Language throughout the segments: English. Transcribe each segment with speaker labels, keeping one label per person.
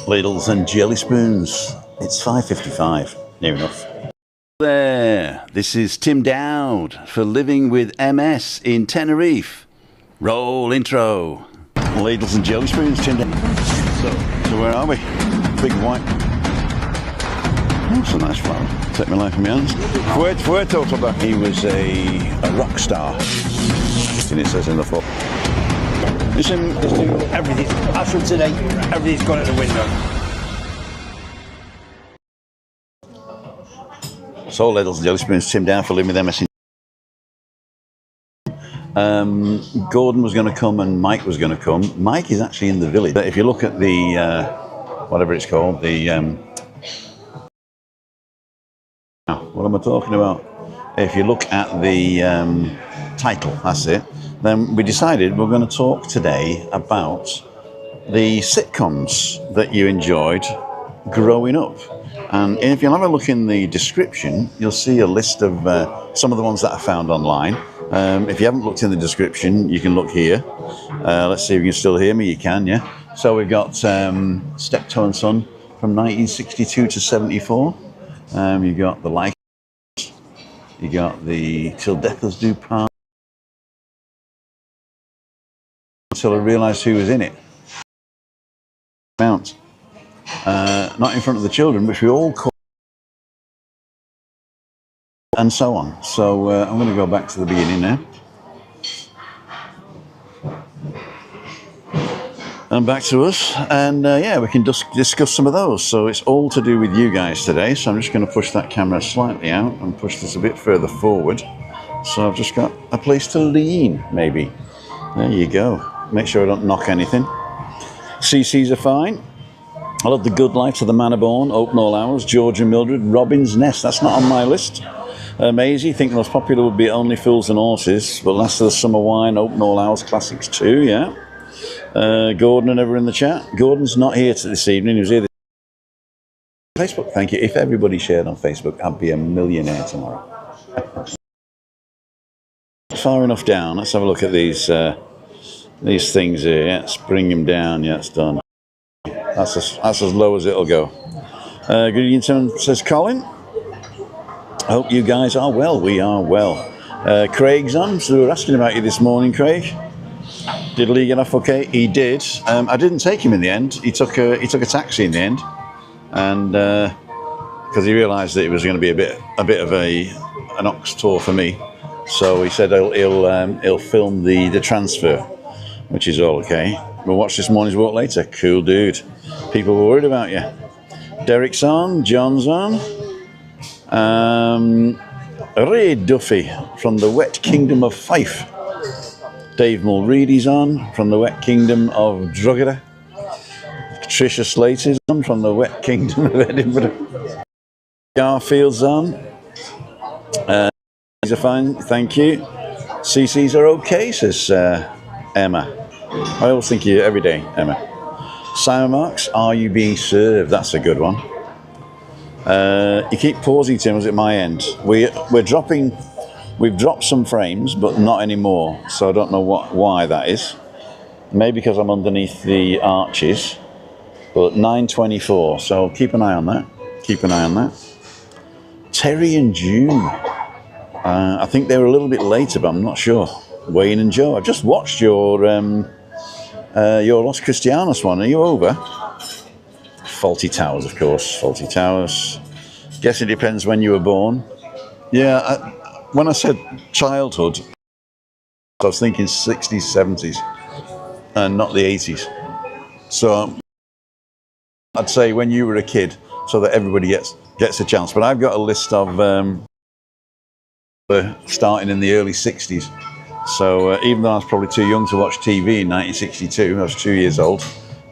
Speaker 1: Ladles and jelly spoons. It's 5:55, near enough. There, this is Tim Dowd for Living with MS in Tenerife. Roll intro. Ladles and jelly spoons, Tim Dowd. So where are we? Big white. Oh, that's a nice flower. Take my life in my hands. Fuerte Toba. He was a rock star. And it says in the foot. Listen,
Speaker 2: everything. As from today, everything's gone out the window.
Speaker 1: So, Ladles and jelly spoons, Tim Down for Living with MS. Gordon was going to come and Mike was going to come. Mike is actually in the village. But if you look at the, whatever it's called, the, what am I talking about? If you look at the title, that's it. Then we decided we're going to talk today about the sitcoms that you enjoyed growing up. And if you'll have a look in the description, you'll see a list of some of the ones that I found online. If you haven't looked in the description, you can look here. Let's see if you can still hear me. You can, yeah. So we've got Steptoe and Son from 1962 to 74. You got the Like. You got the Till Death Us Do Part. Until I realised who was in it. Not in front of the children, which we all call, and so on. So I'm going to go back to the beginning now. And back to us, and yeah, we can just discuss some of those. So it's all to do with you guys today. So I'm just going to push that camera slightly out and push this a bit further forward. So I've just got a place to lean, maybe. There you go. Make sure I don't knock anything. CCs are fine. I love The Good Life, To the Manor Born, Open All Hours, George and Mildred, Robin's Nest. That's not on my list. Maisie, think the most popular would be Only Fools and Horses, but Last of the Summer Wine, Open All Hours, Classics too, yeah. Gordon and everyone in the chat. Gordon's not here this evening. He was here this Facebook. Thank you. If everybody shared on Facebook, I'd be a millionaire tomorrow. Far enough down. Let's have a look at these things here. Yeah, let's bring them down. Yeah, it's done. That's as low as it'll go. Good evening, says Colin. I hope you guys are well. We are well. Craig's on. So we were asking about you this morning, Craig. Did Lee get off okay? He did. I didn't take him in the end. He took a taxi in the end, and because he realised that it was going to be a bit of an ox tour for me, so he said he'll film the transfer, which is all okay. We'll watch this morning's walk later. Cool dude. People were worried about you. Derek's on. John's on. Ray Duffy from the Wet Kingdom of Fife. Dave Mulready's on from the Wet Kingdom of Drogheda. Tricia Slater's on from the Wet Kingdom of Edinburgh. Garfield's on. These are fine, thank you. CC's are okay, says Emma. I always think of you every day, Emma. Simon Marks, are you being served? That's a good one. You keep pausing, Tim, was it my end? We've dropped some frames, but not anymore. So I don't know why that is. Maybe because I'm underneath the arches. But 9:24, so keep an eye on that. Keep an eye on that. Terry and June. I think they were a little bit later, but I'm not sure. Wayne and Joe. I've just watched your Los Cristianos one. Are you over? Faulty Towers, of course. Faulty Towers. Guess it depends when you were born. Yeah, when I said childhood, I was thinking 60s, 70s, and not the 80s. So I'd say when you were a kid, so that everybody gets a chance. But I've got a list of starting in the early 60s. So even though I was probably too young to watch TV in 1962, I was 2 years old.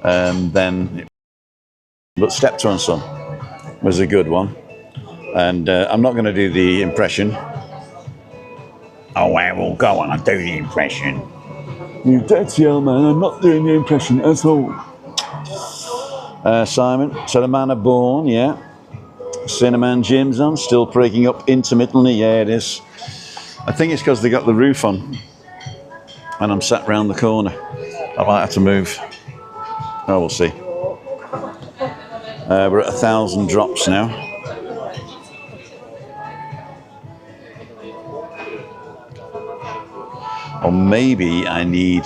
Speaker 1: But Steptoe and Son was a good one. And I'm not going to do the impression. Oh, well, go on, I'll do the impression. You dirty old man, I'm not doing the impression at all. Simon, so the man are born, yeah. Cinnamon Jim's on, still breaking up intermittently, yeah it is. I think it's because they got the roof on and I'm sat round the corner. I might have to move. Oh, we'll see. We're at 1,000 drops now. Or maybe I need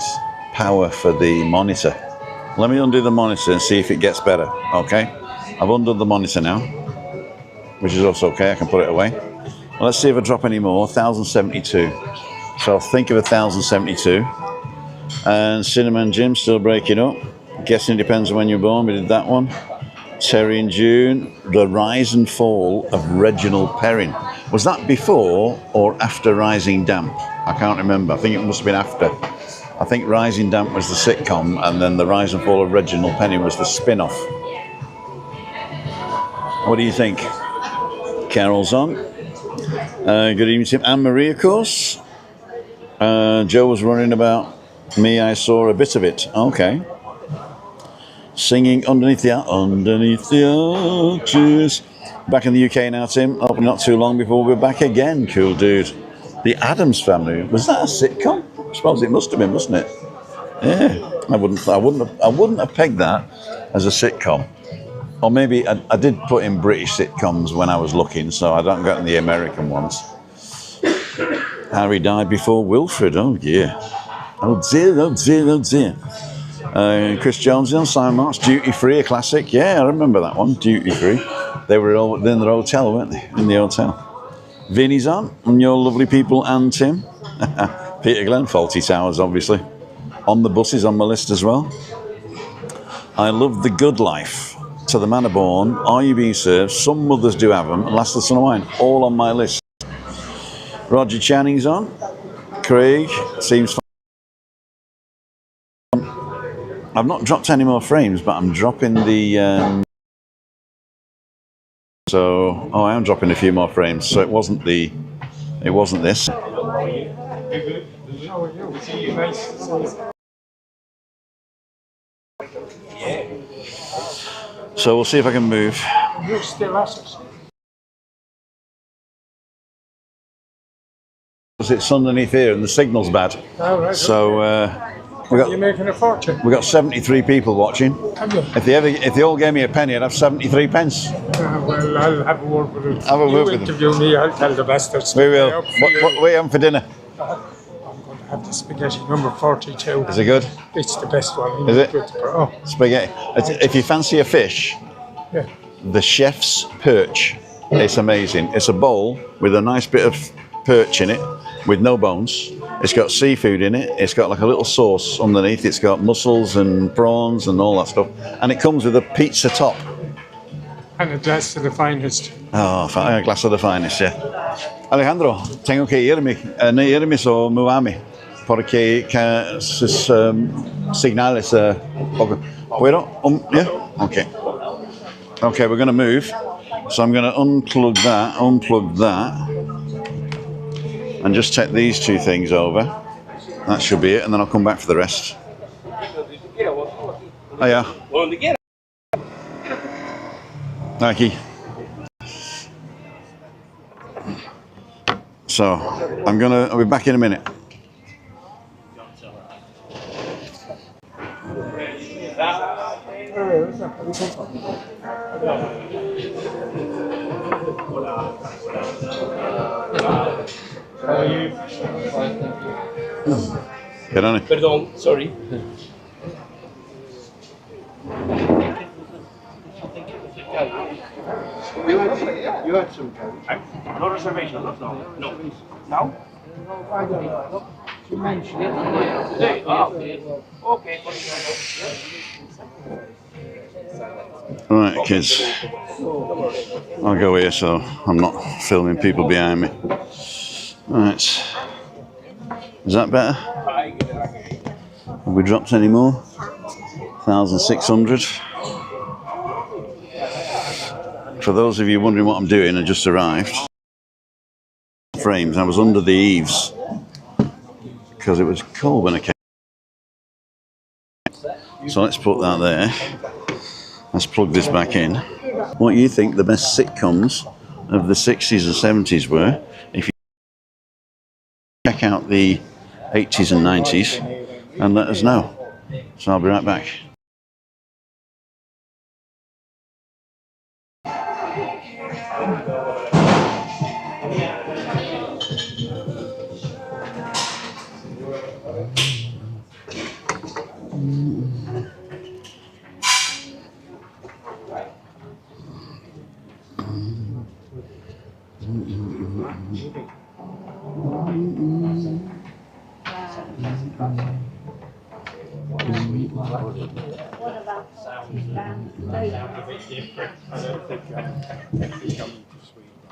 Speaker 1: power for the monitor. Let me undo the monitor and see if it gets better, okay? I've undone the monitor now, which is also okay, I can put it away. Well, let's see if I drop any more, 1,072. So I'll think of 1,072. And Cinnamon Jim still breaking up. Guessing it depends on when you're born, we did that one. Terry in June, the rise and fall of Reginald Perrin. Was that before or after Rising Damp? I can't remember. I think it must have been after. I think Rising Damp was the sitcom, and then the rise and fall of Reginald Perrin was the spin-off. What do you think? Carol's on. Good evening, Tim. Anne-Marie, of course. Joe was running about me. I saw a bit of it. Okay. Singing underneath the arches. Back in the UK now, Tim. Hoping not too long before we're back again. Cool dude. The Addams Family. Was that a sitcom? I suppose it must have been, mustn't it? Yeah. I wouldn't have pegged that as a sitcom. Or maybe I did put in British sitcoms when I was looking, so I don't get in the American ones. Harry died before Wilfred. Oh yeah. Oh dear, oh dear, oh dear. Chris Jones on Simon Marks, Duty Free, a classic. Yeah, I remember that one, Duty Free. They were all in the hotel, weren't they? In the hotel. Vinny's on, and your lovely people, and Tim. Peter Glenn, Faulty Towers, obviously. On the buses on my list as well. I love The Good Life. To the Manor Born, Are You Being Served? Some mothers do have them, and Last of the Son of Wine, all on my list. Roger Channing's on. Craig seems fun. I've not dropped any more frames, but I'm dropping the. I am dropping a few more frames. So it wasn't this. So we'll see if I can move.
Speaker 3: You're still at it.
Speaker 1: It's underneath here and the signal's bad.
Speaker 3: Oh, right.
Speaker 1: So
Speaker 3: You're making a fortune.
Speaker 1: we got 73 people watching.
Speaker 3: Have you?
Speaker 1: If they all gave me a penny, I'd have 73 pence.
Speaker 3: Well, I'll have a word with them.
Speaker 1: Have a word with them.
Speaker 3: Interview me, I'll tell the bastards.
Speaker 1: We will. What are you having for dinner?
Speaker 3: I'm going to have the spaghetti number 42.
Speaker 1: Is it good?
Speaker 3: It's the best one.
Speaker 1: Is it?
Speaker 3: Oh,
Speaker 1: Spaghetti. If you fancy a fish,
Speaker 3: yeah.
Speaker 1: the chef's perch. It's amazing. It's a bowl with a nice bit of perch in it with no bones. It's got seafood in it. It's got like a little sauce underneath. It's got mussels and prawns and all that stuff. And it comes with a pizza top.
Speaker 3: And a glass of the finest.
Speaker 1: Oh, a glass of the finest, yeah. Alejandro, tengo que irme. No irme so mudarme. Porque sus señales poco. ¿Puedo? Yeah? Okay. Okay, we're going to move. So I'm going to unplug that, and just take these two things over. That should be it, and then I'll come back for the rest. Oh yeah. Nike. So I'll be back in a minute. Get on it.
Speaker 4: Perdón, sorry.
Speaker 2: You had some coach.
Speaker 4: No reservation, no? No. Now?
Speaker 3: I don't know. You mentioned it.
Speaker 4: Today? Okay.
Speaker 1: Right, kids. I'll go here so I'm not filming people behind me. Right. Is that better? Have we dropped any more? 1,600. For those of you wondering what I'm doing, I just arrived. Frames. I was under the eaves because it was cold when I came. So let's put that there. Let's plug this back in. What do you think the best sitcoms of the 60s and 70s were? If you check out the 80s and 90s and let us know. So I'll be right back.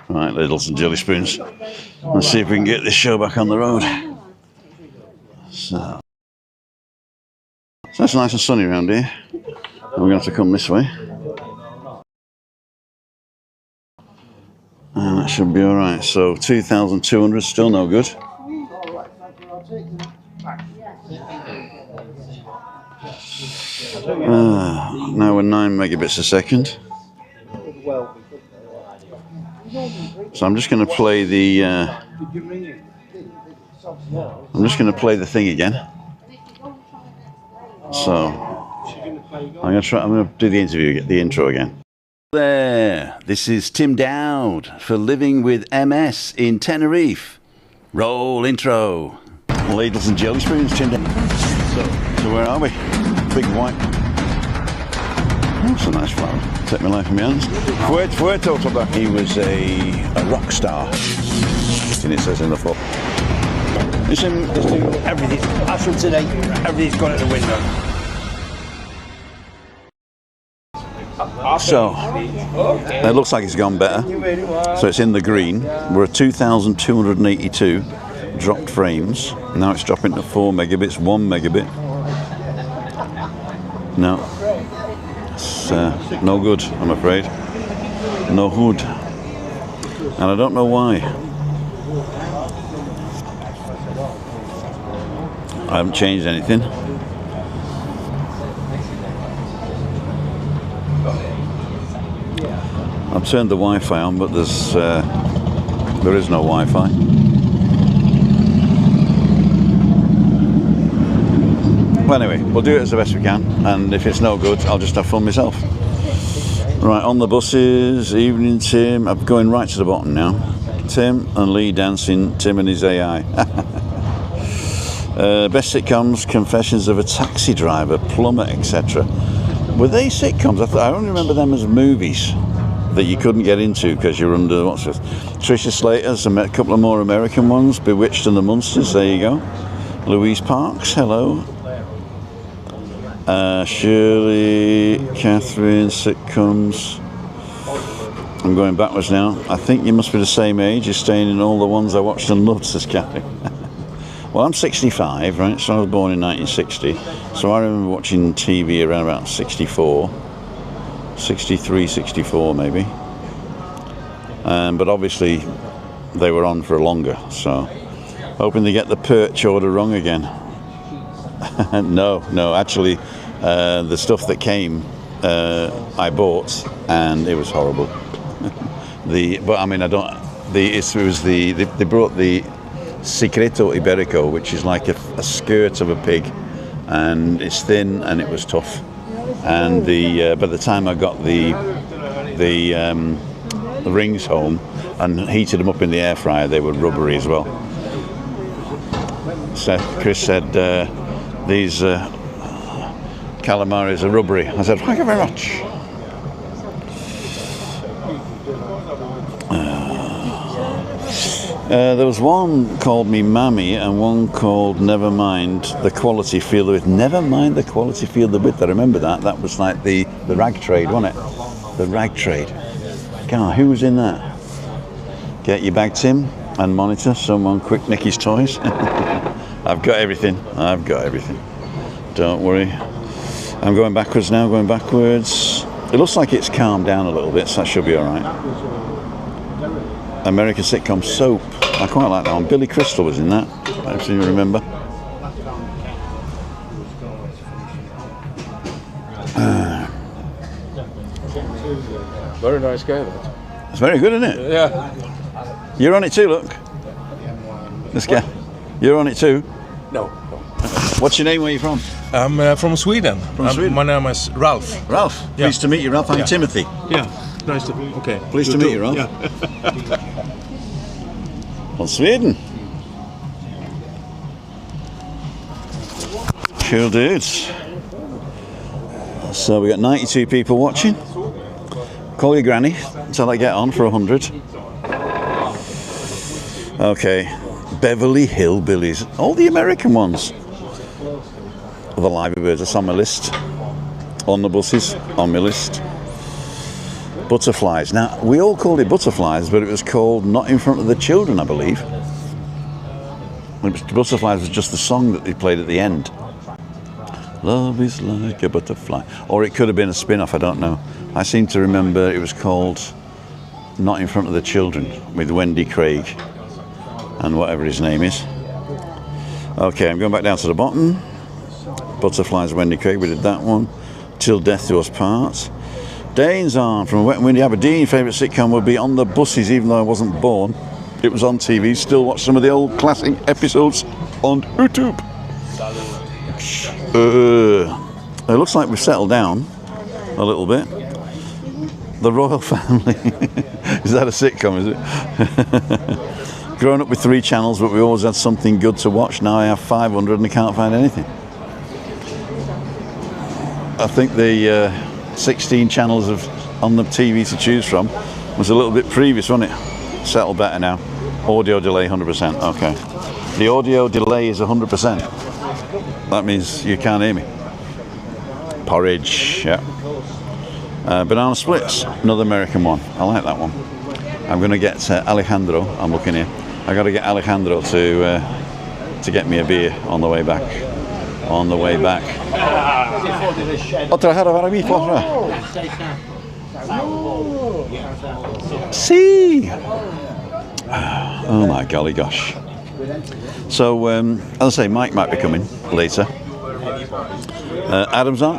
Speaker 1: Right, ladles and jelly spoons. Let's see if we can get this show back on the road. So it's nice and sunny around here. And we're going to have to come this way. And that should be alright. So 2,200, still no good. Now we're 9 megabits a second. So I'm just going to play the thing again. So I'm going to do the interview, the intro again. There, this is Tim Dowd for Living with MS in Tenerife. Roll intro. Ladles and jelly spoons, Tim Dowd. So where are we? Big white. Oh, that's a nice flower. Take my life in my hands. Fuerte Toba. He was a rock star. And it says in the fall.
Speaker 2: It's everything. As from today, everything's gone out the window.
Speaker 1: So, it looks like it's gone better. So it's in the green. We're at 2,282 dropped frames. Now it's dropping to 4 megabits, 1 megabit. No. It's no good, I'm afraid. No good. And I don't know why. I haven't changed anything. I've turned the Wi-Fi on, but there is no Wi-Fi. Well, anyway, we'll do it as the best we can, and if it's no good, I'll just have fun myself. Right, on the buses, evening Tim. I'm going right to the bottom now. Tim and Lee dancing, Tim and his AI. Best sitcoms, Confessions of a Taxi Driver, Plumber, etc. Were they sitcoms? I only remember them as movies that you couldn't get into because you're under, what's this? Tricia Slater's, a couple of more American ones, Bewitched and the Munsters, there you go. Louise Parks, hello. Shirley, Catherine, sitcoms. I'm going backwards now. I think you must be the same age. You're staying in all the ones I watched and loved, says Catherine. Well, I'm 65, right? So I was born in 1960. So I remember watching TV around about 64. 63, 64 maybe. But obviously they were on for longer. So hoping they get the perch order wrong again. No, actually the stuff that came I bought and it was horrible. They brought the Secreto Iberico, which is like a skirt of a pig, and it's thin and it was tough. And by the time I got the rings home and heated them up in the air fryer, they were rubbery as well. So Chris said these calamaris are rubbery. I said, thank you very much. There was one called Me Mammy and one called Never Mind the Quality Feel the Width. Never Mind the Quality Feel the Width. I remember that. That was like the rag trade, wasn't it? The rag trade. God, who was in that? Get your bag, Tim, and monitor. Someone quick Nicky's toys. I've got everything. Don't worry. I'm going backwards now, It looks like it's calmed down a little bit, so that should be all right. American sitcom Soap. I quite like that one. Billy Crystal was in that. I don't seem to remember.
Speaker 5: Very nice guy, that.
Speaker 1: It's very good, isn't it?
Speaker 5: Yeah.
Speaker 1: You're on it too, look. This guy. You're on it too?
Speaker 5: No.
Speaker 1: What's your name? Where are you from?
Speaker 5: I'm from Sweden.
Speaker 1: Sweden?
Speaker 5: My name is Ralph.
Speaker 1: Ralph.
Speaker 5: Yeah.
Speaker 1: Pleased to meet you, Ralph. I'm Timothy.
Speaker 5: Yeah. Nice to. Okay.
Speaker 1: Pleased to meet you, Rob.
Speaker 5: Yeah.
Speaker 1: From Sweden. Cool dudes. So we got 92 people watching. Call your granny until I get on for 100. Okay, Beverly Hillbillies, all the American ones. The Library Birds, that's on my list. On the buses, on my list. Butterflies. Now, we all called it Butterflies, but it was called Not in Front of the Children, I believe. Butterflies was just the song that they played at the end. Love is like a butterfly. Or it could have been a spin-off, I don't know. I seem to remember it was called Not in Front of the Children with Wendy Craig and whatever his name is. Okay, I'm going back down to the bottom. Butterflies, Wendy Craig, we did that one. Till Death Do Us Part. Dane's on from Wet and Windy Aberdeen. Favourite sitcom would be On the Buses, even though I wasn't born. It was on TV. Still watch some of the old classic episodes on YouTube. It looks like we've settled down a little bit. The Royal Family. Is that a sitcom, is it? Grown up with 3 channels, but we always had something good to watch. Now I have 500 and I can't find anything. I think the 16 channels on the TV to choose from was a little bit previous, wasn't it? Settled better now. Audio delay 100%. Okay. The audio delay is 100%. That means you can't hear me. Porridge, yeah. Banana Splits, another American one. I like that one. I'm going to get Alejandro. I'm looking here. I got to get Alejandro to get me a beer on the way back. On the way back. Otra jara para mí, porra. See. Oh my golly gosh. So, as I say, Mike might be coming later. Adam's on.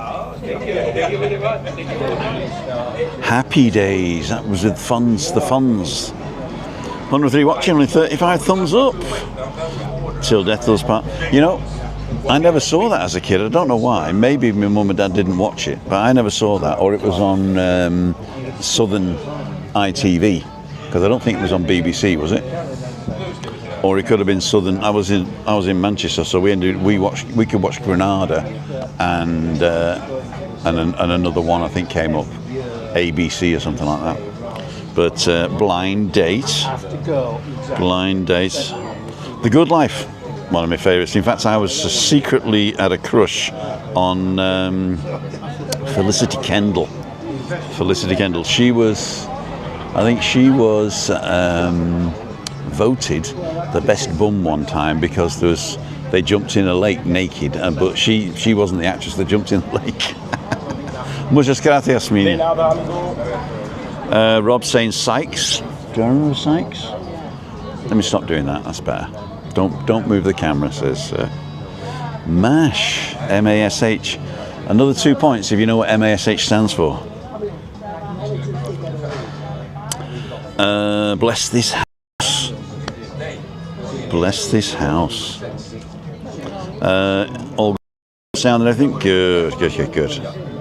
Speaker 1: Happy Days. That was with the funds. 103 watching, only 35 thumbs up. Till Death Do Us Part. You know, I never saw that as a kid. I don't know why. Maybe my mum and dad didn't watch it, but I never saw that. Or it was on Southern ITV, because I don't think it was on BBC, was it? Or it could have been Southern. I was in Manchester, so we could watch Granada, and another one I think came up, ABC or something like that. But Blind Date, Blind Date, The Good Life, one of my favourites. In fact, I was secretly had a crush on Felicity Kendall. Felicity Kendall. She was, I think she was voted the best bum one time because they jumped in a lake naked, but she wasn't the actress that jumped in the lake. Muchas gracias, mi. Rob saying Sykes. Do I remember Sykes? Let me stop doing that. That's better. Don't move the camera. Says MASH. MASH. Another 2 points if you know what MASH stands for. Bless this house. Bless this house. All sound and everything. Good.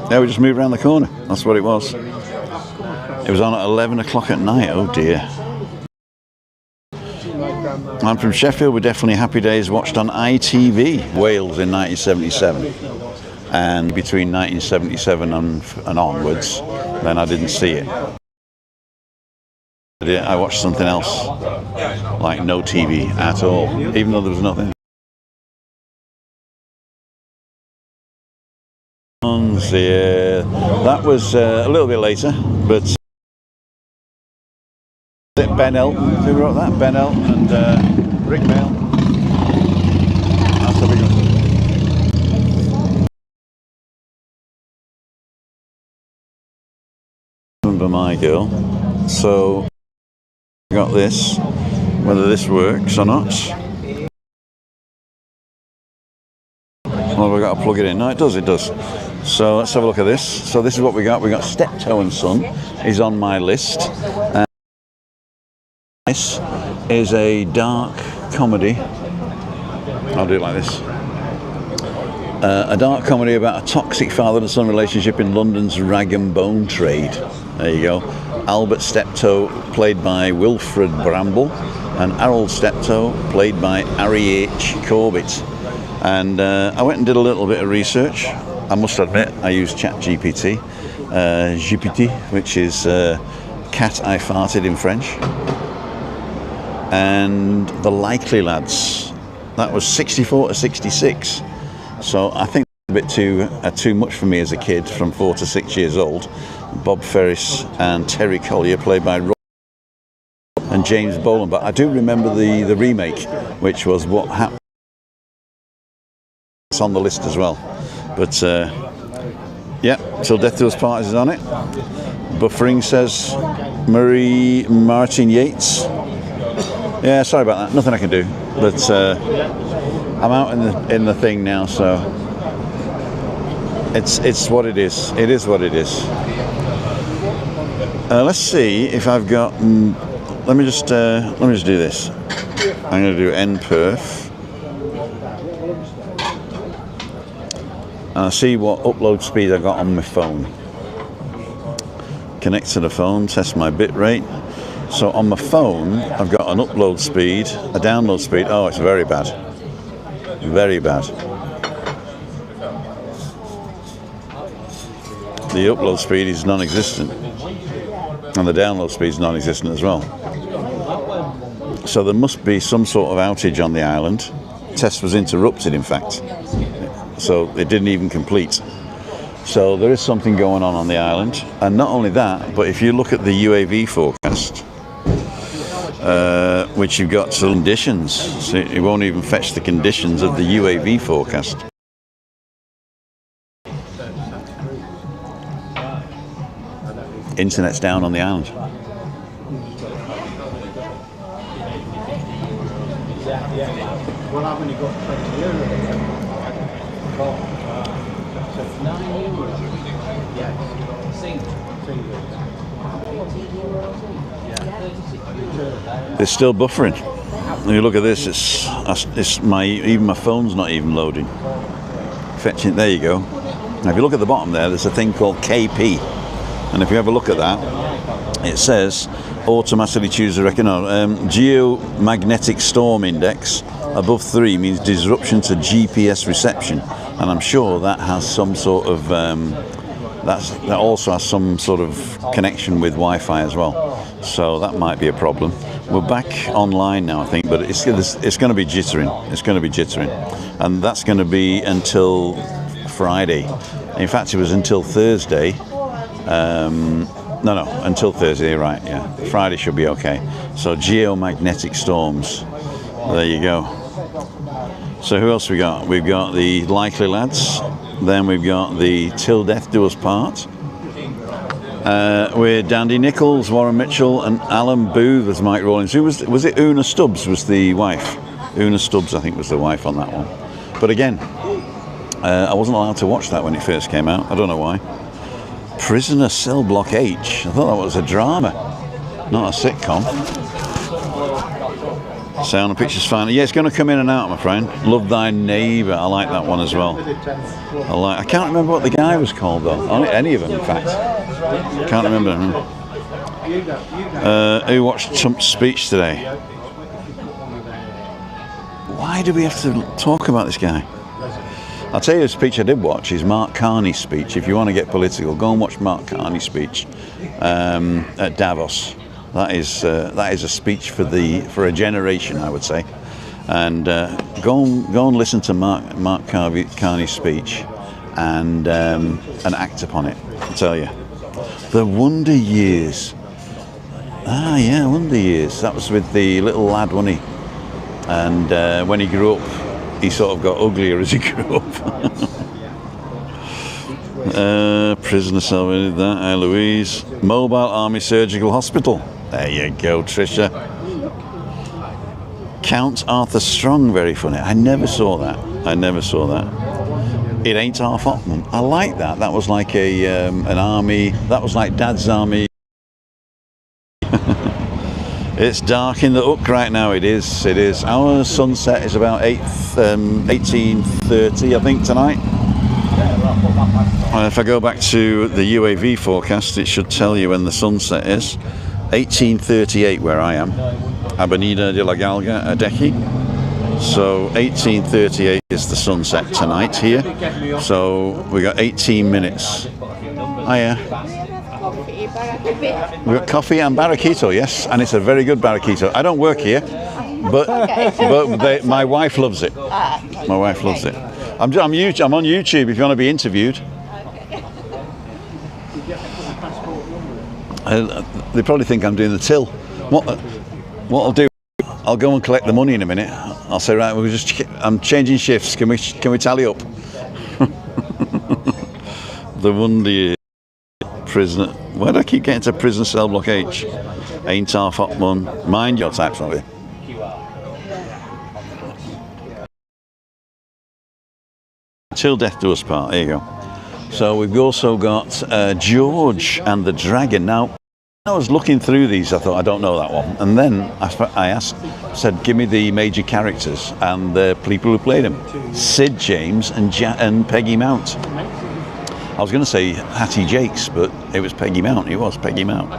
Speaker 1: Now we just moved around the corner. That's what it was. It was on at 11 o'clock at night. Oh dear. I'm from Sheffield. We're definitely Happy Days watched on ITV, Wales in 1977. And between 1977 and onwards, then I didn't see it. I watched something else, like no TV at all, even though there was nothing. Yeah, that was a little bit later, but Ben Elton, who wrote that? Ben Elton and Rick Mail. That's a big one. Remember my girl. So I got this, whether this works or not. Well, we've got to plug it in. No, it does. So let's have a look at this. So this is what we got. We got Steptoe and Son is on my list. This is a dark comedy. I'll do it like this. A dark comedy about a toxic father and son relationship in London's rag and bone trade. There you go. Albert Steptoe, played by Wilfred Bramble, and Harold Steptoe, played by Harry H. Corbett. And I went and did a little bit of research. I must admit, I used ChatGPT, which is cat I farted in French. And The Likely Lads, that was 64 to 66. So I think a bit too much for me as a kid from 4 to 6 years old. Bob Ferris and Terry Collier, played by Rob and James Boland. But I do remember the remake, which was What Happened. It's on the list as well. But yeah, Till Death Do Us Part is on it. Buffering, says Marie Martin Yates. Yeah, sorry about that. Nothing I can do. But I'm out in the thing now, so it's what it is. It is what it is. Let's see if I've got. Let me just do this. I'm going to do nperf. And I'll see what upload speed I got on my phone. Connect to the phone, test my bit rate. So on my phone, I've got an upload speed, a download speed. Oh, it's very bad. Very bad. The upload speed is non-existent. And the download speed is non-existent as well. So there must be some sort of outage on the island. Test was interrupted, in fact. So it didn't even complete. So there is something going on the island. And not only that, but if you look at the UAV forecast, which you've got some conditions, so it won't even fetch the conditions of the UAV forecast. Internet's down on the island. It's still buffering. When you look at this, even my phone's not even loading. Fetching. There you go. Now, if you look at the bottom there's a thing called KP, and if you have a look at that, it says automatically choose a geomagnetic storm index above 3 means disruption to GPS reception, and I'm sure that has some sort of that also has some sort of connection with Wi-Fi as well. So that might be a problem. We're back online now, I think, but it's going to be jittering. It's going to be jittering, and that's going to be until Friday. In fact, it was until Thursday. No, until Thursday, right? Yeah, Friday should be okay. So geomagnetic storms. There you go. So who else we got? We've got the Likely Lads. Then we've got the Till Death Do Us Part. With Dandy Nichols, Warren Mitchell, and Alan Booth as Mike Rawlins. Who was it? Una Stubbs was the wife. Una Stubbs, I think, was the wife on that one. But again, I wasn't allowed to watch that when it first came out. I don't know why. Prisoner Cell Block H. I thought that was a drama, not a sitcom. Sound and pictures fine. Yeah, it's going to come in and out, my friend. Love Thy Neighbour. I like that one as well. I can't remember what the guy was called though. Any of them, in fact. Can't remember. Who watched Trump's speech today? Why do we have to talk about this guy? I'll tell you a speech I did watch is Mark Carney's speech. If you want to get political, go and watch Mark Carney's speech at Davos. That is a speech for a generation, I would say. And go and listen to Mark Carney's speech and act upon it. I tell you, the Wonder Years. Ah, yeah, Wonder Years. That was with the little lad, wasn't he? And when he grew up, he sort of got uglier as he grew up. Prisoner Cell, did that. Hi, Louise. Mobile Army Surgical Hospital. There you go, Tricia. Count Arthur Strong, very funny. I never saw that. It Ain't Half Hotman. I like that. That was like an army. That was like Dad's Army. It's dark in the Hook right now. It is. It is. Our sunset is about 18:30, I think, tonight. And if I go back to the UAV forecast, it should tell you when the sunset is. 18:38 where I am. Avenida de la Galga, Adeki. So 18:38 is the sunset tonight here. So we got 18 minutes. Oh yeah. We've got coffee and barraquito, yes, and it's a very good barraquito. I don't work here, but my wife loves it. My wife loves it. I'm on YouTube if you want to be interviewed. They probably think I'm doing the till. What I'll do, I'll go and collect the money in a minute. I'll say, right, I'm changing shifts. Can we tally up? The Wundy prisoner. Why do I keep getting to prison cell block H? Ain't half hot one. Mind your types, won't we? Till death do us part. There you go. So we've also got George and the Dragon. Now, I was looking through these. I thought, I don't know that one. And then I said, give me the major characters and the people who played them. Sid James and Peggy Mount. I was going to say Hattie Jakes, but it was Peggy Mount. It was Peggy Mount.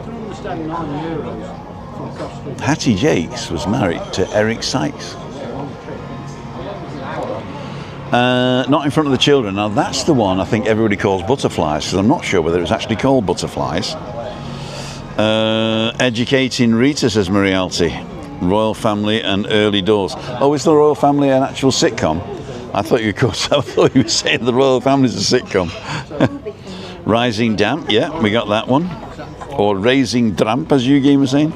Speaker 1: Hattie Jakes was married to Eric Sykes. Not in front of the children. Now that's the one I think everybody calls Butterflies, because I'm not sure whether it was actually called Butterflies. Educating Rita, says Marialty. Royal Family and Early Doors. Oh, is the Royal Family an actual sitcom? I thought you were saying the Royal Family's a sitcom. Rising Damp, yeah, we got that one. Or Raising Dramp, as Eugene was saying.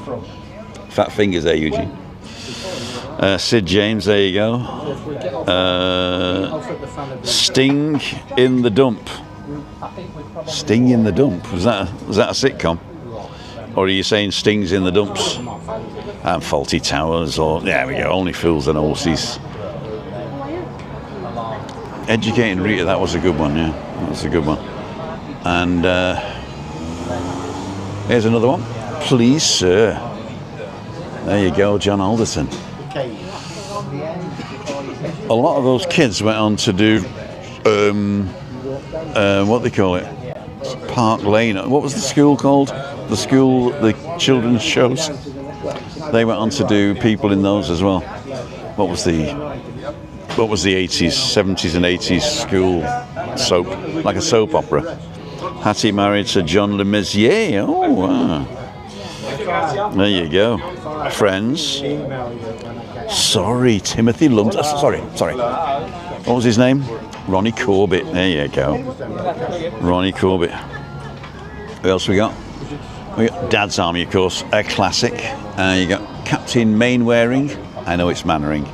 Speaker 1: Fat fingers there, Eugene. Sid James, there you go. Sting in the Dump. Sting in the Dump. Was that a sitcom? Or are you saying Stings in the Dumps? And Faulty Towers, or there we go. Only Fools and Horses. Educating Rita, that was a good one, yeah. That was a good one. And here's another one. Please, Sir. There you go, John Alderton. A lot of those kids went on to do, what they call it? Park Lane. What was the school called? The children's shows. They went on to do people in those as well. What was the 80s, 70s and 80s school soap, like a soap opera? Hattie married to John Le Messier. Oh, wow. There you go. Friends. Sorry, Timothy Lund. Sorry. What was his name? Ronnie Corbett. There you go. Ronnie Corbett. Who else we got? We got Dad's Army, of course, a classic. You got Captain Mainwaring. I know it's Mannering.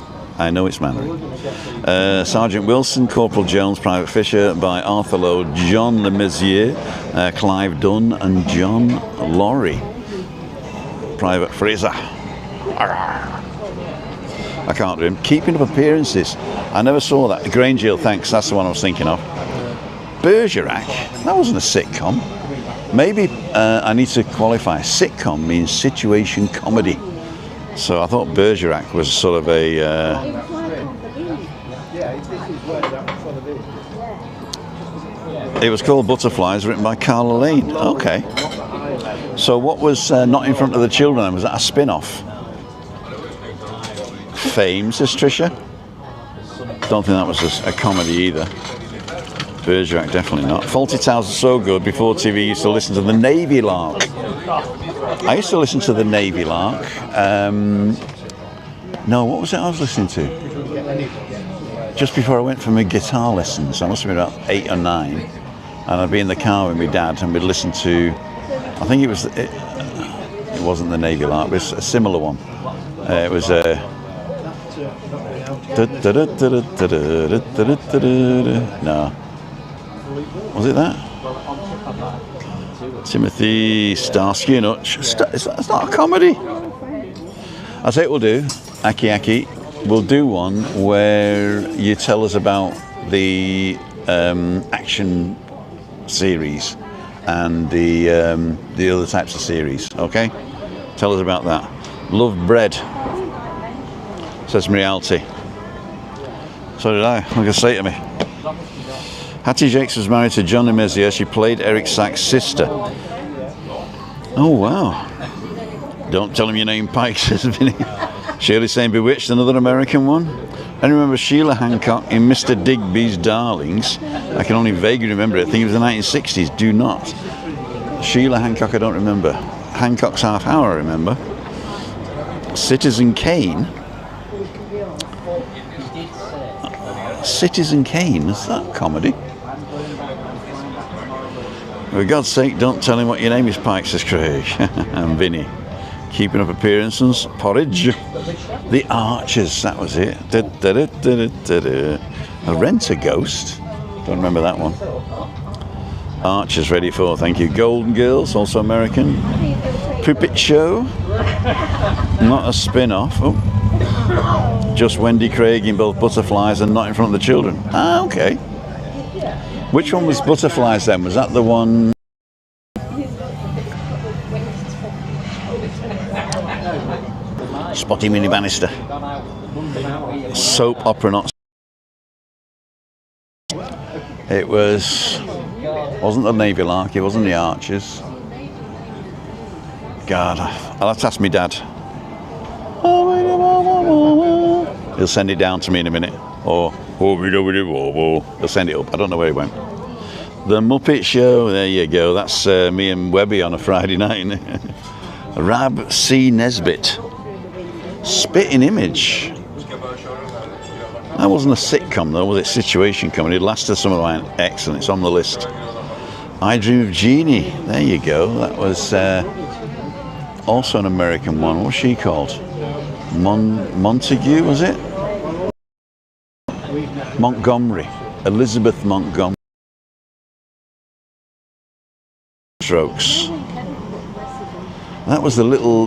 Speaker 1: Sergeant Wilson, Corporal Jones, Private Fisher by Arthur Lowe, John Le Messier, Clive Dunn and John Laurie. Private Fraser. I can't do him. Keeping Up Appearances. I never saw that. Grange Hill, thanks. That's the one I was thinking of. Bergerac. That wasn't a sitcom. Maybe I need to qualify. Sitcom means situation comedy. So I thought Bergerac was sort of a... It was called Butterflies, written by Carla Lane. Okay. So what was Not in Front of the Children? Was that a spin-off? Fame, says Tricia. Don't think that was a comedy either. Bergerac, definitely not. Faulty Towers are so good. Before TV, I used to listen to the Navy Lark. I used to listen to the Navy Lark. No, what was it I was listening to? Just before I went for my guitar lessons. I must have been about 8 or 9. And I'd be in the car with my dad and we'd listen to... I think it wasn't the Navy Lark, it was a similar one. It was... No. Was it that? Timothy Starsky and Hutch. It's not a comedy. I'll tell you what we'll do, Aki. We'll do one where you tell us about the action series and the other types of series. Okay? Tell us about that. Loved bread, says Reality. So did I, like I say to me. Hattie Jakes was married to Johnny Messier. She played Eric Sack's sister. Oh, wow. Don't tell him your name, Pike, says Vinny. Shirley saying Bewitched, another American one. I remember Sheila Hancock in Mr. Digby's Darlings. I can only vaguely remember it. I think it was the 1960s. Do not. Sheila Hancock, I don't remember. Hancock's Half Hour, I remember. Citizen Kane. Citizen Kane, is that comedy? For God's sake, don't tell him what your name is, Pike, says Craig. And Vinny. Keeping up appearances. Porridge. The Archers, that was it. A Rent-A-Ghost. Don't remember that one. Archers ready for, thank you. Golden Girls, also American. Puppet Show. Not a spin-off. Oh. Just Wendy Craig in both Butterflies and Not in Front of the Children. Ah, okay. Which one was Butterflies then? Was that the one? Spotty Minnie Bannister. Soap opera, not. It wasn't the Navy Lark, it wasn't the Archers. God, I'll have to ask my dad. He'll send it down to me in a minute. Or he'll send it up. I don't know where he went. The Muppet Show, there you go. That's me and Webby on a Friday night. Rab C. Nesbitt. Spitting Image. That wasn't a sitcom though, was it? Situation comedy. Last of Summer Wine. Excellent. It's on the list. I Dream of Jeannie. There you go. That was also an American one. What's she called? Montague, was it? Montgomery. Elizabeth Montgomery. Strokes. That was the little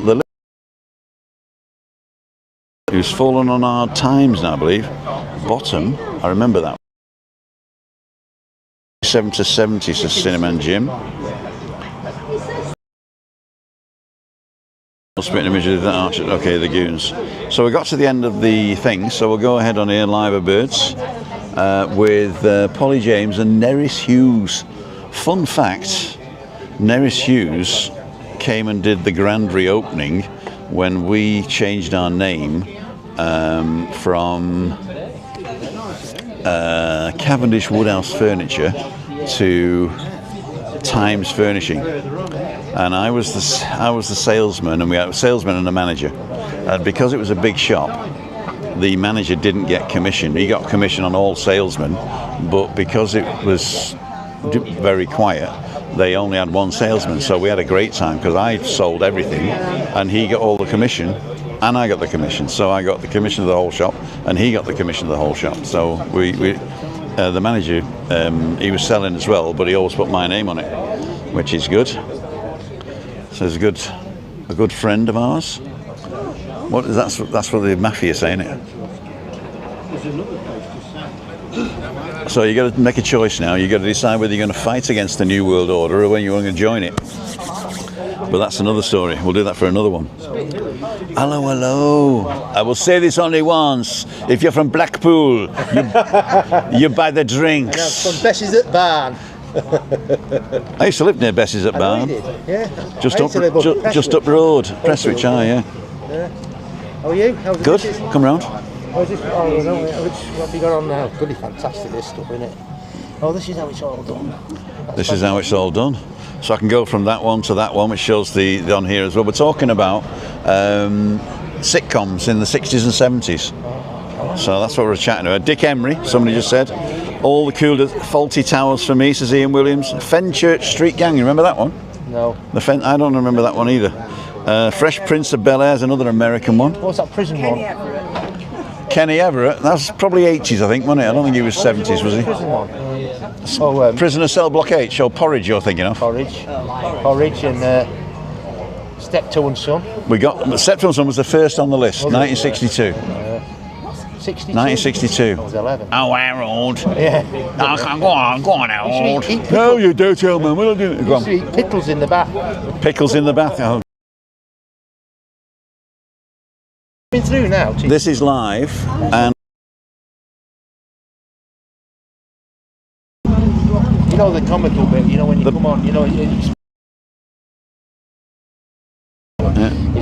Speaker 1: who's fallen on hard times now, I believe. Bottom, I remember that. 7 to 70, says Cinnamon Jim. Spitting Image of the Archer. Okay, the Goons. So we got to the end of the thing, so we'll go ahead on here, Live Birds, with Polly James and Nerys Hughes. Fun fact, Nerys Hughes came and did the grand reopening when we changed our name from Cavendish Woodhouse Furniture to Times Furnishing, and I was the salesman, and we had a salesman and a manager. And because it was a big shop, the manager didn't get commission. He got commission on all salesmen, but because it was very quiet, they only had one salesman. So we had a great time because I sold everything, and he got all the commission, and I got the commission. So I got the commission of the whole shop, and he got the commission of the whole shop. So the manager, he was selling as well, but he always put my name on it, which is good. So it's a good friend of ours. What is that? That's what the mafia saying it. So you got to make a choice now. You got to decide whether you're going to fight against the New World Order or when you're going to join it. But that's another story. We'll do that for another one. Hello, hello. I will say this only once. If you're from Blackpool, you buy the drinks.
Speaker 6: Yeah, from Bessie's at Barn.
Speaker 1: I used to live near Bessie's at Barn.
Speaker 6: Yeah.
Speaker 1: Just up road. Prestwich, yeah.
Speaker 6: How are you? How's
Speaker 1: good. Come round.
Speaker 6: What have you got on now? Bloody fantastic, this stuff, isn't it? Oh, this is how it's all done.
Speaker 1: This is how it's all done. So I can go from that one to that one, which shows the on here as well. We're talking about sitcoms in the 60s and 70s. So that's what we're chatting about. Dick Emery, somebody just said. All the cool Faulty Towers for me, says Ian Williams. Fenchurch Street Gang, you remember that one?
Speaker 6: No.
Speaker 1: I don't remember that one either. Fresh Prince of Bel-Air is another American one.
Speaker 6: What's that prison one?
Speaker 1: Kenny Everett, that was probably 80s, I think, wasn't it? I don't think he was 70s, was he?
Speaker 6: Prison one.
Speaker 1: Prisoner Cell Block H, or Porridge you're thinking of?
Speaker 6: Porridge and Steptoe and Son.
Speaker 1: We got Steptoe and Son was the first on the list, 1962.
Speaker 6: 62?
Speaker 1: 1962.
Speaker 6: I was 11.
Speaker 1: Oh, Harold.
Speaker 6: Yeah.
Speaker 1: Go on, Harold.
Speaker 6: Eat
Speaker 1: No, you dirty old man. What are you doing? Go on.
Speaker 6: Eat pickles in the bath.
Speaker 1: Pickles in the bath. Oh,
Speaker 6: Been through now.
Speaker 1: This is live, and
Speaker 6: You know the comical bit. You know when you come on. You know it's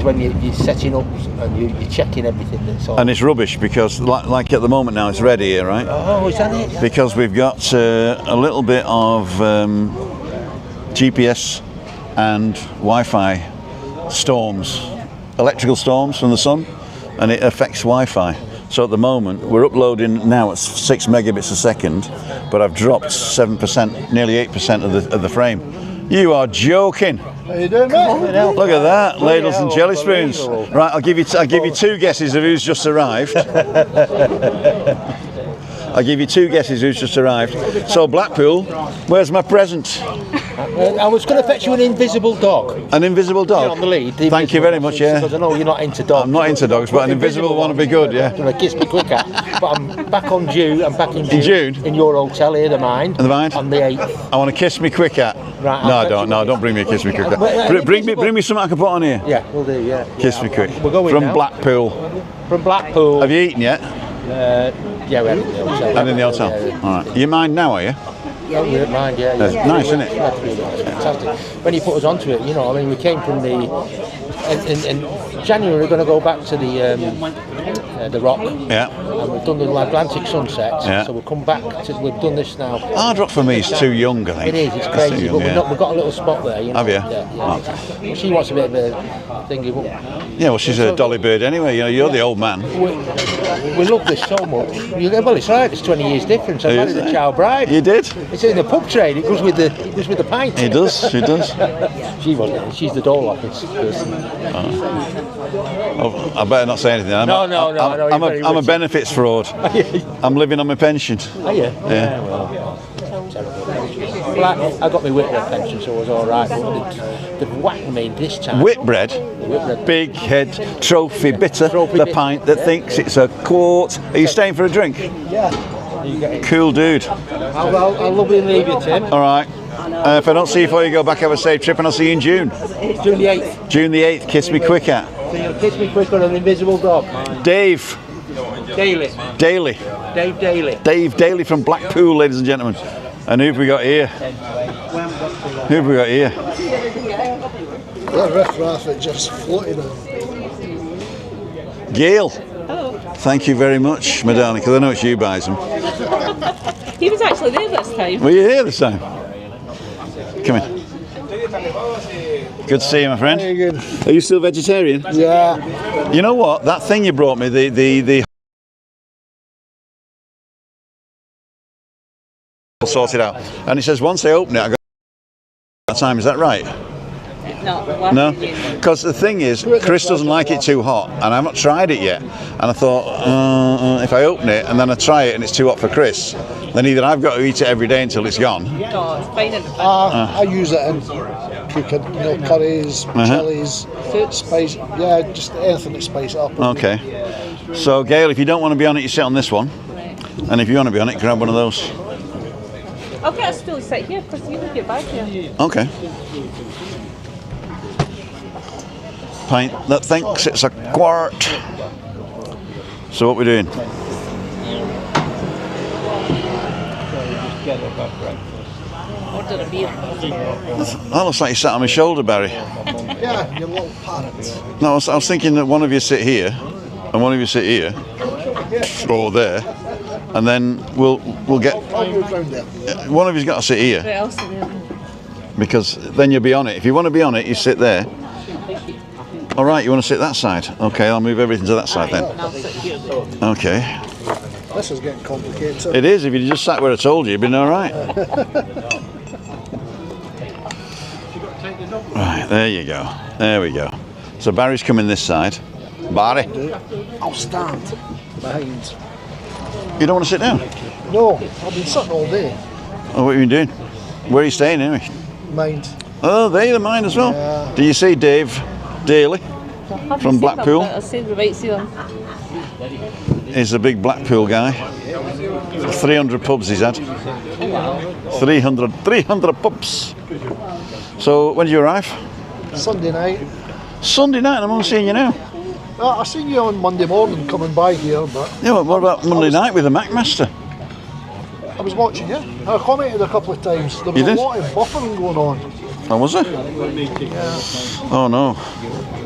Speaker 6: when you're setting up and you're checking everything that's on.
Speaker 1: and it's rubbish because, like at the moment now, it's ready here, right?
Speaker 6: Oh, is that it?
Speaker 1: Because we've got a little bit of GPS and Wi-Fi storms, electrical storms from the sun, and it affects Wi-Fi. So at the moment we're uploading now at 6 megabits a second, but I've dropped 7%, nearly 8% of the frame. You are joking.
Speaker 3: How you doing, mate?
Speaker 1: Look at that, ladles and jelly spoons. Right, I'll give you 2 guesses of who's just arrived. I'll give you 2 guesses who's just arrived. So Blackpool, where's my present?
Speaker 6: I was going to fetch you an invisible dog.
Speaker 1: An invisible dog?
Speaker 6: You're on the lead.
Speaker 1: Thank you very much, yeah.
Speaker 6: Because I know you're not into dogs.
Speaker 1: I'm not into dogs, but an invisible one would be good, yeah.
Speaker 6: You're going to kiss me quicker. But I'm back on June. I'm back in June.
Speaker 1: In June?
Speaker 6: In your hotel here, the mine.
Speaker 1: The mine?
Speaker 6: On the 8th.
Speaker 1: I want to kiss me quick at.
Speaker 6: Right,
Speaker 1: No, I don't. No, don't bring me a kiss me quick at. Bring me something I can put on here.
Speaker 6: Yeah, we'll do, yeah.
Speaker 1: Kiss me quick.
Speaker 6: We're going
Speaker 1: From
Speaker 6: now.
Speaker 1: Blackpool.
Speaker 6: From Blackpool.
Speaker 1: Have you eaten yet?
Speaker 6: Yeah, we're in the hotel.
Speaker 1: And in the hotel?
Speaker 6: Yeah,
Speaker 1: All right. You mind now, are you?
Speaker 6: Yeah, we're at mine, yeah.
Speaker 1: That's nice, isn't it?
Speaker 6: Yeah, it's really nice, fantastic. When you put us onto it, you know, I mean, we came from the... In January, we're going to go back to the Rock.
Speaker 1: Yeah.
Speaker 6: And we've done the Atlantic sunset,
Speaker 1: Yeah.
Speaker 6: so we'll come back to... We've done this now.
Speaker 1: Hard Rock for me is too young, I think.
Speaker 6: It is, it's
Speaker 1: It's
Speaker 6: crazy,
Speaker 1: too young,
Speaker 6: but we've got a little spot there, you know.
Speaker 1: Have you?
Speaker 6: Yeah. She wants a bit of a thingy.
Speaker 1: Yeah, well, she's a dolly bird anyway. You know, you're the old man.
Speaker 6: We love this so much. Well, it's right. It's 20 years difference. I married a child bride.
Speaker 1: You did?
Speaker 6: It's in the pub trade. It goes with the pint.
Speaker 1: He does. She does.
Speaker 6: She's the door office person.
Speaker 1: Oh, I better not say anything. I'm a benefits fraud. I'm living on my pension.
Speaker 6: Are you?
Speaker 1: Yeah.
Speaker 6: Well, I got my Whitbread pension, so it was all right. But they've whacked me this time.
Speaker 1: Whitbread, big head, trophy bitter, the pint that thinks it's a quart. Are you staying for a drink?
Speaker 6: Yeah.
Speaker 1: Cool dude.
Speaker 6: I'll love you and leave you, Tim.
Speaker 1: All right. If I don't see you before you go back, have a safe trip, and I'll see you in June.
Speaker 6: June the 8th.
Speaker 1: June the 8th. Kiss me quick at.
Speaker 6: So you'll kiss me quicker than an invisible dog.
Speaker 1: Dave
Speaker 6: Daly.
Speaker 1: Daly.
Speaker 6: Dave Daly.
Speaker 1: Dave Daly from Blackpool, ladies and gentlemen. And who have we got here? Who have we got here?
Speaker 3: The riff-raff that just floated in.
Speaker 1: Gail. Thank you very much, my darling, because I know it's you buys them.
Speaker 7: He was actually there this time.
Speaker 1: Were you here this time? Come in. Good to see you, my friend.
Speaker 3: Very good.
Speaker 1: Are you still vegetarian?
Speaker 3: Yeah.
Speaker 1: You know what? That thing you brought me, the sorted out, and it says once they open it, I go that time. Is that right? No, because the thing is, Chris doesn't like it too hot, and I've not tried it yet. And I thought, if I open it and then I try it and it's too hot for Chris, then either I've got to eat it every day until it's gone.
Speaker 7: No, it's fine in the fridge.
Speaker 3: I use it in cooking, curries, chilies, spice. Yeah, just anything to spice it up.
Speaker 1: Okay. So, Gail, if you don't want to be on it, you sit on this one, and if you want to be on it, grab one of those.
Speaker 7: I'll get a stool to sit here because you can get back here.
Speaker 1: Okay. Pint that thinks it's a quart. So what we doing?
Speaker 7: Order a beer.
Speaker 1: That looks like you sat on my shoulder, Barry.
Speaker 3: Yeah, your little parrot.
Speaker 1: No, I was thinking that one of you sit here, and one of you sit here, or there, and then we'll get.
Speaker 3: I'll move round there.
Speaker 1: One of you's got to sit here,
Speaker 7: What else is there?
Speaker 1: because then you'll be on it. If you want to be on it, you sit there. All right, you want to sit that side? Okay, I'll move everything to that side then.
Speaker 7: And I'll sit here.
Speaker 1: Okay.
Speaker 3: This is getting complicated.
Speaker 1: It is. If you just sat where I told you, you'd been all right. Right, there you go. There we go. So Barry's coming this side. Barry,
Speaker 3: I'll stand behind.
Speaker 1: you don't want to sit down?
Speaker 3: No, I've been sitting all day.
Speaker 1: Oh, what have you been doing? Where are you staying anyway?
Speaker 3: Mind.
Speaker 1: Oh, they're mine as well.
Speaker 3: Yeah.
Speaker 1: Do you see Dave Daly from Blackpool?
Speaker 7: I'll say we might see them.
Speaker 1: He's a big Blackpool guy. 300 pubs he's had. 300 pubs. So when did you arrive?
Speaker 3: Sunday night.
Speaker 1: Sunday night, I'm only seeing you now.
Speaker 3: I seen you on Monday morning coming by here, but
Speaker 1: Yeah, but what about Monday night with the Macmaster?
Speaker 3: I was watching you. I commented a couple of times. There was
Speaker 1: You
Speaker 3: a
Speaker 1: did?
Speaker 3: lot of buffering going on.
Speaker 1: Oh, was it? Oh no.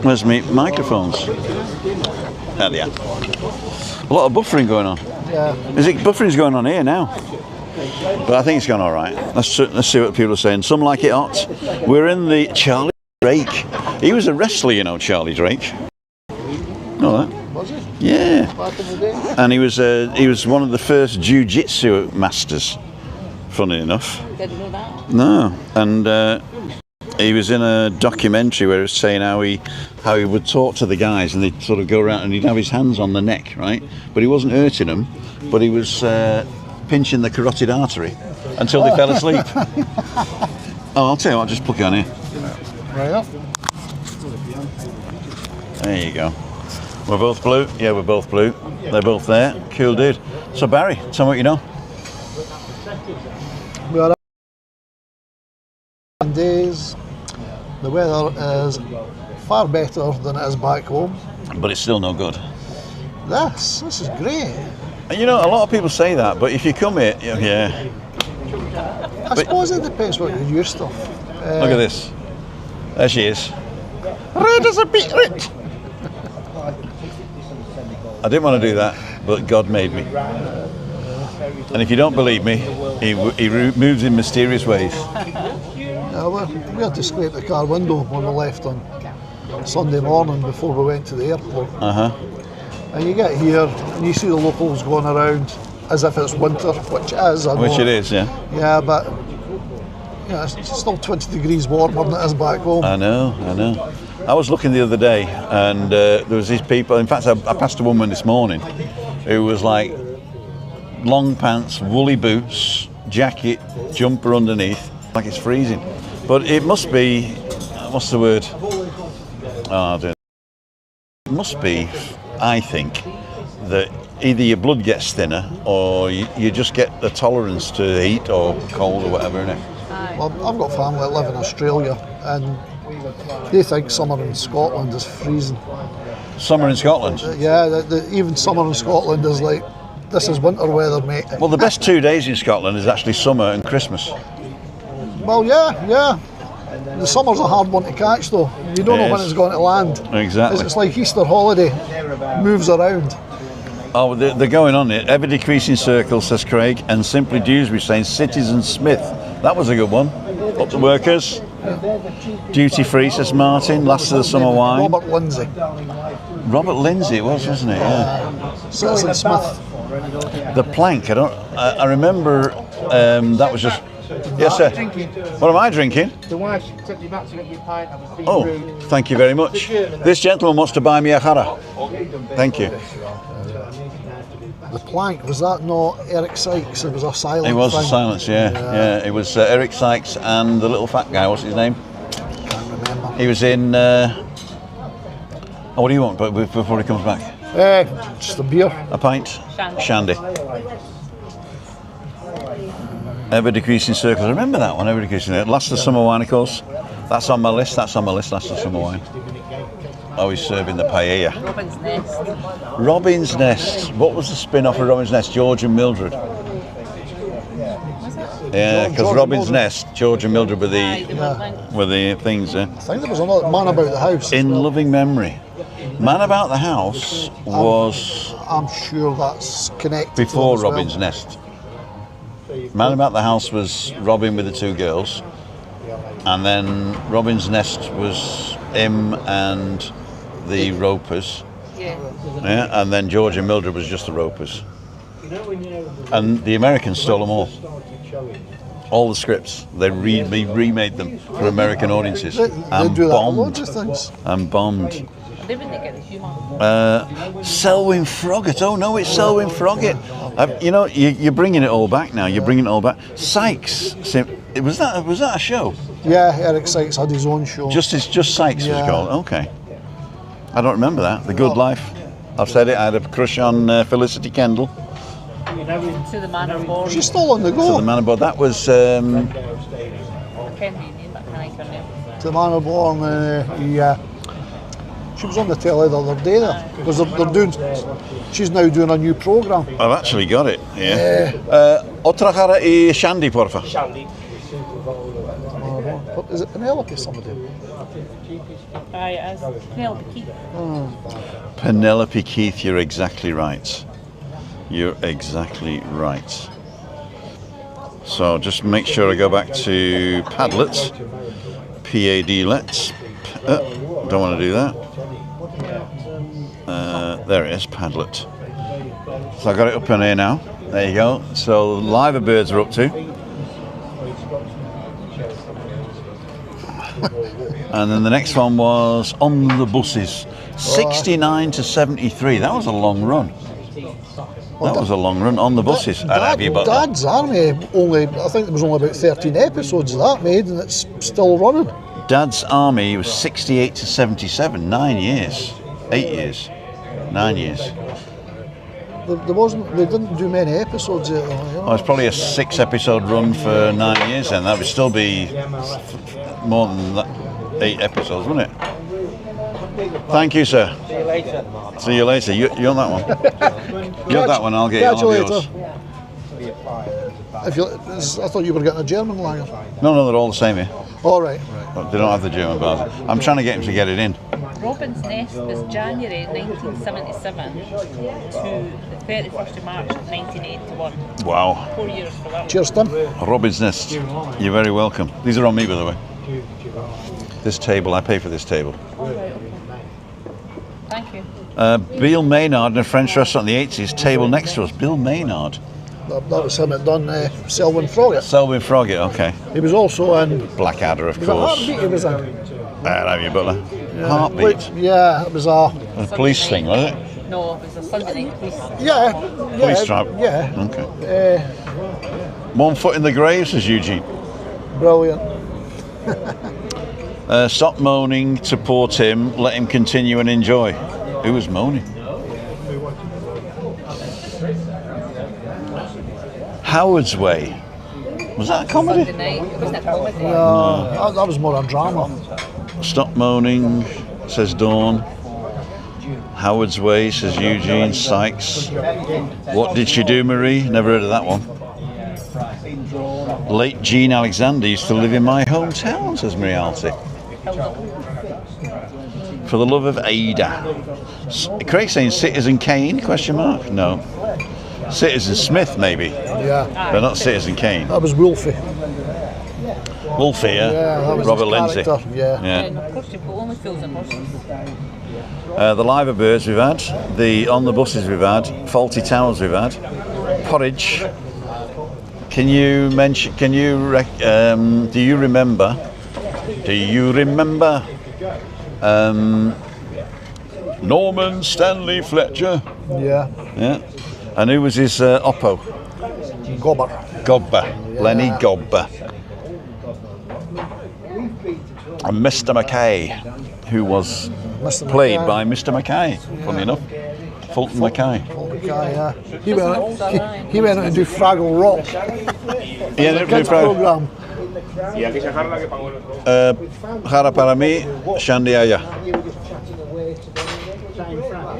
Speaker 1: Where's me microphones? There they are. A lot of buffering going on.
Speaker 3: Yeah.
Speaker 1: Is it buffering's going on here now? But I think it's gone all right. Let's see what people are saying. Some like it hot. We're in the Charlie Drake. He was a wrestler, you know, Charlie Drake. Know that?
Speaker 3: Was it?
Speaker 1: Yeah.
Speaker 3: Back in the day?
Speaker 1: And he was one of the first jiu-jitsu masters. Funny enough.
Speaker 7: Didn't know that.
Speaker 1: No. And he was in a documentary where he was saying how he would talk to the guys and they'd sort of go around and he'd have his hands on the neck, right? But he wasn't hurting them, but he was pinching the carotid artery until they fell asleep. Oh, I'll tell you what, I'll just plug it on here.
Speaker 3: Right up.
Speaker 1: There you go. We're both blue? Yeah, we're both blue. They're both there. Cool dude. So Barry, tell me what you know.
Speaker 3: We are in days. The weather is far better than it is back home.
Speaker 1: But it's still no good.
Speaker 3: This is great.
Speaker 1: And you know, a lot of people say that, but if you come here, yeah.
Speaker 3: I suppose it depends what you're used to.
Speaker 1: Look at this. There she is. Red as a beetroot. I didn't want to do that, but God made me. And if you don't believe me, he moves in mysterious ways.
Speaker 3: Yeah, we had to scrape the car window when we left on Sunday morning before we went to the airport. And you get here and you see the locals going around as if it's winter, which it is. I know.
Speaker 1: Which it is, yeah.
Speaker 3: Yeah, but yeah, it's still 20 degrees warmer than it is back home.
Speaker 1: I know. I was looking the other day and there was these people, in fact I passed a woman this morning who was like long pants, woolly boots, jacket, jumper underneath, like it's freezing. But it must be, what's the word? Oh, I don't know. It must be, I think, that either your blood gets thinner or you just get the tolerance to heat or cold or whatever, innit?
Speaker 3: Well, I've got family that live in Australia and they think summer in Scotland is freezing.
Speaker 1: Summer in Scotland?
Speaker 3: Yeah, even summer in Scotland is like, this is winter weather, mate.
Speaker 1: Well, the best 2 days in Scotland is actually summer and Christmas.
Speaker 3: Well, yeah. The summer's a hard one to catch though. You don't know when it's going to land.
Speaker 1: Exactly.
Speaker 3: It's like Easter holiday, moves around.
Speaker 1: Oh, they're going on it. Ever decreasing circle, says Craig, and Simply Dewsbury saying Citizen Smith. That was a good one. Up to workers. Duty free, says Martin. Last of the summer wine.
Speaker 3: Robert Lindsay.
Speaker 1: Robert Lindsay it was, wasn't it? Yeah.
Speaker 3: Citizen Smith.
Speaker 1: The plank. I remember that was just. Yes, sir. What am I drinking?
Speaker 6: The wife took you back to get your pint. I was being
Speaker 1: Oh,
Speaker 6: rude.
Speaker 1: thank you very much. This gentleman wants to buy me a jarra. Thank you.
Speaker 3: The plank, was that not Eric Sykes? It was a silent
Speaker 1: It was
Speaker 3: thing.
Speaker 1: a silence, yeah. It was Eric Sykes and the little fat guy. What's his name?
Speaker 3: Can't remember.
Speaker 1: He was in. What do you want? But before he comes back,
Speaker 3: Just a beer.
Speaker 1: a pint.
Speaker 7: Shandy.
Speaker 1: Ever decreasing circles. I remember that one. Ever decreasing. Last of the summer wine, of course. That's on my list. Last of the summer wine. Oh, he's serving the paella.
Speaker 7: Robin's Nest.
Speaker 1: Robin's Nest. What was the spin-off of Robin's Nest? George and Mildred. Yeah, because
Speaker 3: George
Speaker 1: Robin's
Speaker 3: and Mildred.
Speaker 1: Nest, George and Mildred were
Speaker 7: Aye, they
Speaker 1: the
Speaker 7: were linked.
Speaker 1: things.
Speaker 3: I think there was another Man About the House.
Speaker 1: In
Speaker 3: as well.
Speaker 1: loving memory. Man About the House was
Speaker 3: I'm sure that's connected
Speaker 1: before
Speaker 3: to it as
Speaker 1: Robin's
Speaker 3: well.
Speaker 1: Nest. Man About the House was Robin with the two girls, and then Robin's Nest was him and the Ropers,
Speaker 7: Yeah.
Speaker 1: and then George and Mildred was just the Ropers. And the Americans stole them all. All the scripts. They remade them for American audiences
Speaker 3: They
Speaker 1: and
Speaker 3: do that with
Speaker 1: bombed.
Speaker 3: loads of things.
Speaker 1: And bombed.
Speaker 7: They wouldn't get the humour.
Speaker 1: Selwyn Froggatt. Oh no, it's Selwyn Froggatt. You know, you're bringing it all back now. You're bringing it all back. Sykes. Was that a show?
Speaker 3: Yeah, Eric Sykes had his own show.
Speaker 1: Just Sykes was
Speaker 3: Yeah.
Speaker 1: called. Okay. I don't remember that. The Good Life. I've said it. I had a crush on Felicity Kendall.
Speaker 7: To the manor born.
Speaker 3: She's still on the
Speaker 1: So
Speaker 3: go.
Speaker 1: the man about that was.
Speaker 7: I can't read name, but I can't her name.
Speaker 3: To the Manor Born, yeah. She was on the telly the other day there because they're doing. She's now doing a new programme.
Speaker 1: I've actually got it. Yeah. Otra cara y Shandy, porfa.
Speaker 4: Shandy.
Speaker 3: Is it Penelope somebody?
Speaker 7: Aye, it is. Penelope Keith.
Speaker 1: Penelope Keith, you're exactly right. You're exactly right. So just make sure I go back to Padlets. Padlets. Don't want to do that. There it is, Padlet. So I got it up in here now. There you go. So live birds are up to. And then the next one was On the Buses. 69 to 73. That was a long run. That was a long run on the buses.
Speaker 3: Dad's Army only, I think there was only about 13 episodes of that made, and it's still running.
Speaker 1: Dad's Army was 68 to 77. 9 years. 8 years. 9 years.
Speaker 3: They didn't do many episodes yet, though. You know?
Speaker 1: Well, it's probably a 6-episode run for 9 years then. That would still be more than that, 8 episodes, wouldn't it? Thank you, sir.
Speaker 6: See you later.
Speaker 1: See you later. You want that one? You want that one, I'll get
Speaker 3: Catch you
Speaker 1: yours.
Speaker 3: later. I thought you were getting a German lager.
Speaker 1: No, they're all the same here.
Speaker 3: All right.
Speaker 1: But they don't have the German bars. I'm trying to get him to get it in.
Speaker 7: Robin's Nest was January 1977 to the 31st of March 1981.
Speaker 1: Wow.
Speaker 7: 4 years for that.
Speaker 3: Cheers, Tim.
Speaker 1: Robin's Nest. You're very welcome. These are on me, by the way. This table, I pay for this table.
Speaker 7: All right, okay. Thank you.
Speaker 1: Bill Maynard in a French restaurant in the 80s, table next to us. Bill Maynard.
Speaker 3: That was him that done Selwyn Froggatt.
Speaker 1: Selwyn Froggatt, okay.
Speaker 3: He was also in.
Speaker 1: Blackadder, of
Speaker 3: Was it
Speaker 1: course.
Speaker 3: Heartbeat he was in?
Speaker 1: Have you, Butler?
Speaker 3: Yeah.
Speaker 1: Heartbeat.
Speaker 3: Yeah, it was a.
Speaker 1: A police thing, was it?
Speaker 7: No, it was a Sunday night police.
Speaker 3: Yeah.
Speaker 1: Police trap.
Speaker 3: Yeah.
Speaker 1: Okay.
Speaker 3: 1
Speaker 1: foot in the grave, says Eugene.
Speaker 3: Brilliant.
Speaker 1: Stop moaning to poor Tim. Let him continue and enjoy. Who was moaning? Howard's Way. Was that a comedy?
Speaker 7: Sunday night. It wasn't a comedy.
Speaker 3: No, that was more a drama.
Speaker 1: Stop moaning, says Dawn. Howard's Way, says Eugene. Sykes. What did she do, Marie? Never heard of that one. Late Jean Alexander used to live in my hometown, says Marialty. For the love of Ada. Craig saying Citizen Kane? Question mark? No. Citizen Smith, maybe,
Speaker 3: Yeah.
Speaker 1: but not Citizen Kane.
Speaker 3: That was Wolfie.
Speaker 1: Wolfie,
Speaker 3: Yeah, that was
Speaker 1: Robert
Speaker 3: his
Speaker 1: Lindsay.
Speaker 3: character, yeah.
Speaker 7: And of course you've got only fools and horses.
Speaker 1: The live birds we've had, the on the buses we've had, faulty towers we've had, porridge. Can you mention? Do you remember? Norman Stanley Fletcher?
Speaker 3: Yeah.
Speaker 1: Yeah. And who was his oppo? Gobber. Lenny Gobber. And Mr. Mackay, who was played by Mr. Mackay, funny enough. Fulton Mackay.
Speaker 3: Yeah. He went out and do Fraggle Rock.
Speaker 1: Yeah,
Speaker 3: Kids program.
Speaker 4: Y aquella jarra que pagó el otro.
Speaker 1: Jara para mí, Shandy allá.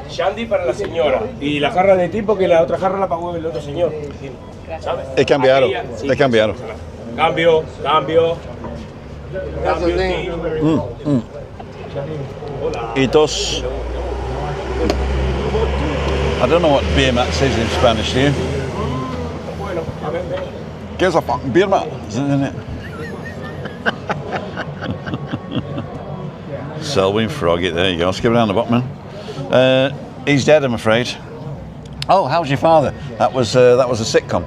Speaker 4: Shandy para la señora. Y la jarra de tipo que la otra jarra la pagó el otro señor. ¿Sabes?
Speaker 1: He cambiado.
Speaker 4: Aquella, sí.
Speaker 1: He cambiado.
Speaker 4: Cambio.
Speaker 1: Y dos. I don't know what beer mat says in Spanish, do you? Gives a fucking beer mat, isn't it? Selwyn Froggatt, there you go. Skip it down the bottom, man. He's dead, I'm afraid. Oh, How's Your Father? That was a sitcom.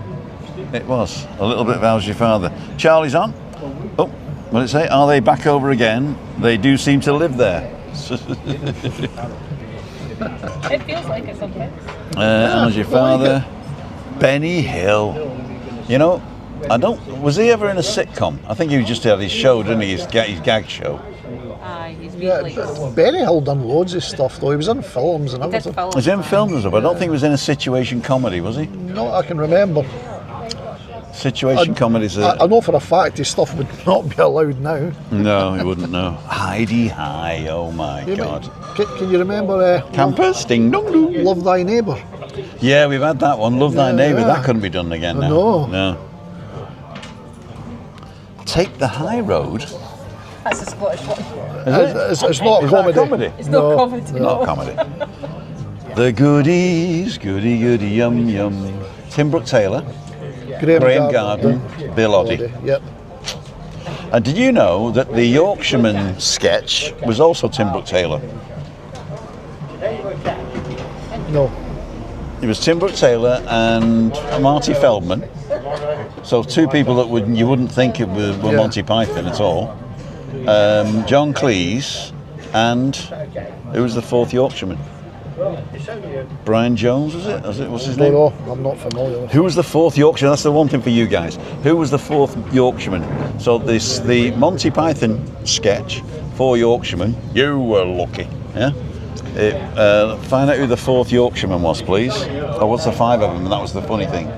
Speaker 1: It was a little bit of How's Your Father. Charlie's on. Oh, what did it say? Are they back over again? They do seem to live there.
Speaker 7: It feels like it sometimes.
Speaker 1: How's Your Father? Benny Hill. You know, was he ever in a sitcom? I think he just had his show, didn't he? His gag show.
Speaker 7: Aye, he's
Speaker 3: Yeah,
Speaker 7: really.
Speaker 3: Benny Hill done loads of stuff though. He was in films and
Speaker 7: He did
Speaker 3: everything.
Speaker 7: films.
Speaker 1: Was he in films and stuff? I don't think he was in a situation comedy, was he?
Speaker 3: Not that I can remember.
Speaker 1: Situation comedies
Speaker 3: I
Speaker 1: are...
Speaker 3: know for a fact his stuff would not be allowed now.
Speaker 1: No, you wouldn't know. Heidi High, oh my
Speaker 3: You
Speaker 1: God.
Speaker 3: Can you remember
Speaker 1: Campers, ding dong dong.
Speaker 3: Love Thy Neighbour?
Speaker 1: Yeah, we've had that one. Love Thy
Speaker 3: Yeah,
Speaker 1: Neighbour.
Speaker 3: yeah.
Speaker 1: That couldn't be done again now.
Speaker 3: No.
Speaker 1: No. Take the High Road.
Speaker 7: That's a Scottish one.
Speaker 3: It's not
Speaker 1: Is
Speaker 3: comedy.
Speaker 1: that a comedy?
Speaker 7: It's not comedy.
Speaker 1: Not comedy. The goodies, goody goody yum yum. Tim Brooke Taylor, Graham Garden, Bill Oddie.
Speaker 3: Yep.
Speaker 1: And did you know that the Yorkshireman sketch was also Tim Brooke Taylor?
Speaker 3: No.
Speaker 1: It was Tim Brooke Taylor and Marty Feldman. So two people that you wouldn't think it were
Speaker 3: Yeah.
Speaker 1: Monty Python at all. John Cleese and who was the fourth Yorkshireman? Brian Jones, was it? What's his name?
Speaker 3: No, I'm not familiar with.
Speaker 1: Who was the fourth Yorkshireman? That's the one thing for you guys. Who was the fourth Yorkshireman? So the Monty Python sketch, 4 Yorkshiremen. You were lucky. Yeah. Find out who the fourth Yorkshireman was, please. Or what's the 5 of them? That was the funny thing.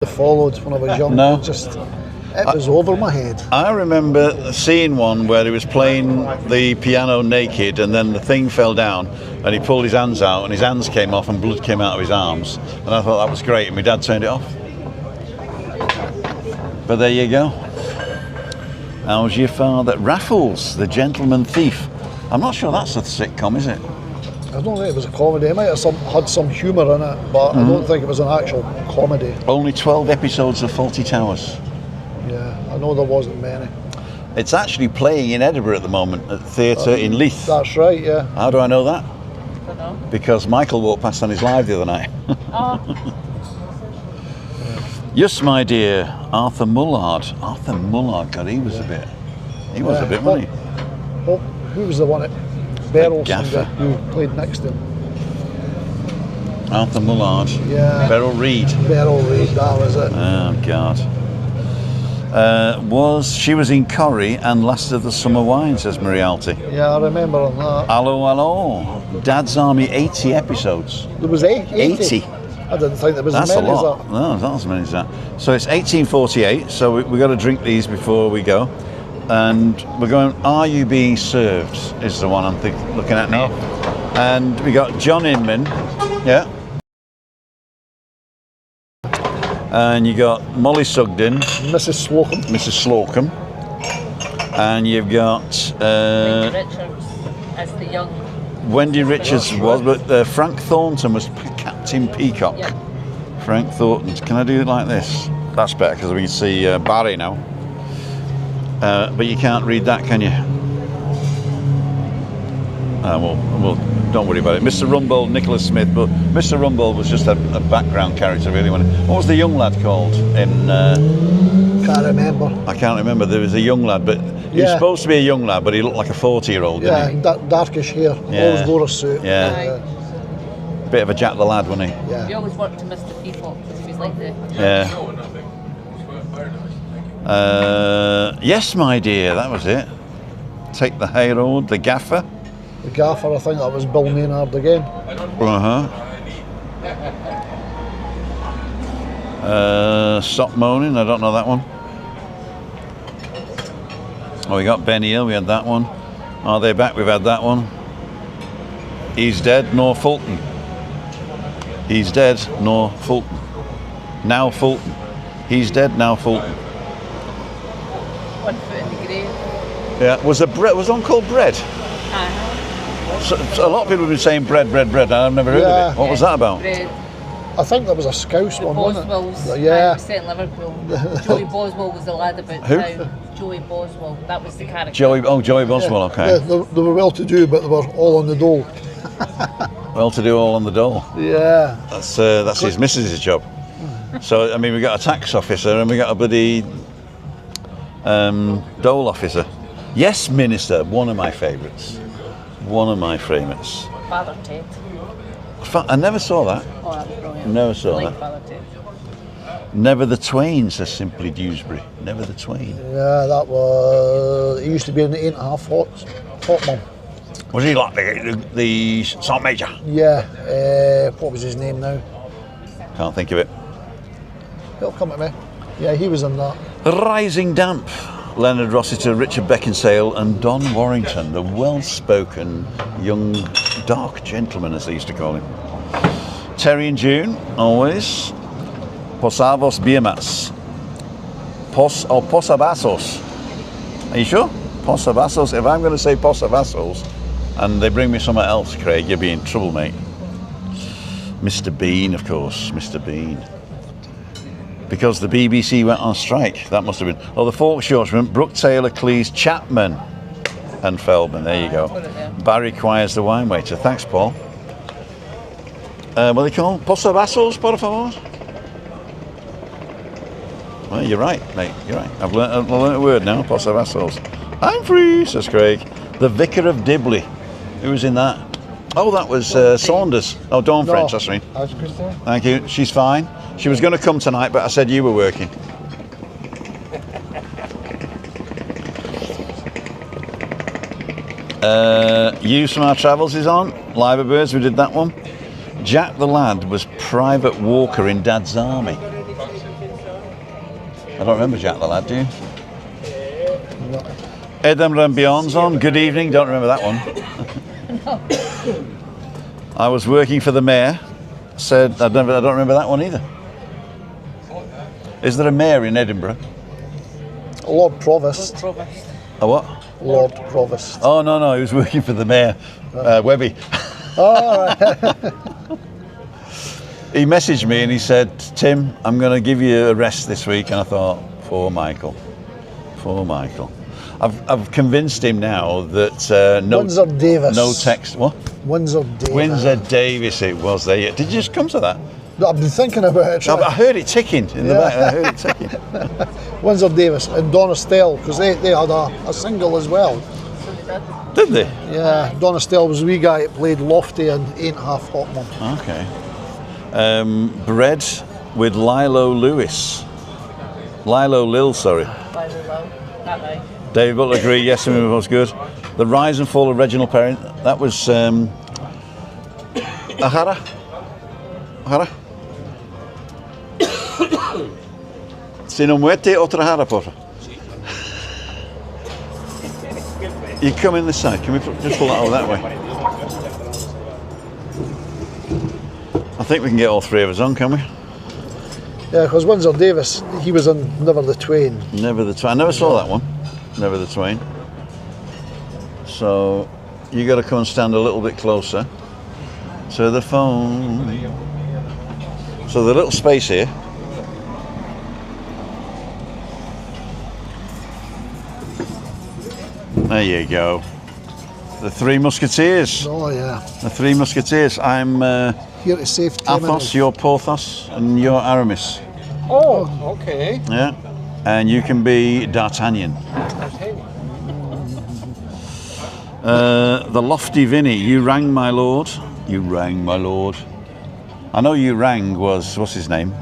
Speaker 3: Followed when I was young.
Speaker 1: No.
Speaker 3: It was over my head.
Speaker 1: I remember seeing one where he was playing the piano naked and then the thing fell down and he pulled his hands out and his hands came off and blood came out of his arms, and I thought that was great, and my dad turned it off. But there you go. How's your father? Raffles, the Gentleman Thief. I'm not sure that's a sitcom, is it?
Speaker 3: I don't think it was a comedy. It might have had some humour in it, but I don't think it was an actual comedy.
Speaker 1: Only 12 episodes of Fawlty Towers.
Speaker 3: Yeah, I know there wasn't many.
Speaker 1: It's actually playing in Edinburgh at the moment at the theatre in Leith.
Speaker 3: That's right, yeah.
Speaker 1: How do I know that?
Speaker 7: I don't know.
Speaker 1: Because Michael walked past on his live the other night.
Speaker 7: Oh,
Speaker 1: Yes, my dear, Arthur Mullard. Arthur Mullard, God, he was a bit, wasn't he?
Speaker 3: Oh, who was the one at Berylson
Speaker 1: gaffer.
Speaker 3: who played next to him?
Speaker 1: Arthur Mullard.
Speaker 3: Yeah.
Speaker 1: Beryl Reid.
Speaker 3: Beryl Reid, that was it.
Speaker 1: Oh, God. She was in Corrie and Last of the Summer Wine, says Marialty.
Speaker 3: Yeah, I remember on that.
Speaker 1: Hello, hello. Dad's Army, 80 episodes.
Speaker 3: There was 80. I didn't think there was
Speaker 1: That's
Speaker 3: as
Speaker 1: a
Speaker 3: many as
Speaker 1: lot.
Speaker 3: that.
Speaker 1: No, not as many as that. So it's 1848, so we got to drink these before we go. And we're going, Are You Being Served? Is the one I'm looking at now. And we got John Inman, yeah. And you got Molly Sugden,
Speaker 3: Mrs. Slocum.
Speaker 1: Mrs. Slocum. And you've got
Speaker 7: Richards as the young.
Speaker 1: Wendy Richards was, but Frank Thornton was Captain Peacock.
Speaker 7: Yeah.
Speaker 1: Frank Thornton. Can I do it like this? That's better because we can see Barry now. But you can't read that, can you? Well, don't worry about it. Mr. Rumbold, Nicholas Smith, but Mr. Rumbold was just a background character, really. What was the young lad called in?
Speaker 3: Can't remember.
Speaker 1: I can't remember. There was a young lad, but he was supposed to be a young lad, but he looked like a 40-year-old, didn't he?
Speaker 3: Darkish hair.
Speaker 1: Yeah.
Speaker 3: Always wore a suit.
Speaker 1: Yeah. Bit of a Jack the Lad, wasn't he?
Speaker 3: Yeah.
Speaker 7: We always worked to Mr. Peacock because he was like the.
Speaker 1: Yeah. Yes, my dear, that was it. Take the Hay Road, the Gaffer.
Speaker 3: The gaffer, I think that was Bill Maynard again.
Speaker 1: Stop Moaning, I don't know that one. Oh, we got Ben Hill, we had that one. Are They Back? We've had that one. He's Dead, nor Fulton. He's dead, nor Fulton. Now Fulton. He's dead, now Fulton.
Speaker 7: 1 foot in the grave.
Speaker 1: Yeah, was one called Bread? So a lot of people have been saying bread, and I've never heard of it. What was that about?
Speaker 7: Bread.
Speaker 3: I think there was a Scouse one, wasn't
Speaker 7: Boswell's.
Speaker 3: it? Yeah.
Speaker 7: Set in Liverpool. Joey Boswell was the lad about
Speaker 1: Who?
Speaker 7: town. Joey Boswell. That was the character.
Speaker 1: Joey Boswell, okay.
Speaker 3: They were well to do, but they were all on the dole.
Speaker 1: Well to do all on the dole.
Speaker 3: Yeah.
Speaker 1: That's his missus' job. So, I mean, we got a tax officer and we got a bloody dole officer. Yes, Minister, one of my favourites. One of my favourites.
Speaker 7: Father Ted.
Speaker 1: I never saw that.
Speaker 7: Oh, that was brilliant.
Speaker 1: Never saw
Speaker 7: I like
Speaker 1: that.
Speaker 7: Father Ted.
Speaker 1: Never the Twain, says Simply Dewsbury. Never the Twain.
Speaker 3: Yeah, that was. He used to be in the 8.5 Hot Mum.
Speaker 1: Was he like the Sergeant Major?
Speaker 3: Yeah. What was his name now?
Speaker 1: Can't think of it.
Speaker 3: He'll come to me. Yeah, he was in that.
Speaker 1: Rising Damp. Leonard Rossiter, Richard Beckinsale and Don Warrington, the well-spoken young dark gentleman, as they used to call him. Terry and June, always. Posavos Biermas. Posavasos. Are you sure? Posavasos. If I'm going to say Posavasos and they bring me something else, Craig, you'll be in trouble, mate. Mr. Bean, of course. Mr. Bean. Because the BBC went on strike. That must have been. Oh, the folk shortsman, Brooke Taylor, Cleese, Chapman and Feldman. There you go. Barry Quires, the wine waiter. Thanks, Paul. What do they call? Posavasos, por favor? Well, you're right, mate. You're right. I've learned a word now. Posavasos. I'm free, says Craig. The Vicar of Dibley. Who was in that? Oh, that was Saunders. Oh, Dawn French, that's right.
Speaker 6: How's Christine?
Speaker 1: Thank you. She's fine. She was going to come tonight, but I said you were working. Use from Our Travels is on. Live at Birds, we did that one. Jack the Lad was Private Walker in Dad's Army. I don't remember Jack the Lad, do you?
Speaker 3: No.
Speaker 1: Edinburgh and Beyond's on. Good evening. Don't remember that one. I was working for the mayor. Said I don't remember that one either. Is there a mayor in Edinburgh?
Speaker 3: Lord Provost.
Speaker 1: A what?
Speaker 3: Lord Provost.
Speaker 1: Oh no, he was working for the mayor, Webby.
Speaker 3: Oh,
Speaker 1: He messaged me and he said, "Tim, I'm going to give you a rest this week." And I thought, poor Michael. I've convinced him now that no
Speaker 3: Windsor Davis.
Speaker 1: no text. What?
Speaker 3: Windsor Davis.
Speaker 1: Windsor Davis. It was there. Did you just come to that?
Speaker 3: I've been thinking about it.
Speaker 1: I heard it ticking in the back. I heard it ticking.
Speaker 3: Windsor Davis and Donna Stell, because they had a single as well.
Speaker 1: Did they?
Speaker 3: Yeah, Donna Stell was the wee guy that played Lofty and Ain't Half Hot Mum.
Speaker 1: Okay. Bread with Lilo Lewis. Lilo Lil, sorry. David Butler agree, yes, the movie was good. The Rise and Fall of Reginald Perrin, that was Ahara? Si no muerte otra jara, porfa. You come in this side, can we just pull that over that way? I think we can get all three of us on, can we?
Speaker 3: Yeah, because Windsor Davis, he was in Never the Twain.
Speaker 1: Never the Twain. I never saw that one. Never the Twain. So you got to come and stand a little bit closer to the phone. So the little space here. There you go. The Three Musketeers.
Speaker 3: Oh, yeah.
Speaker 1: The Three Musketeers. I'm
Speaker 3: Here to save
Speaker 1: Athos, you're Porthos, and you're Aramis.
Speaker 6: Oh, okay.
Speaker 1: Yeah. And you can be D'Artagnan. The Lofty Vinny. You rang, my lord. You rang, my lord. I know you rang was, what's his name?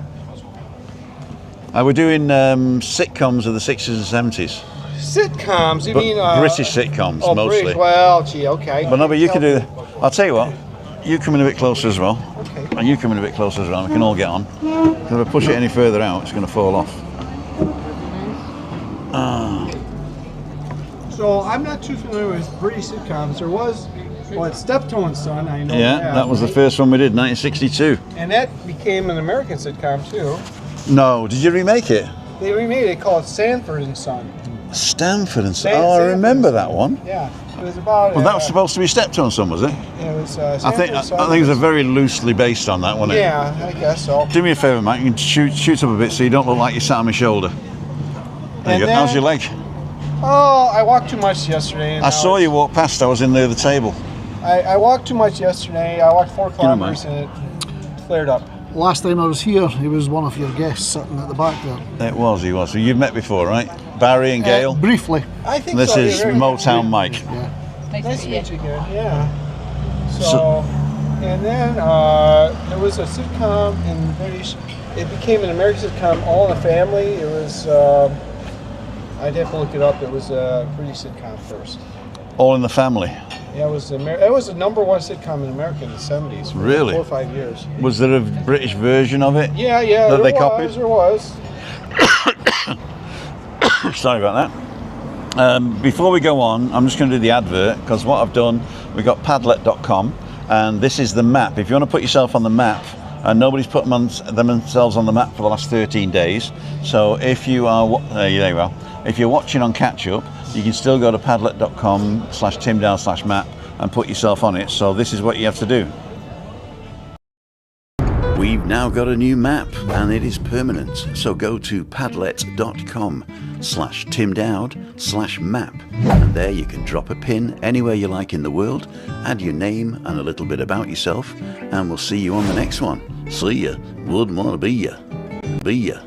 Speaker 1: We're doing sitcoms of the 60s and 70s.
Speaker 6: Sitcoms, you
Speaker 1: But
Speaker 6: mean...
Speaker 1: British sitcoms,
Speaker 6: oh,
Speaker 1: mostly.
Speaker 6: British, well, gee, okay.
Speaker 1: But no, but you can do that. I'll tell you what, you come in a bit closer as well.
Speaker 6: Okay.
Speaker 1: And you come in a bit closer as well. We can all get on. Because if I push it any further out, it's going to fall off.
Speaker 8: So I'm not too familiar with British sitcoms. There was, well, it's Steptoe and Son, I know
Speaker 1: Yeah, that was the first one we did, 1962.
Speaker 8: And that became an American sitcom too.
Speaker 1: No, did you remake it?
Speaker 8: They remade it called Sanford and Son.
Speaker 1: Stanford and Son.
Speaker 8: San-
Speaker 1: Oh, I
Speaker 8: Sanford
Speaker 1: remember
Speaker 8: and
Speaker 1: that
Speaker 8: Son.
Speaker 1: one.
Speaker 8: Yeah, it was about...
Speaker 1: Well, that was supposed to be Steptoe and Son, was it?
Speaker 8: It was Sanford
Speaker 1: I think
Speaker 8: and Son.
Speaker 1: it was a very loosely based on that, wasn't it?
Speaker 8: Yeah, I guess so.
Speaker 1: Do me a favour, Mike. You can shoot up a bit so you don't look like you sat on my shoulder. There you go.
Speaker 8: then-
Speaker 1: How's your leg?
Speaker 8: Oh, I walked too much yesterday. And
Speaker 1: I saw you walk past. I was in the other table.
Speaker 8: I walked too much yesterday. I walked 4 kilometers
Speaker 1: mind.
Speaker 8: and it flared up.
Speaker 3: Last time I was here, he was one of your guests sitting at the back there.
Speaker 1: It was. He was. So you've met before, right? Barry and Gail.
Speaker 3: Briefly.
Speaker 8: I think
Speaker 1: This
Speaker 8: so.
Speaker 1: is
Speaker 8: You're very-
Speaker 1: Motown Mike.
Speaker 3: Yeah.
Speaker 8: Nice to meet you again. Yeah. So,
Speaker 1: So-
Speaker 8: and then there was a sitcom in British. It became an American sitcom, All in the Family. It was. I'd have to look it up. It was a British sitcom first.
Speaker 1: All in the Family.
Speaker 8: Yeah, it was the #1 sitcom in America in the 70s. For
Speaker 1: Really?
Speaker 8: 4 or 5 years.
Speaker 1: Was there a British version of it?
Speaker 8: Yeah,
Speaker 1: That they copied?
Speaker 8: There was.
Speaker 1: Sorry about that. Before we go on, I'm just going to do the advert, because what I've done, we've got Padlet.com, and this is the map. If you want to put yourself on the map, and nobody's put themselves on the map for the last 13 days, so if you are, there you are. If you're watching on catch up, you can still go to padlet.com/timdown/map and put yourself on it. So this is what you have to do. We've now got a new map, and it is permanent. So go to padlet.com/timdowd/map, and there you can drop a pin anywhere you like in the world, add your name and a little bit about yourself, and we'll see you on the next one. See ya. Wouldn't want to be ya. Be ya.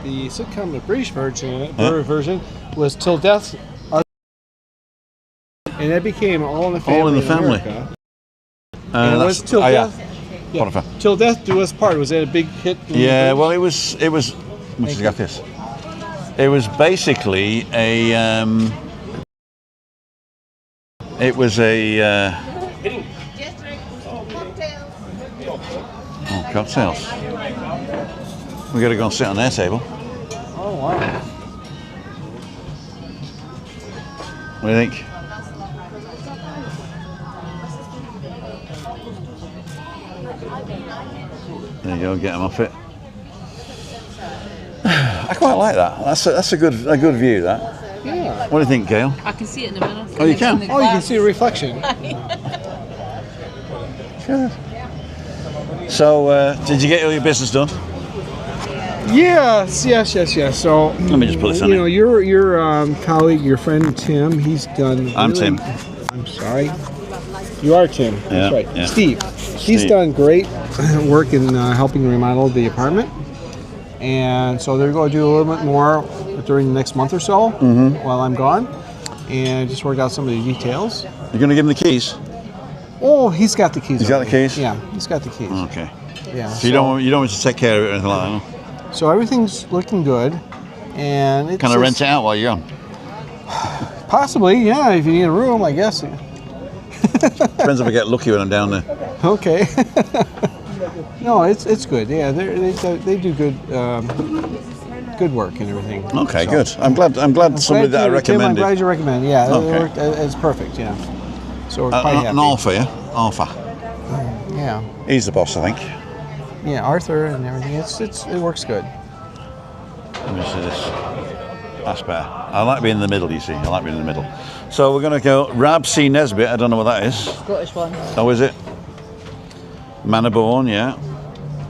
Speaker 8: The sitcom, the British version was Till Death, and that became All in the Family.
Speaker 1: All in the Family.
Speaker 8: America. And it was Till Death. Yeah. Till Death Do Us Part. Was that a big hit?
Speaker 1: Yeah, well, it was. Much as got this. It was basically a. It was a. Oh, cocktails. We got to go and sit on their table.
Speaker 8: Oh wow!
Speaker 1: What do you think? There you go, get them off it. I quite like that. That's a good view. That.
Speaker 8: Yeah.
Speaker 1: What do you think, Gail?
Speaker 7: I can see it in the mirror.
Speaker 1: Oh, you can?
Speaker 8: Oh, you can see a reflection.
Speaker 1: Good. So, did you get all your business done?
Speaker 8: Yes. So
Speaker 1: Let me just put this on.
Speaker 8: You know, your colleague, your friend Tim, he's done.
Speaker 1: I'm Tim.
Speaker 8: I'm sorry. You are Tim.
Speaker 1: Yeah,
Speaker 8: That's right.
Speaker 1: yeah.
Speaker 8: Steve. He's done great work in helping remodel the apartment, and so they're going to do a little bit more during the next month or so while I'm gone, and just work out some of the details.
Speaker 1: You're going to give him the keys?
Speaker 8: Oh, he's got the keys.
Speaker 1: He's got the keys?
Speaker 8: Yeah, he's got the keys.
Speaker 1: Okay.
Speaker 8: Yeah.
Speaker 1: So you don't want me to take care of it or anything like that? No?
Speaker 8: So everything's looking good, and it's
Speaker 1: Can I rent it out while you're on?
Speaker 8: Possibly, yeah. If you need a room, I guess.
Speaker 1: Depends if I get lucky when I'm down there.
Speaker 8: Okay. No, it's good. Yeah, they do good good work and everything.
Speaker 1: Okay,
Speaker 8: So,
Speaker 1: good. I'm glad somebody that I
Speaker 8: Tim, I'm
Speaker 1: recommended.
Speaker 8: glad you recommend. Yeah,
Speaker 1: Okay.
Speaker 8: it's perfect. Yeah. So we're quite happy.
Speaker 1: An Arthur, yeah? Arthur.
Speaker 8: Yeah.
Speaker 1: He's the boss, I think.
Speaker 8: Yeah, Arthur and everything. It works good.
Speaker 1: Let me see this. That's better. I like being in the middle, you see. I like being in the middle. So we're going to go Rab C. Nesbitt. I don't know what that is.
Speaker 7: Scottish one.
Speaker 1: Oh, is it? Manaborn, yeah.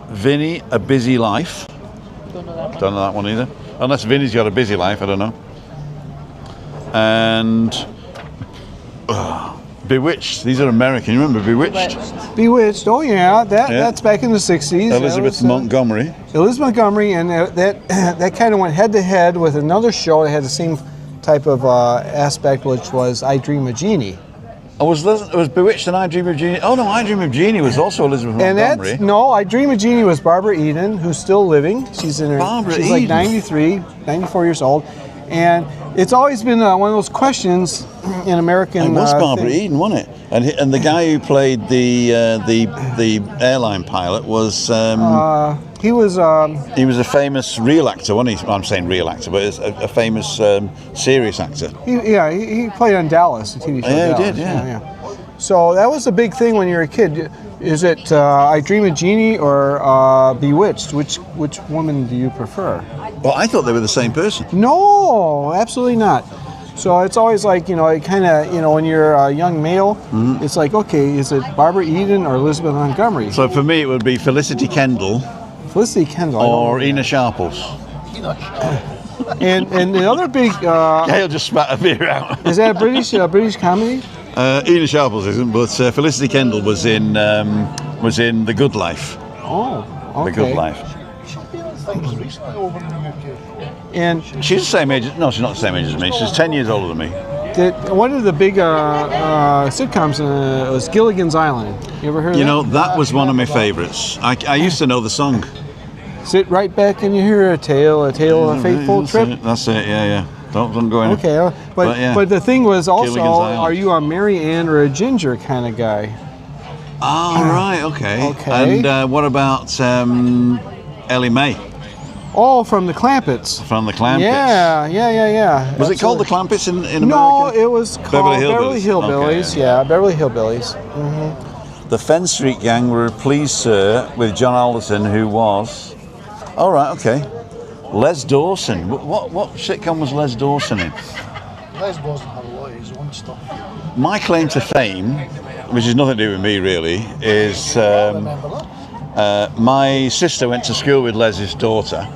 Speaker 1: Vinny, A Busy Life.
Speaker 7: Don't know that one.
Speaker 1: Don't know that one either. Unless Vinny's got a busy life, I don't know. And Bewitched. These are American. You remember Bewitched?
Speaker 8: Bewitched. Oh yeah, that's back in the '60s.
Speaker 1: Elizabeth Montgomery.
Speaker 8: Elizabeth Montgomery, and that kind of went head to head with another show that had the same type of aspect, which was I Dream of Jeannie.
Speaker 1: Oh, was Bewitched and I Dream of Jeannie? Oh no, I Dream of Jeannie was also Elizabeth Montgomery.
Speaker 8: I Dream of Jeannie was Barbara Eden, who's still living. She's in her. She's like 93, 94 years old, and it's always been one of those questions in American.
Speaker 1: It was Barbara Eden, wasn't it? And the guy who played the airline pilot was.
Speaker 8: He was
Speaker 1: a famous real actor, wasn't he? I'm saying real actor, but a famous serious actor.
Speaker 8: He played on Dallas, the TV show.
Speaker 1: Yeah,
Speaker 8: Dallas.
Speaker 1: he did, yeah.
Speaker 8: So that was a big thing when you were a kid. Is it I Dream of Jeannie or Bewitched? Which woman do you prefer?
Speaker 1: Well, I thought they were the same person.
Speaker 8: No, absolutely not. So it's always like, it kind of, when you're a young male, it's like, okay, is it Barbara Eden or Elizabeth Montgomery?
Speaker 1: So for me, it would be Felicity Kendall.
Speaker 8: Felicity Kendall.
Speaker 1: Or Ina Sharples.
Speaker 8: And the other big...
Speaker 1: Gail just spat a beer out.
Speaker 8: Is that a British comedy?
Speaker 1: Ina Sharples isn't, but Felicity Kendall was in The Good Life.
Speaker 8: Oh, okay.
Speaker 1: The Good Life.
Speaker 8: And
Speaker 1: she's the same age. No, she's not the same age as me. She's 10 years older than me.
Speaker 8: One of the big sitcoms was Gilligan's Island. You ever heard of that?
Speaker 1: That was one of my favourites. I used to know the song.
Speaker 8: Sit right back and you hear a tale of a fateful trip.
Speaker 1: That's it. Yeah. Don't go in.
Speaker 8: Okay, but the thing was also, are you a Mary Ann or a Ginger kind of guy?
Speaker 1: Oh, right. Okay.
Speaker 8: Okay.
Speaker 1: And what about Ellie Mae?
Speaker 8: Oh, from the Clampets.
Speaker 1: From the Clampets.
Speaker 8: Yeah.
Speaker 1: Was it called the Clampets in America?
Speaker 8: No, it was called
Speaker 1: Beverly
Speaker 8: Hillbillies.
Speaker 1: Okay.
Speaker 8: Yeah, Beverly Hillbillies.
Speaker 1: The Fenn Street Gang were pleased, sir, with John Alderton, who was. All right. Okay. Les Dawson. What sitcom was Les Dawson in?
Speaker 3: Les Dawson had a lot of his own stuff.
Speaker 1: My claim to fame, which has nothing to do with me really, is
Speaker 3: Remember that?
Speaker 1: my sister went to school with Les's daughter,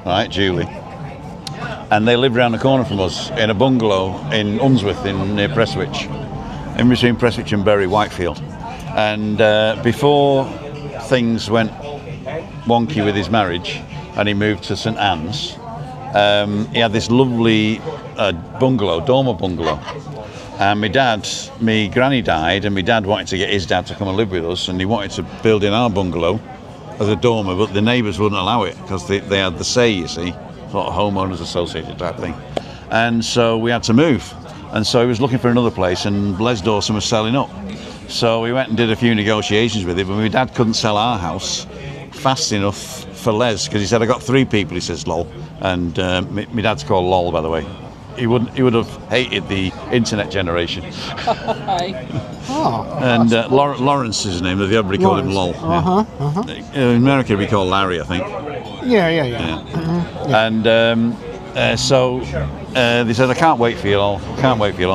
Speaker 1: right, Julie, and they lived around the corner from us in a bungalow in Unsworth near Prestwich, in between Prestwich and Bury, Whitefield. And before things went wonky with his marriage and he moved to St Anne's, he had this lovely dormer bungalow. And my granny died, and my dad wanted to get his dad to come and live with us, and he wanted to build in our bungalow as a dormer, but the neighbours wouldn't allow it because they had the say, you see, sort of homeowners associated type thing. And so we had to move. And so he was looking for another place, and Les Dawson was selling up. So we went and did a few negotiations with him, but my dad couldn't sell our house fast enough for Les, because he said, I got 3 people, he says, lol. And my dad's called lol, by the way. He would have hated the internet generation. And Lawrence is his name. Everybody called him lol. In America, we call Larry, I think.
Speaker 8: Yeah.
Speaker 1: And so they said, I can't wait for you all.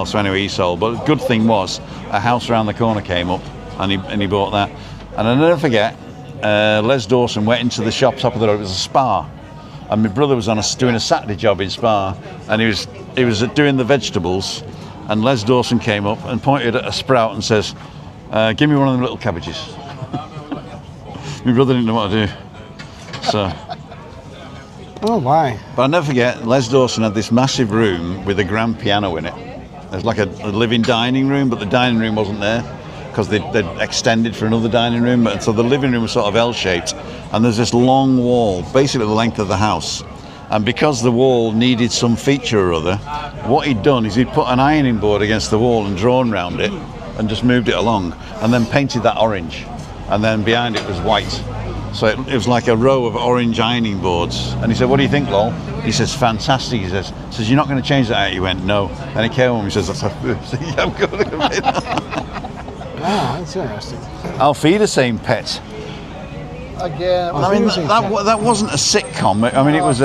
Speaker 1: So anyway, he sold. But the good thing was, a house around the corner came up, and he bought that. And I'll never forget, Les Dawson went into the shop top of the road. It was a Spa. And my brother was doing a Saturday job in Spa, and he was doing the vegetables, and Les Dawson came up and pointed at a sprout and says, give me one of them little cabbages. My brother didn't know what to do. So.
Speaker 8: Oh my.
Speaker 1: But I'll never forget, Les Dawson had this massive room with a grand piano in it. There's like a living dining room, but the dining room wasn't there because they'd extended for another dining room. And so the living room was sort of L-shaped, and there's this long wall, basically the length of the house. And because the wall needed some feature or other, what he'd done is he'd put an ironing board against the wall and drawn round it and just moved it along, and then painted that orange, and then behind it was white. So it was like a row of orange ironing boards. And he said, what do you think, lol? He says, fantastic. He says, you're not going to change that out? He went, no. Then he came home and he says, yeah, I'm going to.
Speaker 8: Wow, that's interesting.
Speaker 1: Alfie, the same pet.
Speaker 3: Again,
Speaker 1: I mean, that wasn't a sitcom. I mean, it was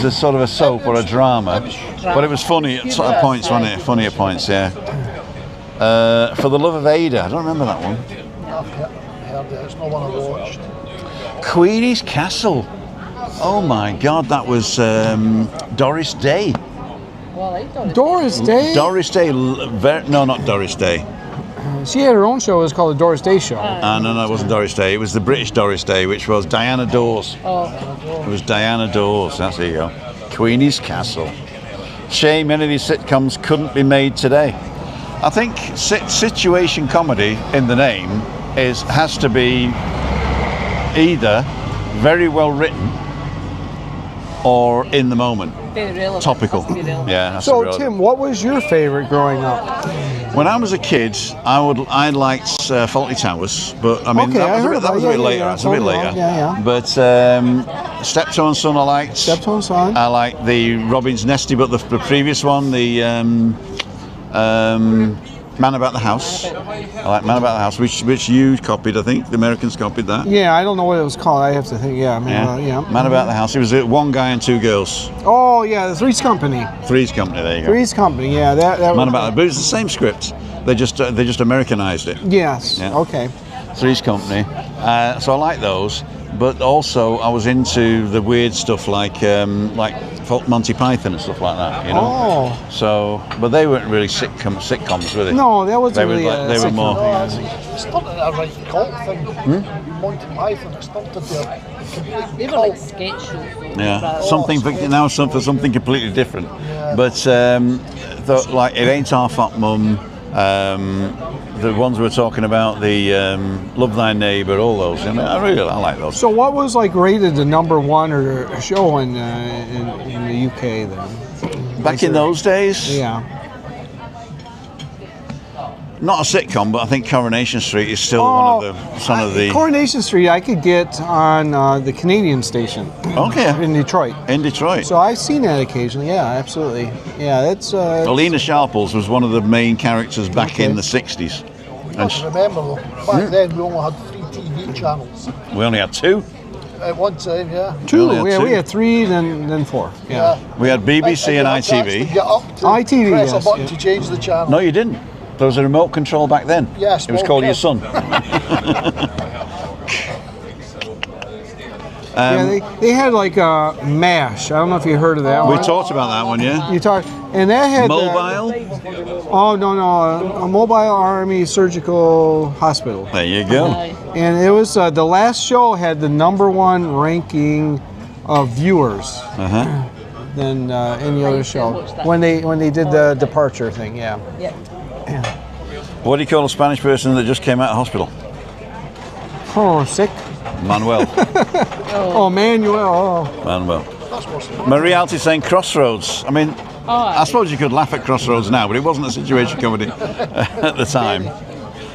Speaker 1: a sort of a soap or a drama, but it was funny at sort of points, wasn't it? Funny at points, yeah. For the Love of Ada, I don't remember that one.
Speaker 3: I've heard it. It's not one I watched.
Speaker 1: Queenie's Castle. Oh my God, that was Doris Day.
Speaker 7: Well, I like
Speaker 8: Doris Day?
Speaker 1: Doris Day. No, not Doris Day.
Speaker 8: She had her own show. It was called the Doris Day Show.
Speaker 1: No, it wasn't Doris Day. It was the British Doris Day, which was Diana Dawes. It was Diana Dawes. There you go. Queenie's Castle. Shame many of these sitcoms couldn't be made today. I think situation comedy in the name has to be either very well written or in the moment.
Speaker 7: Very relevant.
Speaker 1: Topical.
Speaker 7: Has to be relevant.
Speaker 1: Yeah.
Speaker 8: So Tim, what was your favorite growing up?
Speaker 1: When I was a kid, I liked Fawlty Towers, but I mean that was a bit later. That's a bit later.
Speaker 8: Yeah.
Speaker 1: But Steptoe and Son, I liked.
Speaker 8: Steptoe and Son.
Speaker 1: I liked the Robin's Nesty, but the previous one, the Man About the House. I like Man About the House, which you copied, I think. The Americans copied that.
Speaker 8: Yeah, I don't know what it was called. I have to think. Yeah, I mean, yeah.
Speaker 1: Man About the House. It was one guy and 2 girls.
Speaker 8: Oh yeah, the Three's Company.
Speaker 1: Three's Company. There you go.
Speaker 8: Three's Company. Yeah, that
Speaker 1: Man About the, but it's the same script. They just Americanized it.
Speaker 8: Yes.
Speaker 1: Yeah.
Speaker 8: Okay.
Speaker 1: Three's Company. So I like those, but also I was into the weird stuff like Monty Python and stuff like that. You know.
Speaker 8: Oh.
Speaker 1: So, but they weren't really sitcoms, were they?
Speaker 8: No, that wasn't really.
Speaker 1: They were more.
Speaker 3: It started a right cult thing. Monty Python, it started to be a complete
Speaker 7: They were
Speaker 3: cult.
Speaker 7: like sketch shows.
Speaker 1: Yeah, something completely different. Yeah. But like It Ain't Our Fat Mum, The ones we're talking about, the Love Thy Neighbour, all those. I like those.
Speaker 8: So what was like rated the #1 or show in the UK then?
Speaker 1: Back in those days?
Speaker 8: Yeah.
Speaker 1: Not a sitcom, but I think Coronation Street is still one of the.
Speaker 8: Coronation Street I could get on the Canadian station.
Speaker 1: Okay.
Speaker 8: In Detroit.
Speaker 1: In Detroit.
Speaker 8: So I've seen that occasionally. Yeah, absolutely. Yeah, that's.
Speaker 1: Alina Sharples was one of the main characters back in the 60s.
Speaker 3: You have to remember though, back then we only had 3 TV channels.
Speaker 1: We only had 2.
Speaker 3: At one time, yeah.
Speaker 8: 2. We had 3, then 4. Yeah.
Speaker 1: We had BBC and
Speaker 3: you had to actually
Speaker 1: ITV.
Speaker 3: get up to
Speaker 8: ITV,
Speaker 3: press
Speaker 8: yes,
Speaker 3: a button
Speaker 8: yeah.
Speaker 3: to change the channel.
Speaker 1: No, you didn't. There was a remote control back then.
Speaker 3: Yes,
Speaker 1: It was called your son.
Speaker 8: They had like a MASH. I don't know if you heard of that
Speaker 1: We
Speaker 8: one.
Speaker 1: talked about that one, yeah.
Speaker 8: You talked, and that had
Speaker 1: Mobile.
Speaker 8: Oh no, a mobile army surgical hospital.
Speaker 1: There you go.
Speaker 8: And it was the last show had the #1 ranking of viewers than any other show when they did the departure thing. Yeah.
Speaker 7: Yep.
Speaker 1: What do you call a Spanish person that just came out of hospital?
Speaker 8: Oh, sick.
Speaker 1: Manuel.
Speaker 8: Oh, Manuel. Oh.
Speaker 1: Manuel. Marie Alti's saying Crossroads. I mean, I suppose you could laugh at Crossroads now, but it wasn't a situation comedy at the time.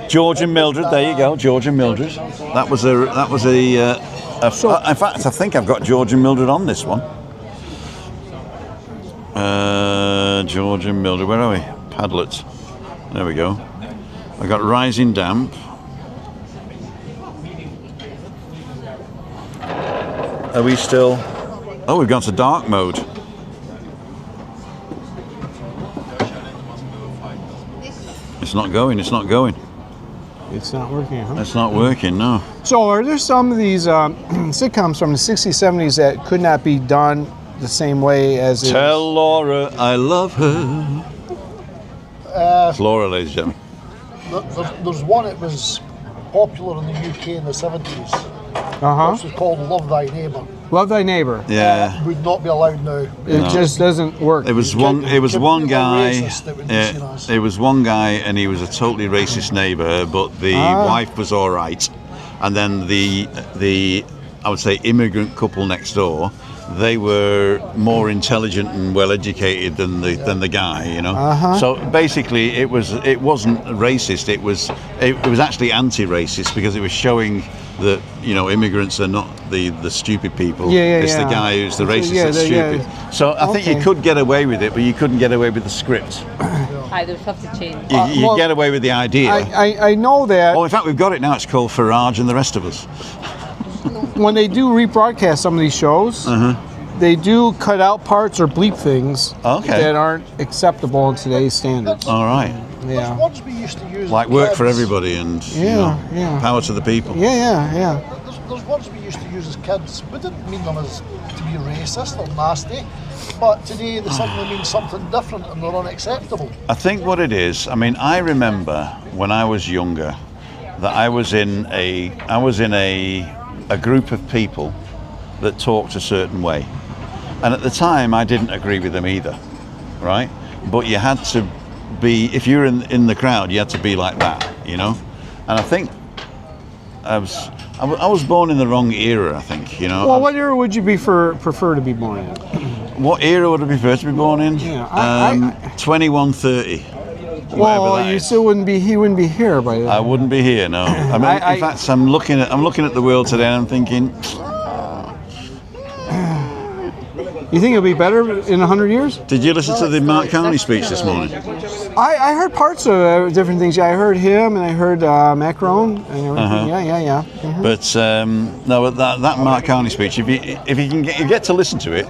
Speaker 1: George and Mildred. There you go, George and Mildred. That was a. In fact, I think I've got George and Mildred on this one. George and Mildred. Where are we? Padlets. There we go. I got Rising Damp. Are we still? Oh, we've gone to dark mode. It's not going. It's not going.
Speaker 8: It's not working, huh?
Speaker 1: It's not working. No.
Speaker 8: So, are there some of these sitcoms from the 60s, 70s that could not be done the same way as?
Speaker 1: Tell Laura I love her. It's Laura, ladies and gentlemen.
Speaker 3: There's one that was popular in the UK in the 70s. Which was called Love Thy Neighbour.
Speaker 8: Love Thy Neighbour.
Speaker 1: Yeah.
Speaker 3: Would not be allowed now.
Speaker 8: It just doesn't work.
Speaker 1: It was one. It was one guy.
Speaker 3: Racist, it would be seen as.
Speaker 1: It was one guy, and he was a totally racist neighbour. But the wife was all right, and then the I would say immigrant couple next door. They were more intelligent and well educated than the guy, you know. So basically, it wasn't racist. It was actually anti-racist because it was showing that immigrants are not the stupid people. It's the guy who's the racist that's stupid. So I think you could get away with it, but you couldn't get away with the script.
Speaker 7: They would have to change.
Speaker 1: You get away with the idea.
Speaker 8: I know that.
Speaker 1: Oh, in fact, we've got it now. It's called Farage and the Rest of Us.
Speaker 8: When they do rebroadcast some of these shows, they do cut out parts or bleep things that aren't acceptable in today's standards.
Speaker 1: All right.
Speaker 8: Yeah.
Speaker 3: Words we used to use
Speaker 1: Like work for everybody and power to the people.
Speaker 8: Yeah.
Speaker 3: There's words we used to use as kids. We didn't mean them as to be racist or nasty, but today they suddenly mean something different and they're unacceptable.
Speaker 1: I think what it is, I mean, I remember when I was younger that I was in a group of people that talked a certain way. And at the time, I didn't agree with them either, right? But you had to be, if you were in the crowd, you had to be like that, you know? And I think I was born in the wrong era, I think, you know?
Speaker 8: Well, what era would you prefer to be born in?
Speaker 1: What era would I prefer to be born in?
Speaker 8: Yeah,
Speaker 1: 2130.
Speaker 8: Well, you still wouldn't be. He wouldn't be here by then.
Speaker 1: I wouldn't be here, no. I mean, in fact, I'm looking at the world today, and I'm thinking.
Speaker 8: You think it'll be better in 100 years?
Speaker 1: Did you listen to the Mark Carney speech this morning?
Speaker 8: I heard parts of different things. I heard him, and I heard Macron, and everything. Yeah.
Speaker 1: But no, that Mark Carney speech. If you get to listen to it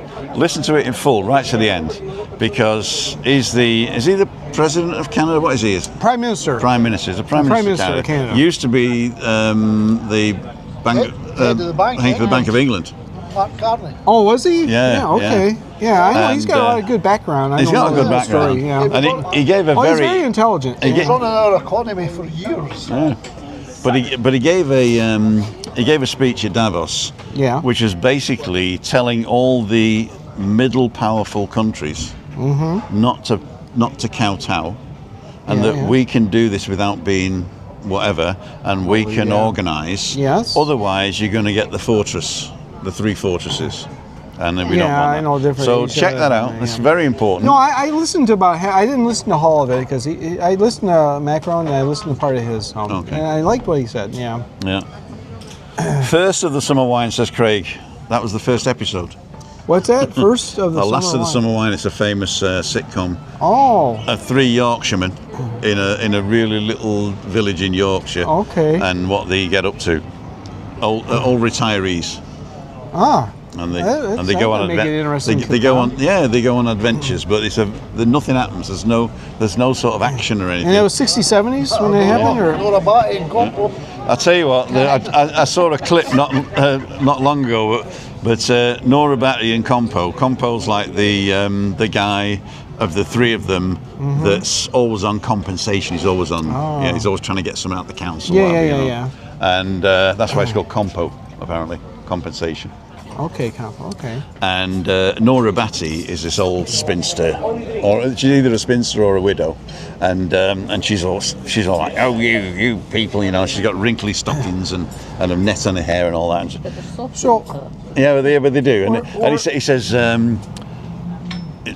Speaker 1: in full, right to the end, because is he the President of Canada? What is he?
Speaker 8: Prime Minister.
Speaker 1: Prime Minister. He's the Prime Minister of Canada. Used to be the bank. I think the Bank of England.
Speaker 3: Mark Carney.
Speaker 8: Oh, was he?
Speaker 1: Yeah.
Speaker 8: Okay. Yeah, I know he's got a lot of good background.
Speaker 1: He's got a good background.
Speaker 8: Story, yeah.
Speaker 1: And he gave a
Speaker 8: he's very intelligent.
Speaker 3: He was running our economy for years.
Speaker 1: Yeah. But he gave a speech at Davos.
Speaker 8: Yeah.
Speaker 1: Which is basically telling all the middle powerful countries not to kowtow, and
Speaker 8: Yeah,
Speaker 1: that
Speaker 8: yeah.
Speaker 1: we can do this without being whatever, and we can organise.
Speaker 8: Yes.
Speaker 1: Otherwise, you're going to get the fortress, the 3 fortresses, and then we don't
Speaker 8: Yeah,
Speaker 1: want
Speaker 8: I
Speaker 1: that.
Speaker 8: know different.
Speaker 1: So
Speaker 8: each
Speaker 1: check
Speaker 8: other,
Speaker 1: that out.
Speaker 8: yeah.
Speaker 1: It's very important.
Speaker 8: No, I listened to I didn't listen to all of it because I listened to Macron and I listened to part of his.
Speaker 1: Okay.
Speaker 8: And I liked what he said. Yeah.
Speaker 1: Yeah. First of the summer wine, says Craig. That was the first episode.
Speaker 8: What's that? First of the
Speaker 1: The last of the
Speaker 8: wine?
Speaker 1: summer wine. It's a famous sitcom.
Speaker 8: Oh.
Speaker 1: 3 Yorkshiremen in a really little village in Yorkshire.
Speaker 8: Okay.
Speaker 1: And what they get up to. All retirees.
Speaker 8: Ah.
Speaker 1: And they
Speaker 8: That's-
Speaker 1: and they go
Speaker 8: that
Speaker 1: on
Speaker 8: would make it interesting
Speaker 1: they go on
Speaker 8: compound.
Speaker 1: they go on adventures, but nothing happens. There's no sort of action or anything.
Speaker 8: And it was 60s, 70s when they happened, or
Speaker 3: Nora Batty and Compo.
Speaker 1: I tell you what, I saw a clip not long ago, but Nora Batty and Compo's like the guy of the 3 of them that's always on compensation. He's always on. Yeah, he's always trying to get something out of the council.
Speaker 8: Yeah,
Speaker 1: whatever,
Speaker 8: yeah,
Speaker 1: you
Speaker 8: yeah,
Speaker 1: know. And that's why it's called Compo, apparently, compensation.
Speaker 8: okay, Compo, okay.
Speaker 1: And Nora Batty is this old spinster, or she's either a spinster or a widow, and she's all like, oh you people, you know. She's got wrinkly stockings and a net on her hair and all that.
Speaker 8: So,
Speaker 1: Yeah, but they do. And he says,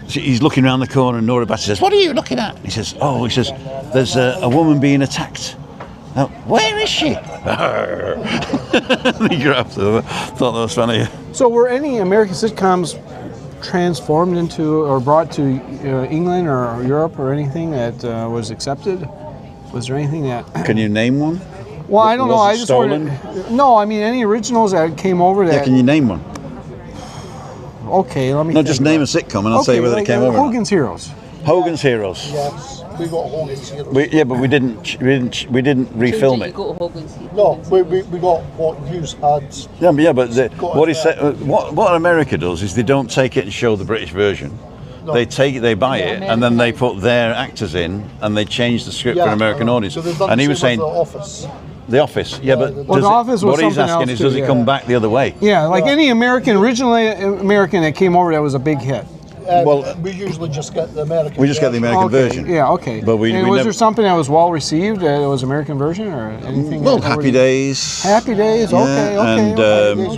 Speaker 1: he's looking around the corner, and Nora Batty says, "What are you looking at?" He says, "There's a woman being attacked." Where is she? He grabbed her. Thought that was funny.
Speaker 8: so were any American sitcoms transformed into or brought to England or Europe or anything that was accepted? Was there anything that?
Speaker 1: Can you name one?
Speaker 8: Well, I don't know.
Speaker 1: Was it
Speaker 8: I just
Speaker 1: stolen?
Speaker 8: wanted. No, I mean any originals that came over that.
Speaker 1: Yeah, can you name one?
Speaker 8: Okay, let me.
Speaker 1: No,
Speaker 8: think
Speaker 1: just
Speaker 8: about
Speaker 1: name a
Speaker 8: it.
Speaker 1: sitcom, and I'll tell you whether
Speaker 8: like,
Speaker 1: it came over. or not.
Speaker 8: Hogan's Heroes.
Speaker 1: Hogan's Heroes.
Speaker 3: Yes, we got Hogan's Heroes.
Speaker 1: But we didn't refilm
Speaker 7: You
Speaker 1: it.
Speaker 7: go to Hogan's Heroes.
Speaker 3: No, we got what Hughes had.
Speaker 1: What what America does is they don't take it and show the British version.
Speaker 3: No.
Speaker 1: They buy it, and then they put their actors in, and they change the script for an American audience.
Speaker 3: So they've done
Speaker 1: And he
Speaker 3: the
Speaker 1: was
Speaker 3: same
Speaker 1: saying
Speaker 3: with The Office.
Speaker 1: The Office, yeah, but
Speaker 3: Well,
Speaker 1: does
Speaker 8: The Office was
Speaker 1: what he's
Speaker 8: something
Speaker 1: asking
Speaker 8: else
Speaker 1: is, does
Speaker 8: too,
Speaker 1: it
Speaker 8: yeah.
Speaker 1: come back the other way?
Speaker 8: Yeah, like any originally American that came over that was a big hit.
Speaker 1: Well,
Speaker 3: we usually just get the American.
Speaker 1: we just get the American
Speaker 8: Okay,
Speaker 1: version.
Speaker 8: yeah, okay.
Speaker 1: But we
Speaker 8: and was
Speaker 1: never.
Speaker 8: there something that was well received that it was American version or anything?
Speaker 1: Well,
Speaker 8: that
Speaker 1: Happy
Speaker 8: already-
Speaker 1: Days.
Speaker 8: Happy Days,
Speaker 1: Yeah,
Speaker 8: okay,
Speaker 1: and,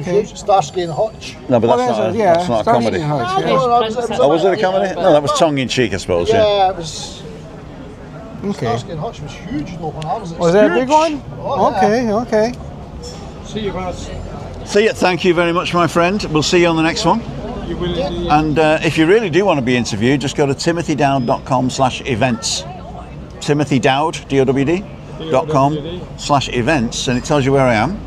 Speaker 8: okay.
Speaker 3: Starsky and Hutch.
Speaker 1: No, but
Speaker 8: Well,
Speaker 1: that's not.
Speaker 8: yeah,
Speaker 1: That's not a
Speaker 8: Starsky
Speaker 1: comedy.
Speaker 8: and Hutch,
Speaker 3: No,
Speaker 8: yeah.
Speaker 3: no, it was
Speaker 1: Oh, was it a comedy? No, that was tongue in cheek, I suppose. Yeah.
Speaker 3: Yeah, it was.
Speaker 8: Okay.
Speaker 3: Starsky and Hutch was huge. No, when I was.
Speaker 8: Was that a big one?
Speaker 3: Oh, yeah.
Speaker 8: Okay, okay.
Speaker 4: See you guys.
Speaker 1: See you. Thank you very much, my friend. We'll see you on the next one.
Speaker 4: You will indeed.
Speaker 1: And if you really do want to be interviewed, just go to timothydowd.com/events. TimothyDowd, DOWD.com/events, and it tells you where I am.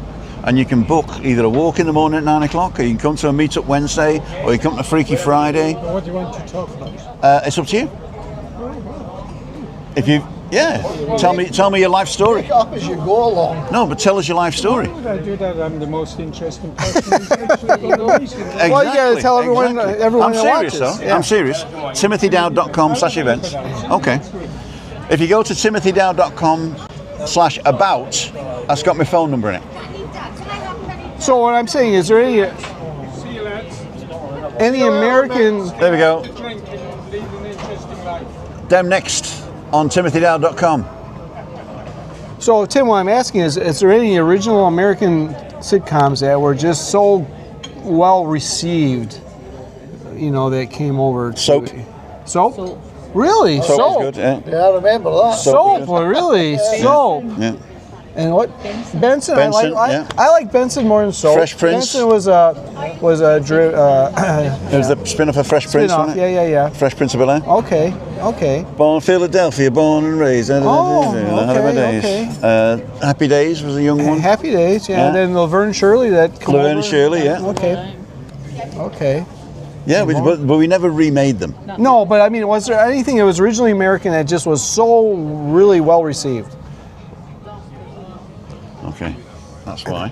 Speaker 1: And you can book either a walk in the morning at 9 o'clock, or you can come to a meetup Wednesday, or you can come to Freaky Friday.
Speaker 4: What do you want to talk about?
Speaker 1: It's up to you. If you, tell me your life story.
Speaker 3: Pick it up as you go along.
Speaker 1: No, but tell us your life story.
Speaker 4: Why would I do that? I'm the most interesting person. Exactly.
Speaker 8: Well, you gotta tell everyone that
Speaker 1: I'm serious,
Speaker 8: watches.
Speaker 1: though.
Speaker 8: Yeah.
Speaker 1: I'm serious. TimothyDowd.com/events. Okay. If you go to TimothyDowd.com/about, that's got my phone number in it.
Speaker 8: So what I'm saying is, there
Speaker 4: See you lads.
Speaker 8: any American?
Speaker 1: There we go.
Speaker 4: Drinking, lead an interesting life.
Speaker 1: Them next on TimothyDowd.com.
Speaker 8: So Tim, what I'm asking is there any original American sitcoms that were just so well received? You know, that came over. To,
Speaker 1: Soap.
Speaker 8: Soap. Really?
Speaker 1: Soap
Speaker 8: Soap.
Speaker 1: is good. Yeah.
Speaker 3: Yeah, I remember that.
Speaker 8: Soap. Really? Soap.
Speaker 1: Yeah.
Speaker 8: And what? Benson.
Speaker 1: Benson,
Speaker 8: I like Benson more than Soap.
Speaker 1: Fresh Prince.
Speaker 8: Benson was a
Speaker 1: It was the spin-off of Fresh Prince,
Speaker 8: spin-off.
Speaker 1: wasn't it?
Speaker 8: Yeah.
Speaker 1: Fresh Prince of Bel-Air.
Speaker 8: Okay. Okay.
Speaker 1: Born in Philadelphia, born and raised.
Speaker 8: Oh,
Speaker 1: Days. Happy Days was a young one.
Speaker 8: Happy Days. Yeah.
Speaker 1: Yeah.
Speaker 8: And then Laverne Shirley. That. come
Speaker 1: Laverne
Speaker 8: over.
Speaker 1: and Shirley, yeah.
Speaker 8: Okay. Okay.
Speaker 1: Yeah, but we never remade them.
Speaker 8: No, but I mean, was there anything that was originally American that just was so really well received?
Speaker 1: Okay, that's why.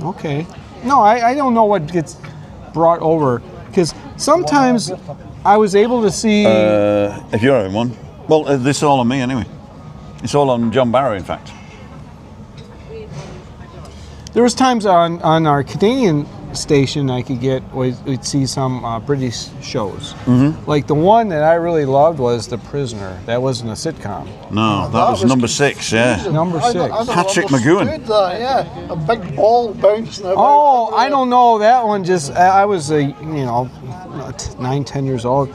Speaker 8: Okay. No, I don't know what gets brought over because sometimes I was able to see.
Speaker 1: If you're having one, well, this is all on me anyway. It's all on John Barrow, in fact.
Speaker 8: There was times on our Canadian station I could get, we'd see some British shows. Like the one that I really loved was The Prisoner. That wasn't a sitcom.
Speaker 1: No, that was number 6, yeah.
Speaker 8: Number 6.
Speaker 1: Patrick McGoohan.
Speaker 3: Yeah, a big ball bouncing about.
Speaker 8: Oh, I don't know. That one just, I was, 9, 10 years old.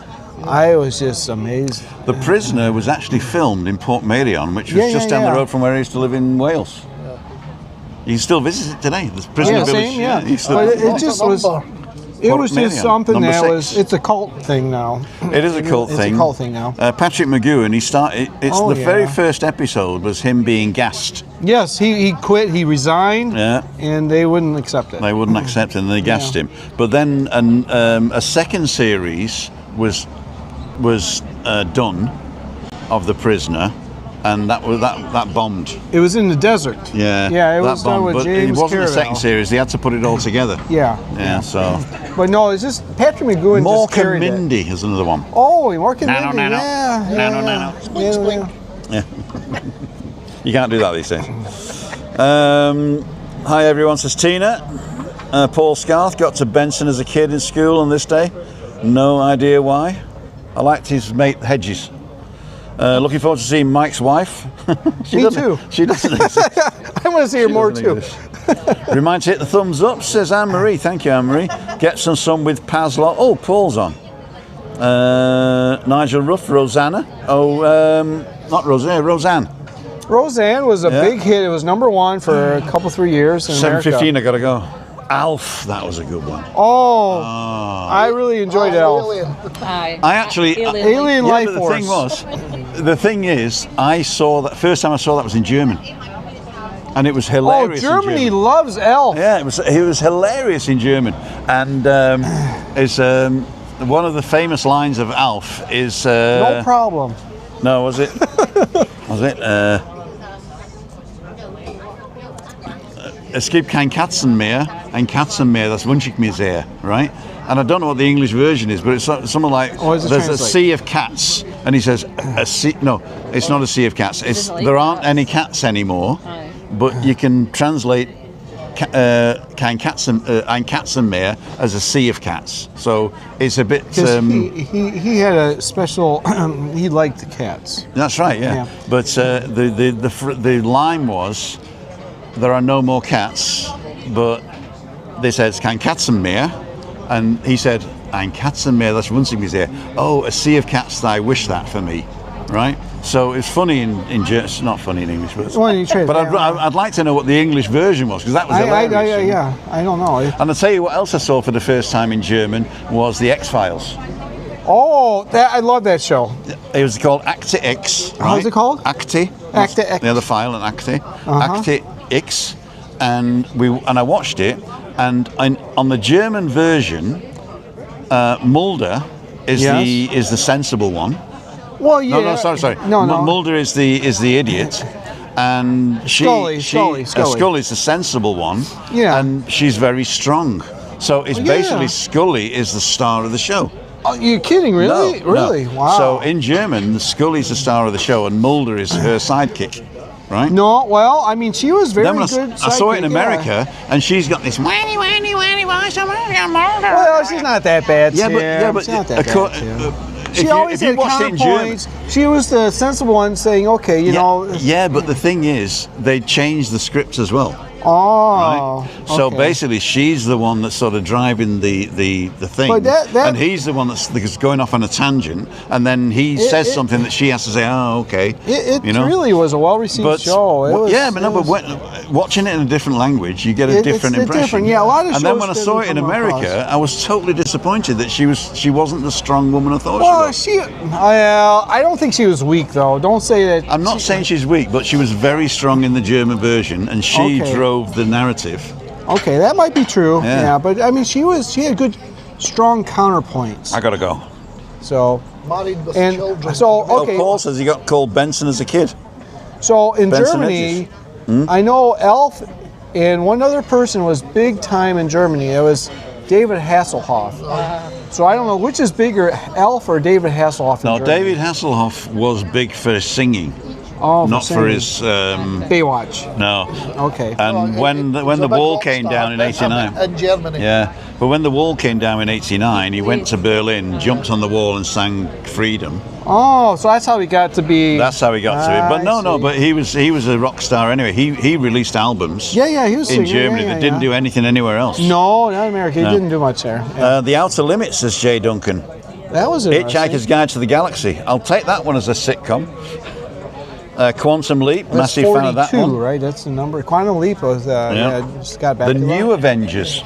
Speaker 8: I was just amazed.
Speaker 1: The Prisoner was actually filmed in Port Merion, which was just down the road from where I used to live in Wales. You can still visit it today. The Prisoner Village.
Speaker 8: Same, yeah.
Speaker 1: You still,
Speaker 8: But it just was. It was
Speaker 1: Merion,
Speaker 8: just something
Speaker 1: number
Speaker 8: that
Speaker 1: 6.
Speaker 8: was. It's a cult thing now.
Speaker 1: It is a cult thing.
Speaker 8: It's a cult thing now.
Speaker 1: Patrick McGoohan. He started. It's
Speaker 8: Oh,
Speaker 1: the
Speaker 8: yeah.
Speaker 1: very first episode was him being gassed.
Speaker 8: Yes, he quit. He resigned.
Speaker 1: Yeah.
Speaker 8: And they wouldn't accept it.
Speaker 1: They wouldn't accept it, and they gassed him. But then a second series was done of The Prisoner, and that bombed.
Speaker 8: It was in the desert.
Speaker 1: Yeah.
Speaker 8: Yeah, it
Speaker 1: that
Speaker 8: was done
Speaker 1: bombed,
Speaker 8: with
Speaker 1: but
Speaker 8: James
Speaker 1: it wasn't the
Speaker 8: Carradine.
Speaker 1: second series. They had to put it all together.
Speaker 8: Yeah.
Speaker 1: Yeah. So
Speaker 8: But no, it's just Patrick McGoohan
Speaker 1: Mork
Speaker 8: just carried
Speaker 1: and
Speaker 8: it.
Speaker 1: Mindy is another one.
Speaker 8: Oh, Mork and
Speaker 1: Nano,
Speaker 8: Mindy.
Speaker 1: nano.
Speaker 8: Yeah.
Speaker 1: Nano,
Speaker 8: yeah.
Speaker 1: nano.
Speaker 8: Yeah, yeah.
Speaker 1: You can't do that these days. Hi everyone, says Tina. Paul Scarth got to Benson as a kid in school on this day. No idea why. I liked his mate Hedges. Looking forward to seeing Mike's wife.
Speaker 8: Me too.
Speaker 1: She doesn't exist.
Speaker 8: I want to see her more too.
Speaker 1: Remind to hit the thumbs up, says Anne-Marie. Thank you, Anne-Marie. Get some sun with Pazlo. Oh, Paul's on. Nigel Ruff, Rosanna. Not Rosanna, Roseanne.
Speaker 8: Roseanne was a big hit. It was number 1 for a couple 3 years in America.
Speaker 1: 7:15, I gotta go. Alf, that was a good one.
Speaker 8: Oh, I really enjoyed Elf.
Speaker 7: Aye.
Speaker 1: I actually
Speaker 8: Alien Life
Speaker 1: but
Speaker 8: Force.
Speaker 1: the thing is, I saw that first time I saw that was in German, and it was
Speaker 8: Oh,
Speaker 1: hilarious.
Speaker 8: Germany
Speaker 1: in German.
Speaker 8: loves Elf.
Speaker 1: Yeah, it was hilarious in German, and it's one of the famous lines of Alf is
Speaker 8: No problem.
Speaker 1: no, was it? Was it? Es gibt kein Katzenmeer, ein Katzenmeer, das wünsche ich mir sehr, right? And I don't know what the English version is, but it's something like
Speaker 8: does it
Speaker 1: there's a
Speaker 8: translate?
Speaker 1: sea of cats, and he says a sea. No, it's not a sea of cats. It's there aren't any cats anymore, but you can translate kein Katzenmeer as a sea of cats. So it's a bit.
Speaker 8: Because he had a special. He liked the cats.
Speaker 1: That's right, yeah.
Speaker 8: Yeah.
Speaker 1: But the line was, there are no more cats, but they said it's kein Katzenmeer, and he said ein Katzenmeer, das wünsche ich mir sehr. Oh, a sea of cats, I wish that for me, right? So it's funny in German. It's not funny in English, but I'd like to know what the English version was, because that was hilarious.
Speaker 8: I don't know.
Speaker 1: And I'll tell you what else I saw for the first time in German was the X-Files.
Speaker 8: Oh, I love that show.
Speaker 1: It was called Akte X. Right?
Speaker 8: How's it called?
Speaker 1: Akte.
Speaker 8: Akte X.
Speaker 1: The other file, and Akte. Akte X. And I watched it, and on the German version, Mulder is the sensible one.
Speaker 8: Well, yeah.
Speaker 1: No, sorry.
Speaker 8: No.
Speaker 1: Mulder is the idiot, and Scully's the sensible one.
Speaker 8: Yeah.
Speaker 1: And she's very strong. So it's basically Scully is the star of the show.
Speaker 8: Oh, you're kidding, really?
Speaker 1: No,
Speaker 8: really?
Speaker 1: no.
Speaker 8: Wow.
Speaker 1: So in German, Scully's the star of the show, and Mulder is her sidekick, right?
Speaker 8: No, well, I mean, she was very
Speaker 1: Then when
Speaker 8: good.
Speaker 1: I saw it in
Speaker 8: sidekick,
Speaker 1: America, and she's got this whiny, Mulder.
Speaker 8: Well, she's not that bad.
Speaker 1: Yeah,
Speaker 8: Tim.
Speaker 1: but
Speaker 8: she's not that bad. Tim. She always
Speaker 1: if you
Speaker 8: had
Speaker 1: watched it in German,
Speaker 8: counterpoints. She was the sensible one, saying, "Okay, you know."
Speaker 1: Yeah, but the thing is, they changed the scripts as well.
Speaker 8: Oh.
Speaker 1: Right? So
Speaker 8: okay.
Speaker 1: basically, she's the one that's sort of driving the thing,
Speaker 8: But that-
Speaker 1: and he's the one that's going off on a tangent, and then he says something that she has to say. Oh, okay.
Speaker 8: It
Speaker 1: you know?
Speaker 8: really was a well-received show.
Speaker 1: Watching it in a different language, you get a different impression.
Speaker 8: Different. Yeah, a lot of shows.
Speaker 1: And then when I saw it in America, I was totally disappointed that she wasn't the strong woman I thought she was.
Speaker 8: I don't think she was weak though. Don't say that.
Speaker 1: I'm not saying she's weak, but she was very strong in the German version, and she drove the narrative.
Speaker 8: Okay, that might be true.
Speaker 1: Yeah.
Speaker 8: Yeah, but I mean, she had good, strong counterpoints.
Speaker 1: I gotta go.
Speaker 8: So
Speaker 3: Married with
Speaker 8: and
Speaker 3: children.
Speaker 8: so okay.
Speaker 1: Paul says he got called Benson as a kid.
Speaker 8: So in
Speaker 1: Benson
Speaker 8: Germany, I know Elf and one other person was big time in Germany. It was David Hasselhoff. So I don't know which is bigger, Elf or David Hasselhoff in Germany.
Speaker 1: David Hasselhoff was big for his singing.
Speaker 8: Oh,
Speaker 1: not for his.
Speaker 8: Baywatch.
Speaker 1: No.
Speaker 8: Okay.
Speaker 1: And when the
Speaker 3: He's a big
Speaker 1: wall
Speaker 3: rock
Speaker 1: came
Speaker 3: star
Speaker 1: down in '89.
Speaker 3: in Germany.
Speaker 1: Yeah, but when the wall came down in '89, he went to Berlin, jumped on the wall, and sang "Freedom."
Speaker 8: Oh, so that's how he got to be.
Speaker 1: That's how he got to it. But no,
Speaker 8: see.
Speaker 1: but he was a rock star anyway. He released albums.
Speaker 8: Yeah, he was
Speaker 1: in
Speaker 8: singing,
Speaker 1: Germany that didn't do anything anywhere else.
Speaker 8: No, not America.
Speaker 1: No.
Speaker 8: He didn't do much there. Yeah.
Speaker 1: The Outer Limits, says Jay Duncan.
Speaker 8: That was interesting.
Speaker 1: Hitchhiker's Guide to the Galaxy. I'll take that one as a sitcom. Quantum Leap,
Speaker 8: That's
Speaker 1: massive
Speaker 8: 42,
Speaker 1: fan of that one.
Speaker 8: right? That's the number. Quantum Leap was Scott
Speaker 1: The
Speaker 8: Bakula.
Speaker 1: New Avengers.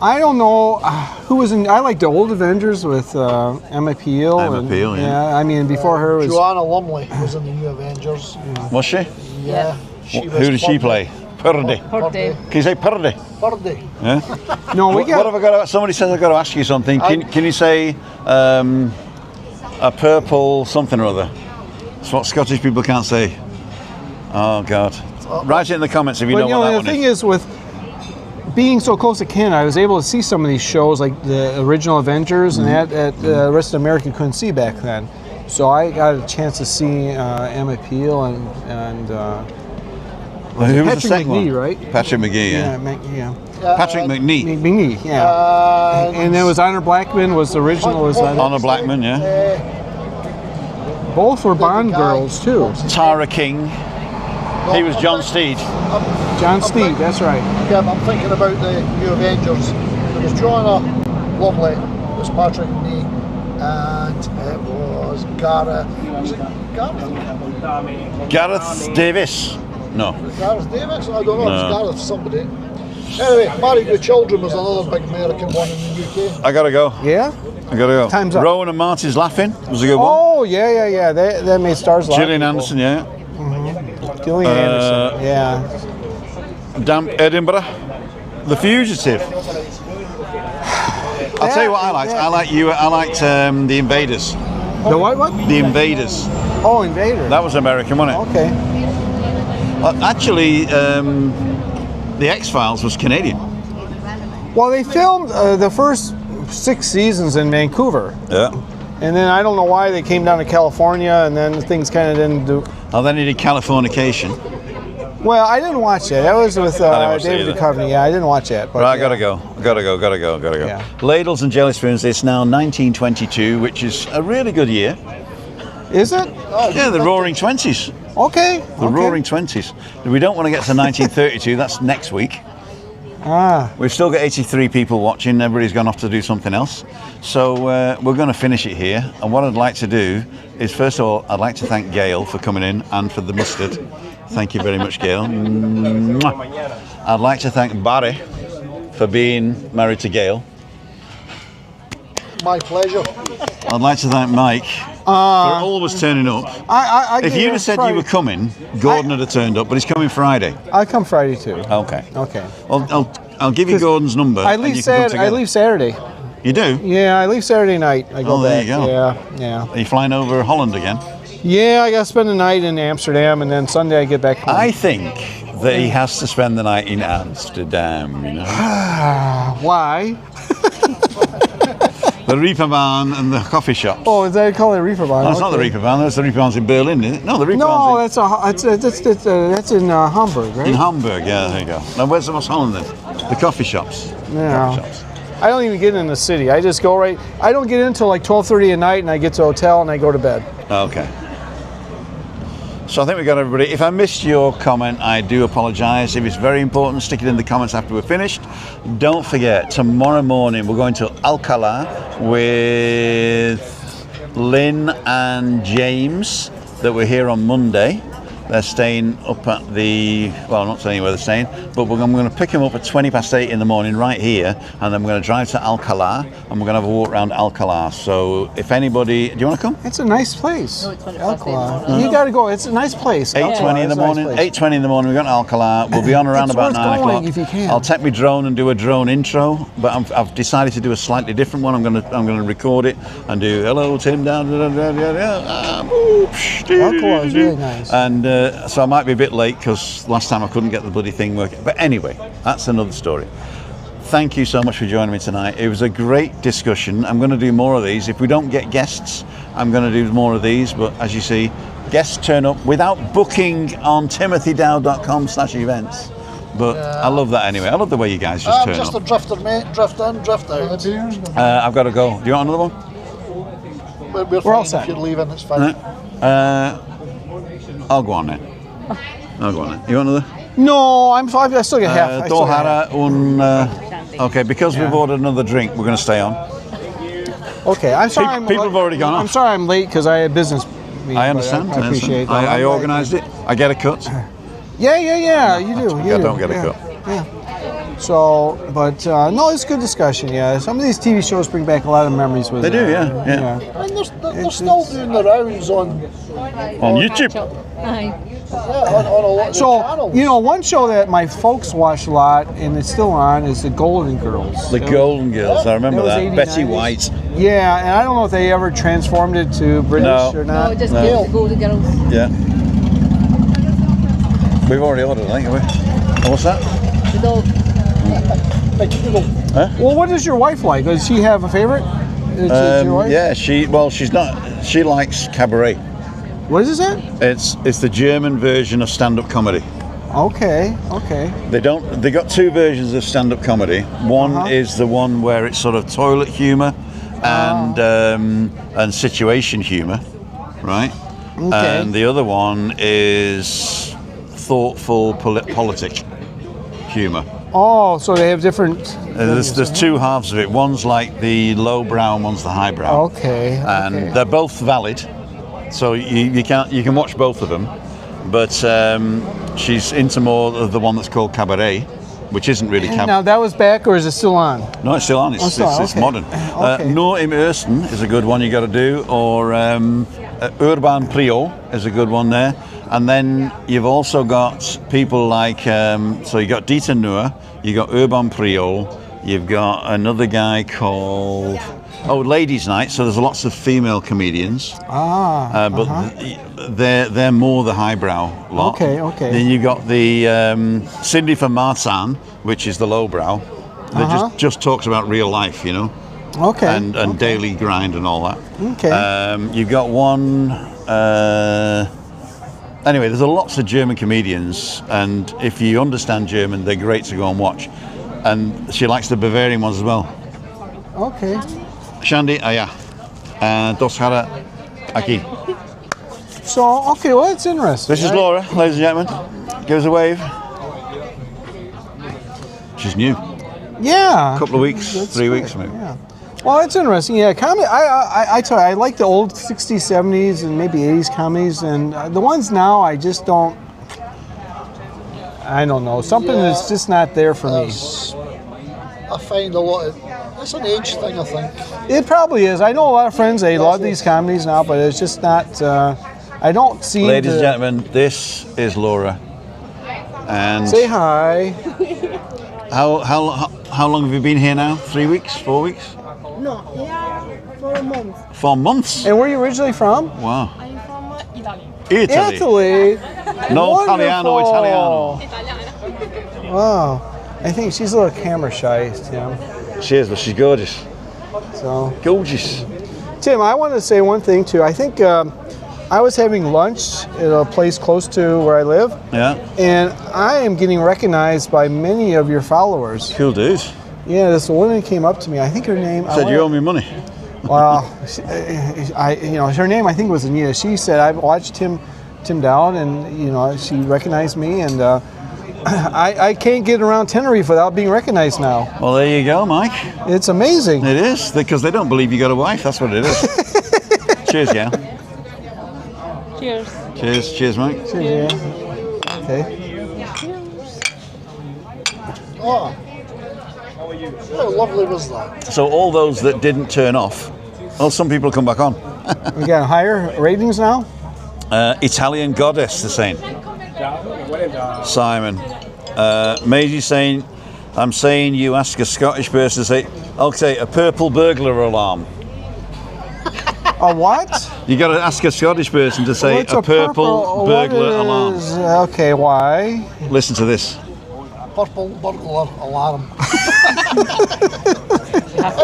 Speaker 8: I don't know who was in. I like the old Avengers with Emma Peel.
Speaker 1: Emma Peel, yeah.
Speaker 8: I mean, before her was.
Speaker 3: Joanna Lumley was in the New Avengers.
Speaker 1: Was she?
Speaker 3: Yeah.
Speaker 1: Who did she play? Purdy.
Speaker 7: Purdy.
Speaker 1: Can you say Purdy?
Speaker 3: Purdy.
Speaker 1: Yeah.
Speaker 8: No, we
Speaker 1: What
Speaker 8: got.
Speaker 1: have I got? Somebody says I've got to ask you something. Can you say a purple something or other? It's what Scottish people can't say. Oh God! Write it in the comments if you know
Speaker 8: But
Speaker 1: what that
Speaker 8: the
Speaker 1: one
Speaker 8: thing
Speaker 1: is.
Speaker 8: is, with being so close to Canada, I was able to see some of these shows, like the original Avengers, and that the rest of America couldn't see back then. So I got a chance to see Emma Peel and
Speaker 1: Who was the
Speaker 8: Patrick
Speaker 1: second
Speaker 8: McNee,
Speaker 1: one?
Speaker 8: right?
Speaker 1: Patrick McGee, yeah. Patrick McNee.
Speaker 8: McNee, yeah. And then was Honor Blackman was the original. Was
Speaker 1: Honor Blackman, yeah.
Speaker 8: both were Bond girls too.
Speaker 1: Tara King. He was John Steed.
Speaker 8: John Steed, that's right.
Speaker 3: Yeah, I'm thinking about the New Avengers. There was Joanna Lumley, there was Patrick McNee, and it was Gareth. Was it Gareth?
Speaker 1: Gareth Davis. No.
Speaker 3: Gareth Davis? I don't know. It was Gareth somebody. Anyway, Married with Children was another big American one in the UK.
Speaker 1: I gotta go.
Speaker 8: Yeah?
Speaker 1: I gotta go.
Speaker 8: Time's up.
Speaker 1: Rowan and Marty's Laughing was a good one.
Speaker 8: Oh, yeah. That made stars laugh.
Speaker 1: Gillian Anderson, yeah.
Speaker 8: Gillian Anderson, yeah.
Speaker 1: Damp Edinburgh. The Fugitive. I'll tell you what I liked. I liked The Invaders.
Speaker 8: The what?
Speaker 1: The Invaders.
Speaker 8: Oh, Invader.
Speaker 1: That was American, wasn't it?
Speaker 8: Okay.
Speaker 1: Actually, The X-Files was Canadian.
Speaker 8: Well, they filmed the first 6 seasons in Vancouver.
Speaker 1: Yeah.
Speaker 8: And then I don't know why they came down to California, and then things kind of didn't do.
Speaker 1: Oh, then he did Californication.
Speaker 8: Well, I didn't watch that. That was with
Speaker 1: watch that
Speaker 8: David
Speaker 1: either.
Speaker 8: Duchovny. Yeah, I didn't watch that. But
Speaker 1: Right, I gotta go. Gotta go.
Speaker 8: Yeah.
Speaker 1: Ladles and Jelly Spoons. It's now 1922, which is a really good year.
Speaker 8: Is it?
Speaker 1: Yeah, the Roaring Twenties.
Speaker 8: Okay.
Speaker 1: The Roaring Twenties. We don't want to get to 1932. That's next week. We've still got 83 people watching. Everybody's gone off to do something else. So we're going to finish it here. And what I'd like to do is, first of all, I'd like to thank Gail for coming in and for the mustard. Thank you very much, Gail. Mwah. I'd like to thank Barry for being married to Gail.
Speaker 3: My pleasure.
Speaker 1: I'd like to thank Mike for always turning up. If you'd have said you were coming, Gordon would have turned up, but he's coming Friday.
Speaker 8: I come Friday too.
Speaker 1: Okay.
Speaker 8: Okay.
Speaker 1: I'll give you Gordon's number.
Speaker 8: I
Speaker 1: and
Speaker 8: leave
Speaker 1: you can come
Speaker 8: Saturday. I
Speaker 1: together.
Speaker 8: leave Saturday.
Speaker 1: You do?
Speaker 8: Yeah, I leave Saturday night. I go
Speaker 1: Oh, there
Speaker 8: back.
Speaker 1: you go.
Speaker 8: Yeah.
Speaker 1: Are you flying over Holland again?
Speaker 8: Yeah, I got to spend the night in Amsterdam, and then Sunday I get back home.
Speaker 1: I think that he has to spend the night in Amsterdam, you know.
Speaker 8: Why?
Speaker 1: The Reeperbahn and the coffee shops.
Speaker 8: Oh, is that called a Reeperbahn?
Speaker 1: No, it's not the Reeperbahn. That's the Reeperbahn's in Berlin, isn't it? No, the Reeperbahn's
Speaker 8: No, that's in Hamburg, right?
Speaker 1: in Hamburg. Yeah, there you go. Now, where's the West Holland then? The coffee shops.
Speaker 8: Yeah.
Speaker 1: Coffee shops.
Speaker 8: I don't even get in the city. I just go right. I don't get in until like 12:30 at night, and I get to a hotel and I go to bed.
Speaker 1: Okay. So I think we got everybody. If I missed your comment, I do apologise. If it's very important, stick it in the comments after we're finished. Don't forget, tomorrow morning we're going to Alcalá with Lynn and James that were here on Monday. They're staying up at the, well, not saying where they're staying, but I'm going to pick them up at 8:20 in the morning right here, and then we're going to drive to Alcalá, and we're going to have a walk around Alcalá. So if anybody, do you want to come?
Speaker 8: It's a nice place.
Speaker 7: No, it's 20
Speaker 8: Alcalá. You got to go. It's a nice place.
Speaker 1: 8:20 in the morning. 8:20 in the morning. We're going to Alcalá. We'll be on around
Speaker 8: It's
Speaker 1: about
Speaker 8: worth
Speaker 1: 9
Speaker 8: going
Speaker 1: o'clock.
Speaker 8: if you can.
Speaker 1: I'll take my drone and do a drone intro, but I've decided to do a slightly different one. I'm going to record it and do hello Tim down.
Speaker 8: Alcalá is really nice.
Speaker 1: And so I might be a bit late because last time I couldn't get the bloody thing working. But anyway, that's another story. Thank you so much for joining me tonight. It was a great discussion. I'm going to do more of these. If we don't get guests, I'm going to do more of these. But as you see, guests turn up without booking on timothydow.com/events. But I love that anyway. I love the way you guys just
Speaker 3: I'm
Speaker 1: turn
Speaker 3: just
Speaker 1: up.
Speaker 3: a drifter, mate. Drift in, drift out.
Speaker 1: I've got to go. Do you want another one?
Speaker 3: We're fine
Speaker 8: all set.
Speaker 3: if you're leaving, it's fine.
Speaker 1: I'll go on then. I'll go on then. You want another?
Speaker 8: No, I still get half. I still get half.
Speaker 1: Okay, because we've ordered another drink, we're going to stay on.
Speaker 8: Okay, I'm sorry.
Speaker 1: People have already gone off.
Speaker 8: I'm sorry I'm late because I had business meeting.
Speaker 1: I understand.
Speaker 8: I appreciate that.
Speaker 1: I organised it. I get a cut.
Speaker 8: Yeah, you do.
Speaker 1: I don't get a cut.
Speaker 8: Yeah. So, but no, it's a good discussion. Yeah, some of these TV shows bring back a lot of memories with.
Speaker 1: They do, yeah.
Speaker 3: And they're still doing the rounds on
Speaker 1: YouTube.
Speaker 7: Aye.
Speaker 3: on a lot of
Speaker 8: So,
Speaker 3: channels.
Speaker 8: you know, one show that my folks watch a lot, and it's still on, is the Golden Girls.
Speaker 1: The Golden Girls, I remember
Speaker 8: That
Speaker 1: that.
Speaker 8: was
Speaker 1: Betty
Speaker 8: 89.
Speaker 1: White.
Speaker 8: Yeah, and I don't know if they ever transformed it to British
Speaker 1: No.
Speaker 8: or
Speaker 7: No,
Speaker 8: not.
Speaker 7: just
Speaker 1: No.
Speaker 7: Golden Girls.
Speaker 1: Yeah. We've already ordered, I think, have we? Oh, what's that?
Speaker 7: The dog.
Speaker 8: Well, what is your wife like? Does she have a favorite? Is your wife?
Speaker 1: Yeah, she's not. She likes cabaret.
Speaker 8: What is that?
Speaker 1: It's the German version of stand-up comedy.
Speaker 8: Okay.
Speaker 1: They got two versions of stand-up comedy. One is the one where it's sort of toilet humour and situation humour, right?
Speaker 8: Okay.
Speaker 1: And the other one is thoughtful politic humour.
Speaker 8: Oh, so they have different.
Speaker 1: There's two halves of it. One's like the lowbrow, and one's the highbrow.
Speaker 8: Okay.
Speaker 1: And they're both valid, so you can watch both of them. But she's into more of the one that's called cabaret, which isn't really cabaret.
Speaker 8: Now that was back, or is it still on?
Speaker 1: No, it's still on. It's
Speaker 8: okay.
Speaker 1: modern.
Speaker 8: Okay.
Speaker 1: No im Ersten is a good one you got to do, or Urban Prio is a good one there. And then you've also got people like, so you got Dieter Nuhr, you got Urban Prio, you've got another guy called, Ladies Night. So there's lots of female comedians. But they're more the highbrow lot.
Speaker 8: Okay.
Speaker 1: Then you got the Cindy from Marzahn, which is the lowbrow. That just talks about real life, you know.
Speaker 8: Okay.
Speaker 1: And daily grind and all that.
Speaker 8: Okay.
Speaker 1: You've got one. Anyway, there's lots of German comedians, and if you understand German, they're great to go and watch. And she likes the Bavarian ones as well.
Speaker 8: Okay.
Speaker 1: Shandy, ja. Dos Hara, aquí.
Speaker 8: So, okay, well, it's interesting.
Speaker 1: This is Laura, ladies and gentlemen. Give us a wave. She's new.
Speaker 8: Yeah.
Speaker 1: A couple of weeks,
Speaker 8: That's
Speaker 1: 3
Speaker 8: good.
Speaker 1: weeks maybe.
Speaker 8: Yeah. Well, it's interesting. Yeah, comedy. I tell you, I like the old 60s, 70s, and maybe 80s comedies, and the ones now I just don't. I don't know. Something that's just not there for me.
Speaker 3: I find a lot of it's an age thing, I think.
Speaker 8: It probably is. I know a lot of friends. They love these comedies now, but it's just not. I don't see.
Speaker 1: Ladies and gentlemen, this is Laura. And
Speaker 8: Say hi.
Speaker 1: how long have you been here now? 3 weeks? 4 weeks?
Speaker 9: No, yeah, for a month.
Speaker 1: 4 months?
Speaker 8: And where are you originally from?
Speaker 1: Wow.
Speaker 9: I'm from Italy.
Speaker 1: Italy.
Speaker 8: Italy.
Speaker 1: No
Speaker 8: Wonderful.
Speaker 1: Italiano.
Speaker 8: Wow. I think she's a little camera shy, Tim.
Speaker 1: She is, but she's gorgeous.
Speaker 8: So,
Speaker 1: Gorgeous.
Speaker 8: Tim, I want to say one thing too. I think I was having lunch at a place close to where I live,
Speaker 1: Yeah.
Speaker 8: and I am getting recognized by many of your followers.
Speaker 1: Cool dude.
Speaker 8: Yeah, this woman came up to me. I think her name.
Speaker 1: Said you owe me money.
Speaker 8: Well, her name I think was Anita. She said I watched Tim Dowd, and she recognized me, and I can't get around Tenerife without being recognized now.
Speaker 1: Well, there you go, Mike.
Speaker 8: It's amazing.
Speaker 1: It is, because they don't believe you got a wife. That's what it is. Cheers, yeah.
Speaker 7: Cheers.
Speaker 1: Cheers, Mike.
Speaker 8: Cheers. Okay.
Speaker 3: Oh, how lovely was that?
Speaker 1: So all those that didn't turn off, well, some people come back on.
Speaker 8: We got higher ratings now.
Speaker 1: Italian goddess, they're saying. Simon. Maisie's saying, I'm saying you ask a Scottish person to say, okay, a purple burglar alarm.
Speaker 8: A what?
Speaker 1: You got to ask a Scottish person to say
Speaker 8: What's
Speaker 1: a purple burglar alarm.
Speaker 8: Okay, why?
Speaker 1: Listen to this.
Speaker 3: Purple burglar alarm.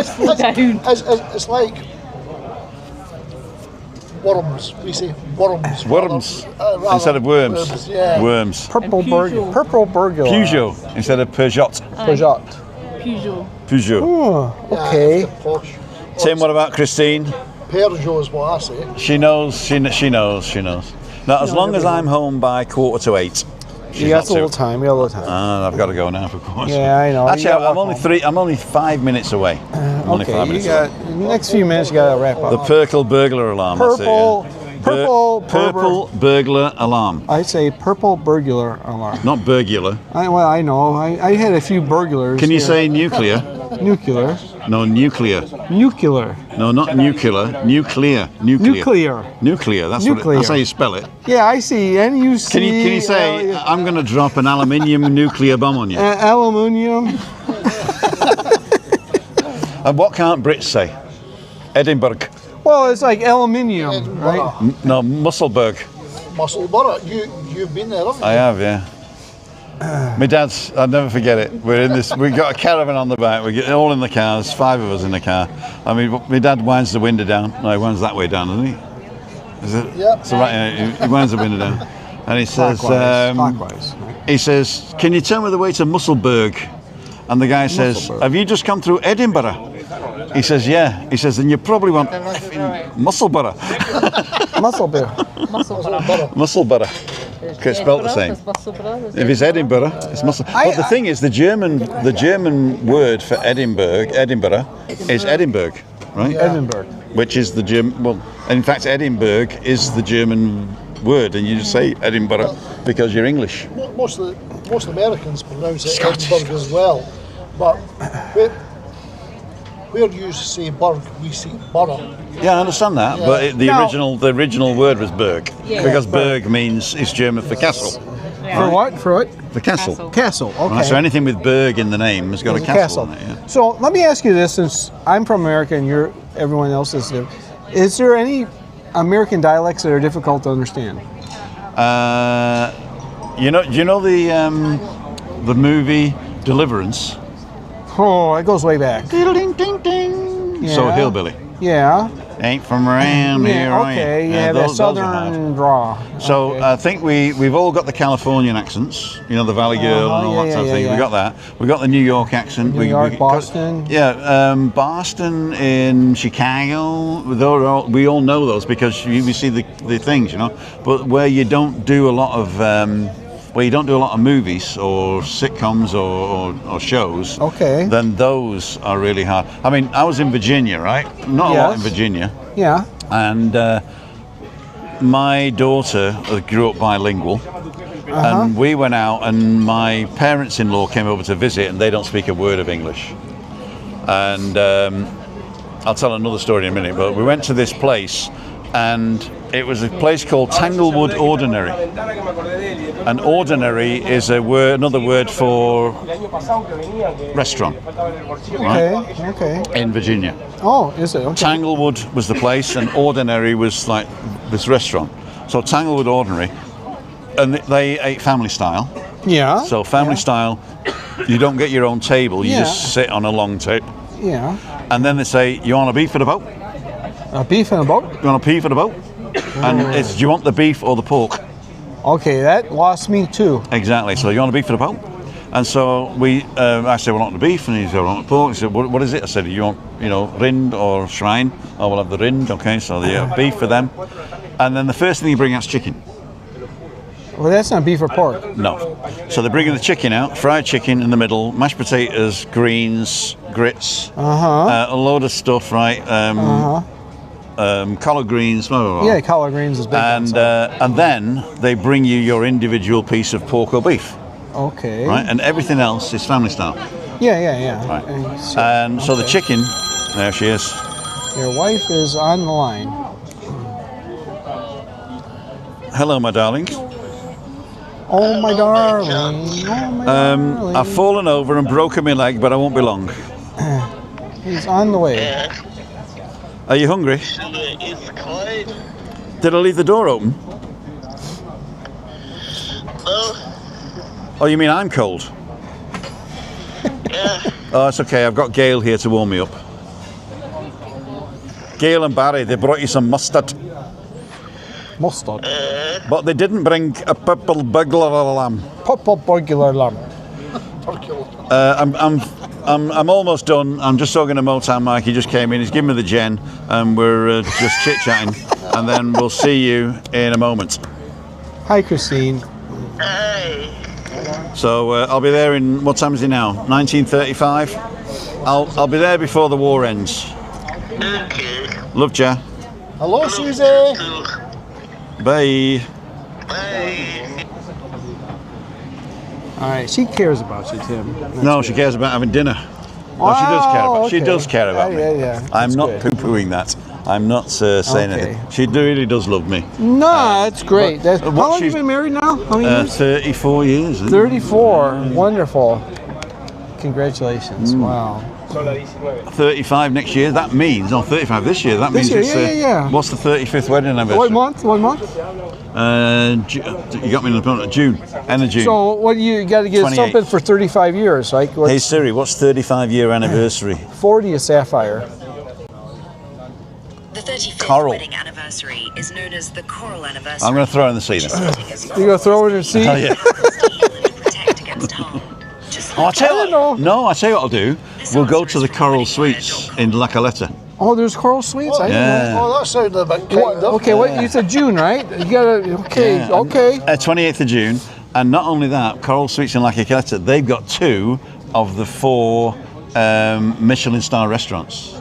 Speaker 7: Slow down.
Speaker 3: It's like worms. We say worms.
Speaker 1: Worms
Speaker 3: rather
Speaker 1: instead of worms.
Speaker 3: Yeah.
Speaker 1: Worms.
Speaker 8: Purple
Speaker 7: Peugeot.
Speaker 8: Purple burglar.
Speaker 1: Peugeot instead of Peugeot.
Speaker 8: Peugeot.
Speaker 7: Peugeot.
Speaker 1: Peugeot.
Speaker 8: Oh,
Speaker 3: Yeah,
Speaker 8: okay.
Speaker 3: it's the posh.
Speaker 1: Tim, what about Christine?
Speaker 3: Peugeot is what I say.
Speaker 1: She knows. She knows. She knows. Now, as long as I'm home by 7:45.
Speaker 8: You got a little time. We got a little time.
Speaker 1: I've got to go now, of course.
Speaker 8: Yeah, I know.
Speaker 1: Actually,
Speaker 8: You gotta
Speaker 1: I'm
Speaker 8: walk
Speaker 1: only
Speaker 8: home.
Speaker 1: I'm only 5 minutes away. I'm only 5
Speaker 8: Okay, you
Speaker 1: minutes
Speaker 8: got next few minutes. You got to wrap
Speaker 1: away. The
Speaker 8: up.
Speaker 1: purple burglar alarm.
Speaker 8: Purple,
Speaker 1: That's it, yeah.
Speaker 8: purple
Speaker 1: burglar alarm.
Speaker 8: I say purple burglar alarm.
Speaker 1: Not burglar.
Speaker 8: I know. I had a few burglars.
Speaker 1: Can you
Speaker 8: here.
Speaker 1: say nuclear?
Speaker 8: Nuclear?
Speaker 1: No, nuclear.
Speaker 8: Nuclear.
Speaker 1: No, not nuclear. Nuclear.
Speaker 8: Nuclear.
Speaker 1: Nuclear. That's
Speaker 8: Nuclear.
Speaker 1: that's how you spell it.
Speaker 8: Yeah, I see. N-U-C.
Speaker 1: Can you say I'm going to drop an aluminium nuclear bomb on you?
Speaker 8: Aluminium.
Speaker 1: And what can't Brits say? Edinburgh.
Speaker 8: Well, it's like aluminium, right?
Speaker 1: No, Musselburgh.
Speaker 3: Musselburgh. You've been there, haven't you?
Speaker 1: I have, yeah. My dad's, I'll never forget it. We're in this, we got a caravan on the back, we get all in the car, there's 5 of us in the car. I mean, my dad winds the window down. No, he winds that way down, doesn't he? Is it?
Speaker 3: Yep.
Speaker 1: So right, he winds the window down. And he says,
Speaker 8: Clockwise.
Speaker 1: he says, can you tell me the way to Musselburgh? And the guy says,
Speaker 8: Musselburgh.
Speaker 1: have you just come through Edinburgh? He says, yeah. He says, then you probably want Musselburgh.
Speaker 8: Musselburgh.
Speaker 1: Musselburgh. Okay, it's spelled the same. If it's Edinburgh, it's Muscle. But the thing is, the German word for Edinburgh is Edinburgh, right?
Speaker 8: Edinburgh.
Speaker 1: Which is the German. Well, in fact, Edinburgh is the German word, and you just say Edinburgh because you're English.
Speaker 3: Most Americans pronounce it
Speaker 1: Scottish.
Speaker 3: Edinburgh as well, but where you say burg, we say borough.
Speaker 1: Yeah, I understand that,
Speaker 3: Yeah.
Speaker 1: but the original word was Berg,
Speaker 7: Yeah.
Speaker 1: because Berg means it's German for castle.
Speaker 8: For what? For what?
Speaker 1: For castle.
Speaker 8: Castle. Okay.
Speaker 1: Right, so anything with Berg in the name has got a
Speaker 8: It's
Speaker 1: castle in it. Yeah.
Speaker 8: So let me ask you this: since I'm from America and everyone else is there, is there any American dialects that are difficult to understand?
Speaker 1: You know the movie Deliverance?
Speaker 8: Oh, it goes way back.
Speaker 1: Ding ding ding. So
Speaker 8: Yeah.
Speaker 1: hillbilly.
Speaker 8: Yeah.
Speaker 1: Ain't from around here,
Speaker 8: Yeah.
Speaker 1: I
Speaker 8: Okay.
Speaker 1: ain't.
Speaker 8: Yeah. The
Speaker 1: those are hard.
Speaker 8: southern draw.
Speaker 1: So
Speaker 8: Okay.
Speaker 1: I think we've all got the Californian accents, you know, the Valley Girl and all
Speaker 8: yeah,
Speaker 1: that sort of
Speaker 8: yeah,
Speaker 1: thing.
Speaker 8: yeah.
Speaker 1: We got that. We got the New York accent.
Speaker 8: New York, Boston.
Speaker 1: Yeah, Boston, in Chicago. We all know those because we see the things, you know. But where you don't do a lot of movies or sitcoms or shows,
Speaker 8: Okay.
Speaker 1: then those are really hard. I mean, I was in Virginia, right? Not a lot in
Speaker 8: Yes.
Speaker 1: Virginia.
Speaker 8: Yeah.
Speaker 1: And my daughter grew up bilingual, and we went out, and my parents-in-law came over to visit, and they don't speak a word of English. And I'll tell another story in a minute, but we went to this place, and it was a place called Tanglewood Ordinary. And ordinary is another word for restaurant, right?
Speaker 8: Okay.
Speaker 1: In Virginia.
Speaker 8: Oh, is it? Okay.
Speaker 1: Tanglewood was the place, and Ordinary was like this restaurant. So Tanglewood Ordinary, and they ate family style.
Speaker 8: Yeah.
Speaker 1: So family style, you don't get your own table, you
Speaker 8: Yeah.
Speaker 1: just sit on a long table.
Speaker 8: Yeah.
Speaker 1: And then they say, you want a beef for the boat?
Speaker 8: A beef and a boat.
Speaker 1: You want a pea for the boat? And it's, do you want the beef or the pork?
Speaker 8: Okay, that lost me too.
Speaker 1: Exactly. So you want a beef for the boat? And so I said, well, I want the beef, and he said, well, I want the pork. He said, what is it? I said, you want, rind or shrine? Oh, we'll have the rind. Okay, so the beef for them. And then the first thing you bring out's chicken.
Speaker 8: Well, that's not beef or pork.
Speaker 1: No. So they're bringing the chicken out, fried chicken in the middle, mashed potatoes, greens, grits, a load of stuff, right? Collard greens, blah, blah, blah.
Speaker 8: Yeah, collard greens is big.
Speaker 1: And then they bring you your individual piece of pork or beef,
Speaker 8: Okay.
Speaker 1: right? And everything else is family style.
Speaker 8: Yeah.
Speaker 1: Right.
Speaker 8: And
Speaker 1: So the chicken, there she is.
Speaker 8: your wife is on the line.
Speaker 1: Hello, my darling.
Speaker 8: Oh my darling. Oh my darling.
Speaker 1: I've fallen over and broken my leg, but I won't be long.
Speaker 8: He's on the way.
Speaker 1: Are you hungry?
Speaker 10: It's cold.
Speaker 1: Did I leave the door open?
Speaker 10: No.
Speaker 1: Oh, you mean I'm cold?
Speaker 10: Yeah.
Speaker 1: Oh, it's okay. I've got Gail here to warm me up. Gail and Barry, they brought you some mustard.
Speaker 8: Mustard.
Speaker 1: But they didn't bring a purple burglar lamb.
Speaker 8: Purple burglar lamb.
Speaker 1: I'm almost done. I'm just talking to Motown Mike. He just came in. He's giving me the gen, and we're just chit-chatting. And then we'll see you in a moment.
Speaker 8: Hi, Christine.
Speaker 10: Hey.
Speaker 1: So I'll be there in, what time is it now? 1935. I'll be there before the war ends.
Speaker 10: Okay.
Speaker 1: Love ya.
Speaker 3: Hello, Susie.
Speaker 1: Bye.
Speaker 10: Bye.
Speaker 8: All right, she cares about you, Tim. That's
Speaker 1: No,
Speaker 8: good.
Speaker 1: she cares about having dinner. Well, she does care about. She
Speaker 8: okay.
Speaker 1: does care about me.
Speaker 8: Yeah.
Speaker 1: I'm
Speaker 8: That's
Speaker 1: not
Speaker 8: good.
Speaker 1: poo-pooing that. I'm not saying
Speaker 8: Okay.
Speaker 1: anything. She really does love me.
Speaker 8: No, that's great. How
Speaker 1: what
Speaker 8: long have you
Speaker 1: she's-
Speaker 8: been married now? How many years?
Speaker 1: 34 years. isn't it?
Speaker 8: 34. Wonderful. Congratulations. Wow.
Speaker 1: 35 next year. That means, 35 this year. That
Speaker 8: This
Speaker 1: means
Speaker 8: year,
Speaker 1: it's.
Speaker 8: yeah.
Speaker 1: What's the 35th wedding anniversary?
Speaker 8: What month? What month?
Speaker 1: You got me in the June. End of June.
Speaker 8: So what you got to get
Speaker 1: 28.
Speaker 8: something for 35 years, right? What's
Speaker 1: Hey Siri, what's 35-year anniversary?
Speaker 8: 40 a sapphire.
Speaker 11: The 35th
Speaker 1: Coral.
Speaker 11: wedding anniversary is known as the coral anniversary.
Speaker 1: I'm going to throw it in the sea then.
Speaker 8: You gonna throw it in the sea?
Speaker 1: Oh, yeah.
Speaker 11: Protect against harm. Just
Speaker 1: Oh, I tell you
Speaker 8: I don't
Speaker 1: what. No, I tell you what I'll do. We'll go to the Coral Suites in La Caleta.
Speaker 8: Oh, there's coral sweets. I didn't know.
Speaker 1: Yeah.
Speaker 3: Oh, that sounded a bit
Speaker 8: What,
Speaker 3: kind of.
Speaker 8: okay, what you said June, right? You gotta. Okay,
Speaker 1: Yeah.
Speaker 8: okay.
Speaker 1: 28th of June. And not only that, Coral Suites in La Caleta, they've got 2 of the 4 Michelin star restaurants.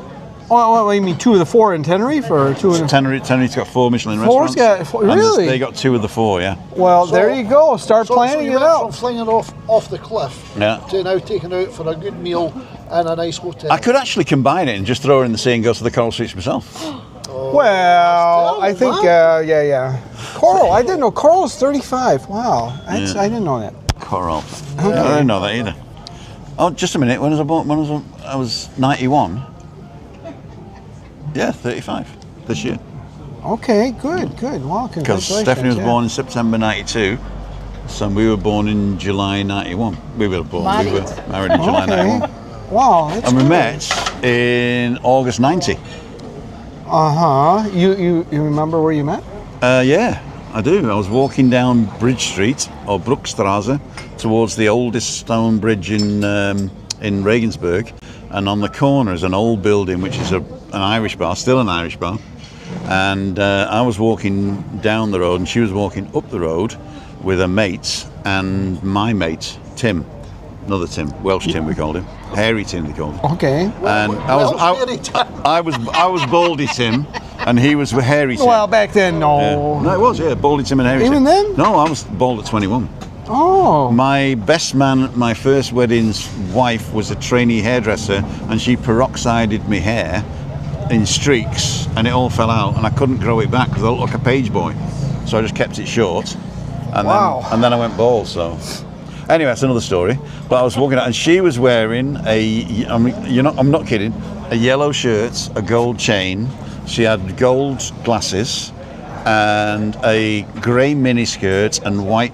Speaker 8: Oh, what, you mean 2 of the 4 in Tenerife, or 2 in?
Speaker 1: Teneriffe's got 4 Michelin
Speaker 8: Four's
Speaker 1: restaurants.
Speaker 8: got-
Speaker 1: And
Speaker 8: really?
Speaker 1: they got 2 of the 4, yeah.
Speaker 8: Well, there you go. Start
Speaker 3: So
Speaker 8: planning
Speaker 3: you
Speaker 8: it
Speaker 3: went
Speaker 8: out.
Speaker 3: from flinging off the cliff
Speaker 1: Yeah.
Speaker 3: to now taking out for a good meal in a nice hotel.
Speaker 1: I could actually combine it and just throw her in the sea and go to the Coral Suites myself.
Speaker 8: Well, I think,
Speaker 3: man.
Speaker 8: yeah. Coral. I didn't know Coral's 35. Wow, I didn't know that.
Speaker 1: Coral. I didn't know that either. Oh, just a minute. When was I born? I was 91. Yeah, 35 this year.
Speaker 8: Okay, good. Wow,
Speaker 1: Because
Speaker 8: congratulations.
Speaker 1: Stephanie was
Speaker 8: yeah.
Speaker 1: born in September 92. So we were born in July 91. We were married in July
Speaker 8: Okay.
Speaker 1: 91.
Speaker 8: Wow, that's
Speaker 1: And we
Speaker 8: good.
Speaker 1: met in August 90.
Speaker 8: You remember where you met?
Speaker 1: Yeah, I do. I was walking down Bridge Street, or Brookstrasse, towards the oldest stone bridge in Regensburg. And on the corner is an old building, which is an Irish bar, still an Irish bar. And I was walking down the road, and she was walking up the road with her mates and my mate, Tim. Another Tim, Welsh Tim we called him. Hairy Tim they called him.
Speaker 8: Okay.
Speaker 1: And I was Baldy Tim, and he was Hairy Tim.
Speaker 8: Well, back then, no.
Speaker 1: Yeah. No, it was, yeah, Baldy Tim and Hairy Tim.
Speaker 8: Even then?
Speaker 1: No, I was bald at 21.
Speaker 8: Oh.
Speaker 1: My best man at my first wedding's wife was a trainee hairdresser, and she peroxided my hair in streaks, and it all fell out, and I couldn't grow it back because I looked like a page boy. So I just kept it short, and then I went bald. So anyway, that's another story. But I was walking out, and she was wearing I'm not kidding, a yellow shirt, a gold chain. She had gold glasses and a grey miniskirt and white.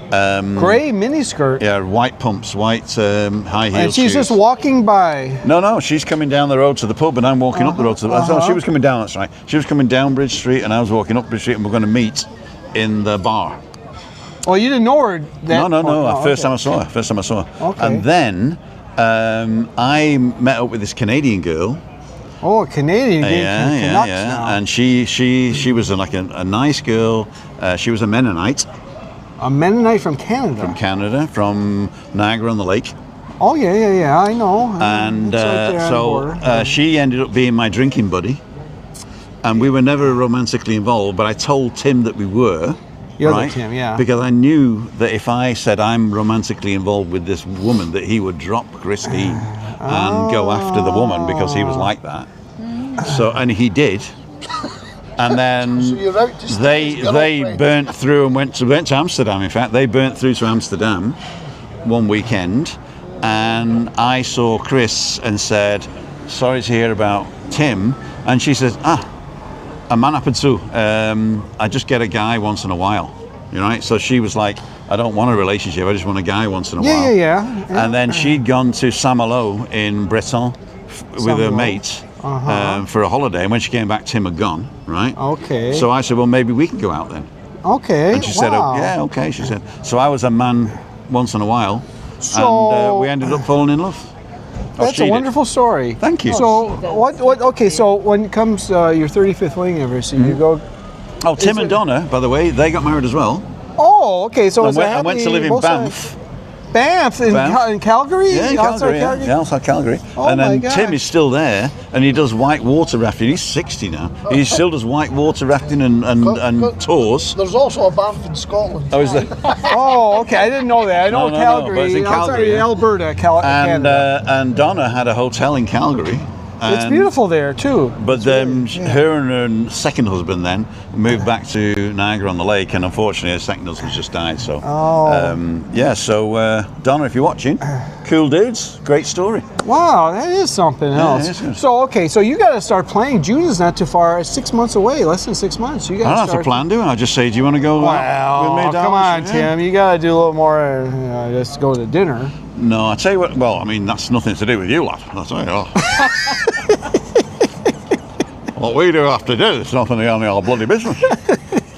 Speaker 8: Grey miniskirt.
Speaker 1: Yeah, white pumps, white high heels.
Speaker 8: And she's
Speaker 1: shoes.
Speaker 8: just walking by.
Speaker 1: No, she's coming down the road to the pub, and I'm walking up the road to the. Oh, she was coming down. That's right. She was coming down Bridge Street, and I was walking up Bridge Street, and we're going to meet in the bar.
Speaker 8: Well, you didn't know her.
Speaker 1: No. First time I saw her.
Speaker 8: Okay.
Speaker 1: And then I met up with this Canadian girl.
Speaker 8: Oh, a Canadian.
Speaker 1: Yeah.
Speaker 8: Now.
Speaker 1: And she was like a nice girl. She was a Mennonite.
Speaker 8: A Mennonite from Canada.
Speaker 1: From Canada, from Niagara-on-the-Lake.
Speaker 8: Oh yeah, I know.
Speaker 1: And
Speaker 8: It's right there on the border.
Speaker 1: she ended up being my drinking buddy, and we were never romantically involved. But I told Tim that we were.
Speaker 8: The other
Speaker 1: right?
Speaker 8: Tim, yeah.
Speaker 1: Because I knew that if I said I'm romantically involved with this woman, that he would drop Christy and go after the woman because he was like that. So, and he did. And then
Speaker 3: So you're out to
Speaker 1: they
Speaker 3: girlfriend.
Speaker 1: burnt through and went to Amsterdam. In fact, they burnt through to Amsterdam one weekend, and I saw Chris and said, "Sorry to hear about Tim." And she said, a man up too. I just get a guy once in a while, you know. So she was like, "I don't want a relationship. I just want a guy once in a while."
Speaker 8: Yeah.
Speaker 1: And then she'd gone to Saint-Malo in Breton with her
Speaker 8: Saint-Malo.
Speaker 1: mate, for a holiday. And when she came back, Tim had gone, right?
Speaker 8: Okay.
Speaker 1: So I said, well, maybe we can go out then.
Speaker 8: Okay.
Speaker 1: And she said, oh, yeah, okay. She said, so I was a man once in a while, and we ended up falling in love.
Speaker 8: That's a wonderful story.
Speaker 1: Thank you.
Speaker 8: So what? Okay. So when it comes your 35th wedding anniversary, you go.
Speaker 1: Oh, Tim and Donna, by the way, they got married as well.
Speaker 8: Oh, okay. So
Speaker 1: I went to live in Banff.
Speaker 8: Banff in Calgary?
Speaker 1: Yeah, Calgary. Outside Calgary.
Speaker 8: Oh,
Speaker 1: and then
Speaker 8: my God.
Speaker 1: Tim is still there, and he does white water rafting. He's 60 now. He still does white water rafting and tours.
Speaker 3: There's also a Banff in Scotland.
Speaker 1: Oh, is there?
Speaker 8: Oh, okay. I didn't know that. I know Calgary.
Speaker 1: But it's in Calgary, yeah.
Speaker 8: Alberta, Canada.
Speaker 1: And Donna had a hotel in Calgary.
Speaker 8: It's beautiful there too.
Speaker 1: But then her and her second husband then moved back to Niagara-on-the-Lake, and unfortunately her second husband just died. So Donna, if you're watching, cool dudes, great story.
Speaker 8: Wow, that is something else.
Speaker 1: Yeah, it is good.
Speaker 8: So okay, so you got to start playing. June is not too far. It's 6 months away. Less than 6 months. You got.
Speaker 1: I don't have to plan, do I? I just say, do you want to go out with me,
Speaker 8: come on, Tim. You got to do a little more. Just go to dinner.
Speaker 1: No, I tell you what. Well, I mean, that's nothing to do with you, lad. I'll tell you what we do after dinner, it's nothing on our bloody business.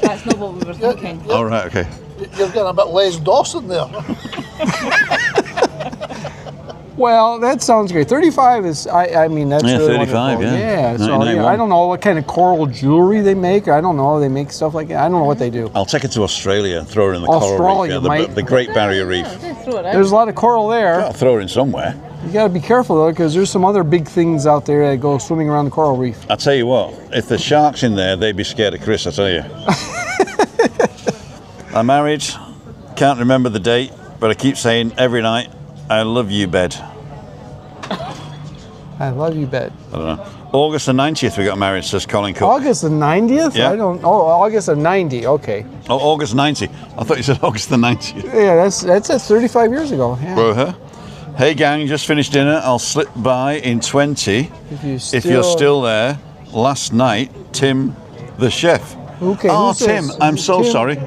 Speaker 7: That's not what we were thinking.
Speaker 1: All right, okay.
Speaker 3: You're getting a bit Les Dawson there.
Speaker 8: Well, that sounds great. 35 is, I mean, that's really
Speaker 1: 35,
Speaker 8: wonderful.
Speaker 1: yeah.
Speaker 8: So I don't know what kind of coral jewelry they make. I don't know. They make stuff like that. I don't know what they do.
Speaker 1: I'll take her to Australia and throw her in the coral reef, the Great Barrier Reef.
Speaker 8: There's a lot of coral there.
Speaker 1: I'll throw her in somewhere.
Speaker 8: You got to be careful though, because there's some other big things out there that go swimming around the coral reef.
Speaker 1: I tell you what, if there's sharks in there, they'd be scared of Chris. I tell you. I'm married. Can't remember the date, but I keep saying every night, "I love you, bed."
Speaker 8: I love you, bed.
Speaker 1: I don't know. August the 90th we got married, says Colin Cook.
Speaker 8: August the 90th?
Speaker 1: Yeah.
Speaker 8: I don't. Oh, August the 90. Okay.
Speaker 1: Oh, August 90. I thought you said August the 90th.
Speaker 8: Yeah, that's 35 years ago. Yeah.
Speaker 1: Uh-huh. Hey gang, just finished dinner. I'll slip by in 20 if you're still there. Last night, Tim, the chef.
Speaker 8: Okay.
Speaker 1: Oh, Tim, I'm so sorry.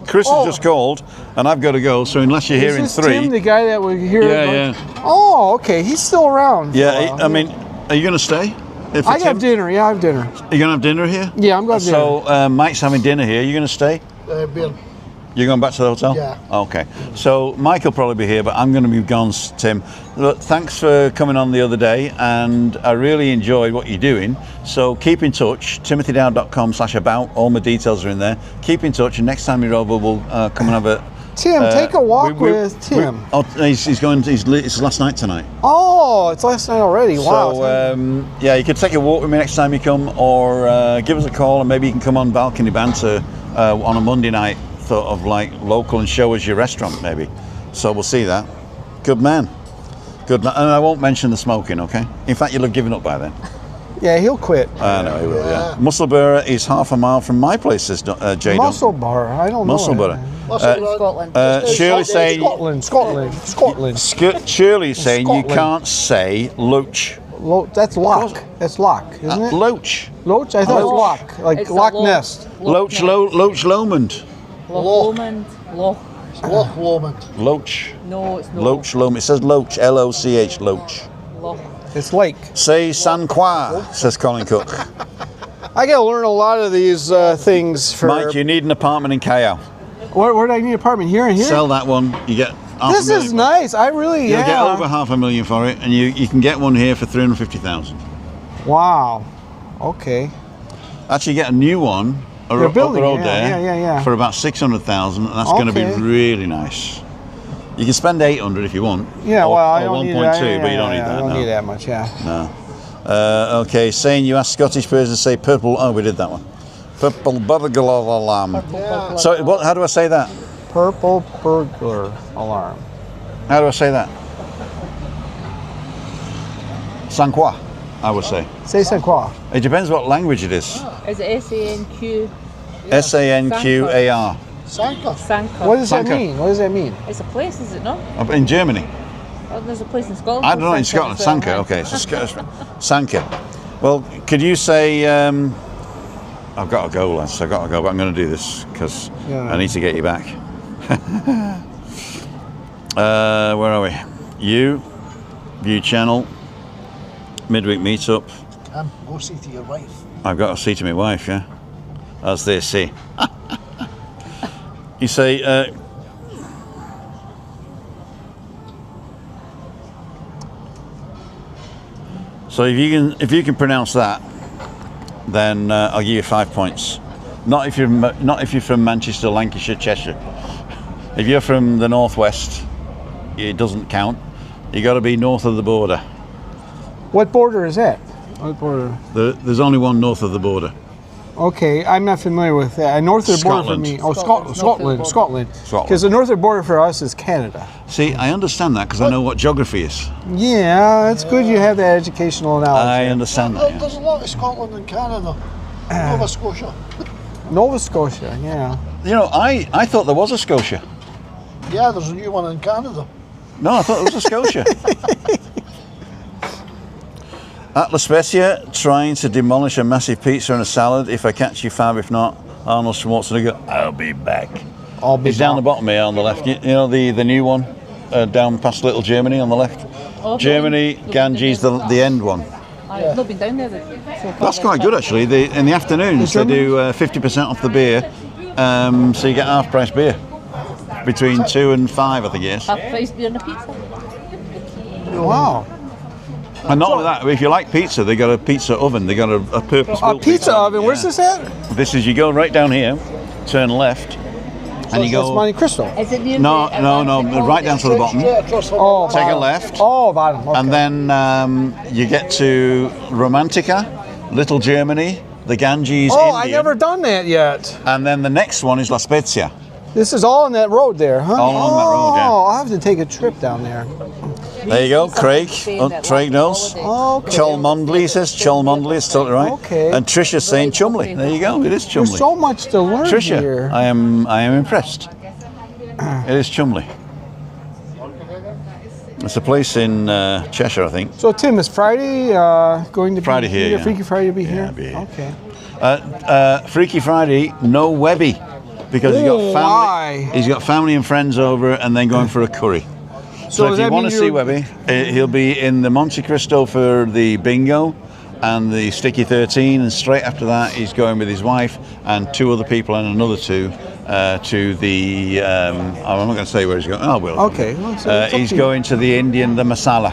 Speaker 1: Chris has just called, and I've got to go. So unless you're here in 3,
Speaker 8: Tim, the guy that was here.
Speaker 1: Yeah.
Speaker 8: Oh, okay. He's still around.
Speaker 1: Yeah. I mean, are you going to stay?
Speaker 8: I have dinner. Yeah, I have dinner.
Speaker 1: Are you going to have dinner here?
Speaker 8: Yeah, I'm going to have dinner.
Speaker 1: So Mike's having dinner here. Are you going to stay?
Speaker 3: Beer.
Speaker 1: You're going back to the hotel?
Speaker 3: Yeah.
Speaker 1: Okay. So Mike will probably be here, but I'm going to be gone, Tim. Look, thanks for coming on the other day, and I really enjoyed what you're doing. So keep in touch. TimothyDow.com/about. All my details are in there. Keep in touch, and next time you're over, we'll come and have a.
Speaker 8: Tim, take a walk with Tim.
Speaker 1: He's going. It's last night tonight.
Speaker 8: Oh, it's last night already. Wow.
Speaker 1: So you could take a walk with me next time you come, or give us a call, and maybe you can come on Balcony Banter on a Monday night, sort of like local, and show us your restaurant maybe. So we'll see that. Good man. Good man. And I won't mention the smoking, okay? In fact, you'll have given up by then.
Speaker 8: Yeah, he'll quit.
Speaker 1: I know he will, yeah. Musselburgh is half a mile from my place, says Jay.
Speaker 8: Musselburgh? I don't know.
Speaker 1: Musselburgh.
Speaker 7: Scotland.
Speaker 1: Shirley saying...
Speaker 8: Scotland.
Speaker 1: Shirley saying you can't say loach.
Speaker 8: That's loch. That's loch, isn't it?
Speaker 1: Loach.
Speaker 8: Loach? I thought it was loch. Like
Speaker 7: It's
Speaker 8: Loch
Speaker 7: a
Speaker 8: Ness.
Speaker 1: Loch Lomond.
Speaker 3: Loch Lomond.
Speaker 1: Loach.
Speaker 7: No, it's not.
Speaker 1: Loach Lomond. It says Loach. L-O-C-H. Loach.
Speaker 8: It's lake.
Speaker 1: Say San Croix, says Colin Cook.
Speaker 8: I got to learn a lot of these things for...
Speaker 1: Mike, you need an apartment in Callao.
Speaker 8: Where do I need an apartment? Here and here?
Speaker 1: Sell that one. You get
Speaker 8: This is nice. I really,
Speaker 1: You'll get over $500,000 for it, and you can get one here for $350,000.
Speaker 8: Wow. Okay.
Speaker 1: Actually, get a new one up the road there for about $600,000, and that's going to be really nice. You can spend $800 if you want.
Speaker 8: Yeah,
Speaker 1: or,
Speaker 8: well, I
Speaker 1: or
Speaker 8: don't
Speaker 1: 1.2, but you don't need that.
Speaker 8: I don't need that much. Yeah.
Speaker 1: No. Okay, saying you asked Scottish person to say purple. Oh, we did that one. Purple burglar alarm.
Speaker 3: Yeah.
Speaker 1: So, how do I say that?
Speaker 8: Purple burglar alarm.
Speaker 1: How do I say that? San Croix, I would say.
Speaker 8: Say San Croix.
Speaker 1: It depends what language it is.
Speaker 7: Is it S-A-N-Q?
Speaker 1: S-A-N-Q-A-R.
Speaker 7: Sanka.
Speaker 8: What does that mean? What does that mean?
Speaker 7: It's a place, is it not?
Speaker 1: In Germany.
Speaker 7: Oh, there's a place in Scotland.
Speaker 1: I don't know, in Scotland. Sanka, okay. So Sanka. Well, could you say, I've got to go, lads. I've got to go, but I'm going to do this because I need to get you back. Where are we? View channel, Midweek Meetup.
Speaker 3: Go see to your wife.
Speaker 1: I've got to see to my wife, yeah. As they say. You say, so if you can pronounce that, then I'll give you 5 points. Not if you're from Manchester, Lancashire, Cheshire. If you're from the northwest, it doesn't count. You got to be north of the border.
Speaker 8: What border is that? What border?
Speaker 1: There's only one north of the border.
Speaker 8: Okay, I'm not familiar with that. North of the border for me. Oh, Scotland. Because the northern border for us is Canada.
Speaker 1: See, I understand that because I know what geography is.
Speaker 8: Yeah, it's good you have that educational knowledge.
Speaker 1: I understand that. Yeah.
Speaker 3: There's a lot of Scotland and Canada. Nova Scotia.
Speaker 8: Nova Scotia, yeah.
Speaker 1: You know, I thought there was a Scotia.
Speaker 3: Yeah, there's a new one in Canada.
Speaker 1: No, I thought it was a Scotia. At La Spezia, trying to demolish a massive pizza and a salad. If I catch you, fab. If not, Arnold Schwarzenegger. I'll be back. It's down the bottom here on the left. You know the new one down past Little Germany on the left.
Speaker 7: Oh,
Speaker 1: Germany, Ganges, the end one.
Speaker 7: I've not been down there so far.
Speaker 1: That's quite good actually. In the afternoons they do 50% off the beer, so you get half price beer between 2 and 5, I think it is.
Speaker 7: Half price beer and a pizza.
Speaker 8: Wow.
Speaker 1: And not only that, if you like pizza, they got a pizza oven. They got a purpose-built
Speaker 8: A pizza oven. Where's this at?
Speaker 1: This is, you go right down here, turn left, and you go.
Speaker 8: That's Monte Cristo.
Speaker 7: Is it near
Speaker 1: No,
Speaker 7: the,
Speaker 1: right down to the bottom.
Speaker 8: Oh,
Speaker 1: Take a
Speaker 8: bottom.
Speaker 1: left.
Speaker 8: Oh, bottom. Okay.
Speaker 1: And then you get to Romantica, Little Germany, the Ganges.
Speaker 8: Oh,
Speaker 1: Indian.
Speaker 8: I never done that yet.
Speaker 1: And then the next one is La Spezia.
Speaker 8: This is all on that road there, huh?
Speaker 1: All on that road, yeah.
Speaker 8: Oh, I'll have to take a trip down there.
Speaker 1: There you go, Craig. Craig knows.
Speaker 8: Okay.
Speaker 1: Cholmondeley, he says. Cholmondeley, it's totally right.
Speaker 8: Okay.
Speaker 1: And Trisha's saying Chumley. There you go, it is Chumley.
Speaker 8: There's so much to learn
Speaker 1: Trisha,
Speaker 8: here.
Speaker 1: I am impressed. It is Chumley. It's a place in Cheshire, I think.
Speaker 8: So Tim, is Friday going to
Speaker 1: Friday
Speaker 8: be
Speaker 1: here, yeah.
Speaker 8: Freaky Friday to be here?
Speaker 1: I'll be here.
Speaker 8: Okay.
Speaker 1: Freaky Friday, no Webby, because
Speaker 8: Why?
Speaker 1: he's got family and friends over, and then going for a curry. So if you want to see Webby, he'll be in the Monte Cristo for the bingo and the Sticky 13, and straight after that he's going with his wife and 2 other people and another 2 to the I'm not going to say where he's going. Oh, well.
Speaker 8: Okay. Well,
Speaker 1: He's going to the Masala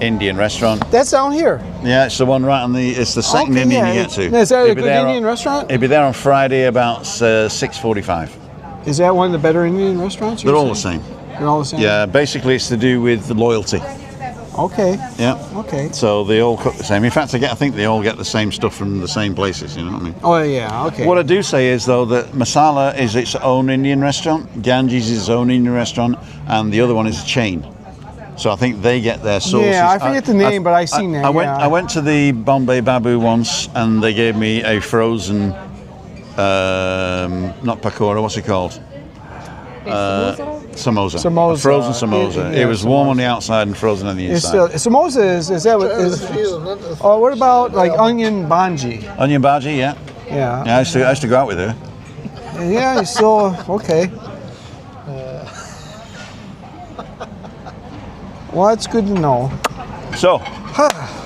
Speaker 1: Indian restaurant.
Speaker 8: That's down here.
Speaker 1: Yeah, it's the one right on the. It's the second
Speaker 8: Okay,
Speaker 1: Indian
Speaker 8: yeah.
Speaker 1: you get to.
Speaker 8: Is that a
Speaker 1: He'll be
Speaker 8: good
Speaker 1: there
Speaker 8: Indian restaurant?
Speaker 1: He'll be there on Friday about 6:45.
Speaker 8: Is that one of the better Indian restaurants?
Speaker 1: They're all the same.
Speaker 8: They're all the same?
Speaker 1: Yeah, basically it's to do with loyalty.
Speaker 8: Okay.
Speaker 1: Yeah.
Speaker 8: Okay.
Speaker 1: So they all cook the same. In fact, I think they all get the same stuff from the same places. You know what I mean?
Speaker 8: Oh yeah. Okay.
Speaker 1: What I do say is though that Masala is its own Indian restaurant, Ganges is its own Indian restaurant, and the other one is a chain. So I think they get their sauces.
Speaker 8: Yeah, I forget the name, but I've seen that.
Speaker 1: I went to the Bombay Babu once, and they gave me a frozen, not pakora. What's it called? Samosa.
Speaker 8: Samosa.
Speaker 1: A frozen samosa.
Speaker 8: Yeah,
Speaker 1: It was warm on the outside and frozen on the inside.
Speaker 8: Samosa is that what is? Oh, what about like onion bhanji?
Speaker 1: Onion bhaji, yeah.
Speaker 8: Yeah.
Speaker 1: Yeah, I used to go out with her.
Speaker 8: Yeah, you still okay. Well, that's good to know.
Speaker 1: So,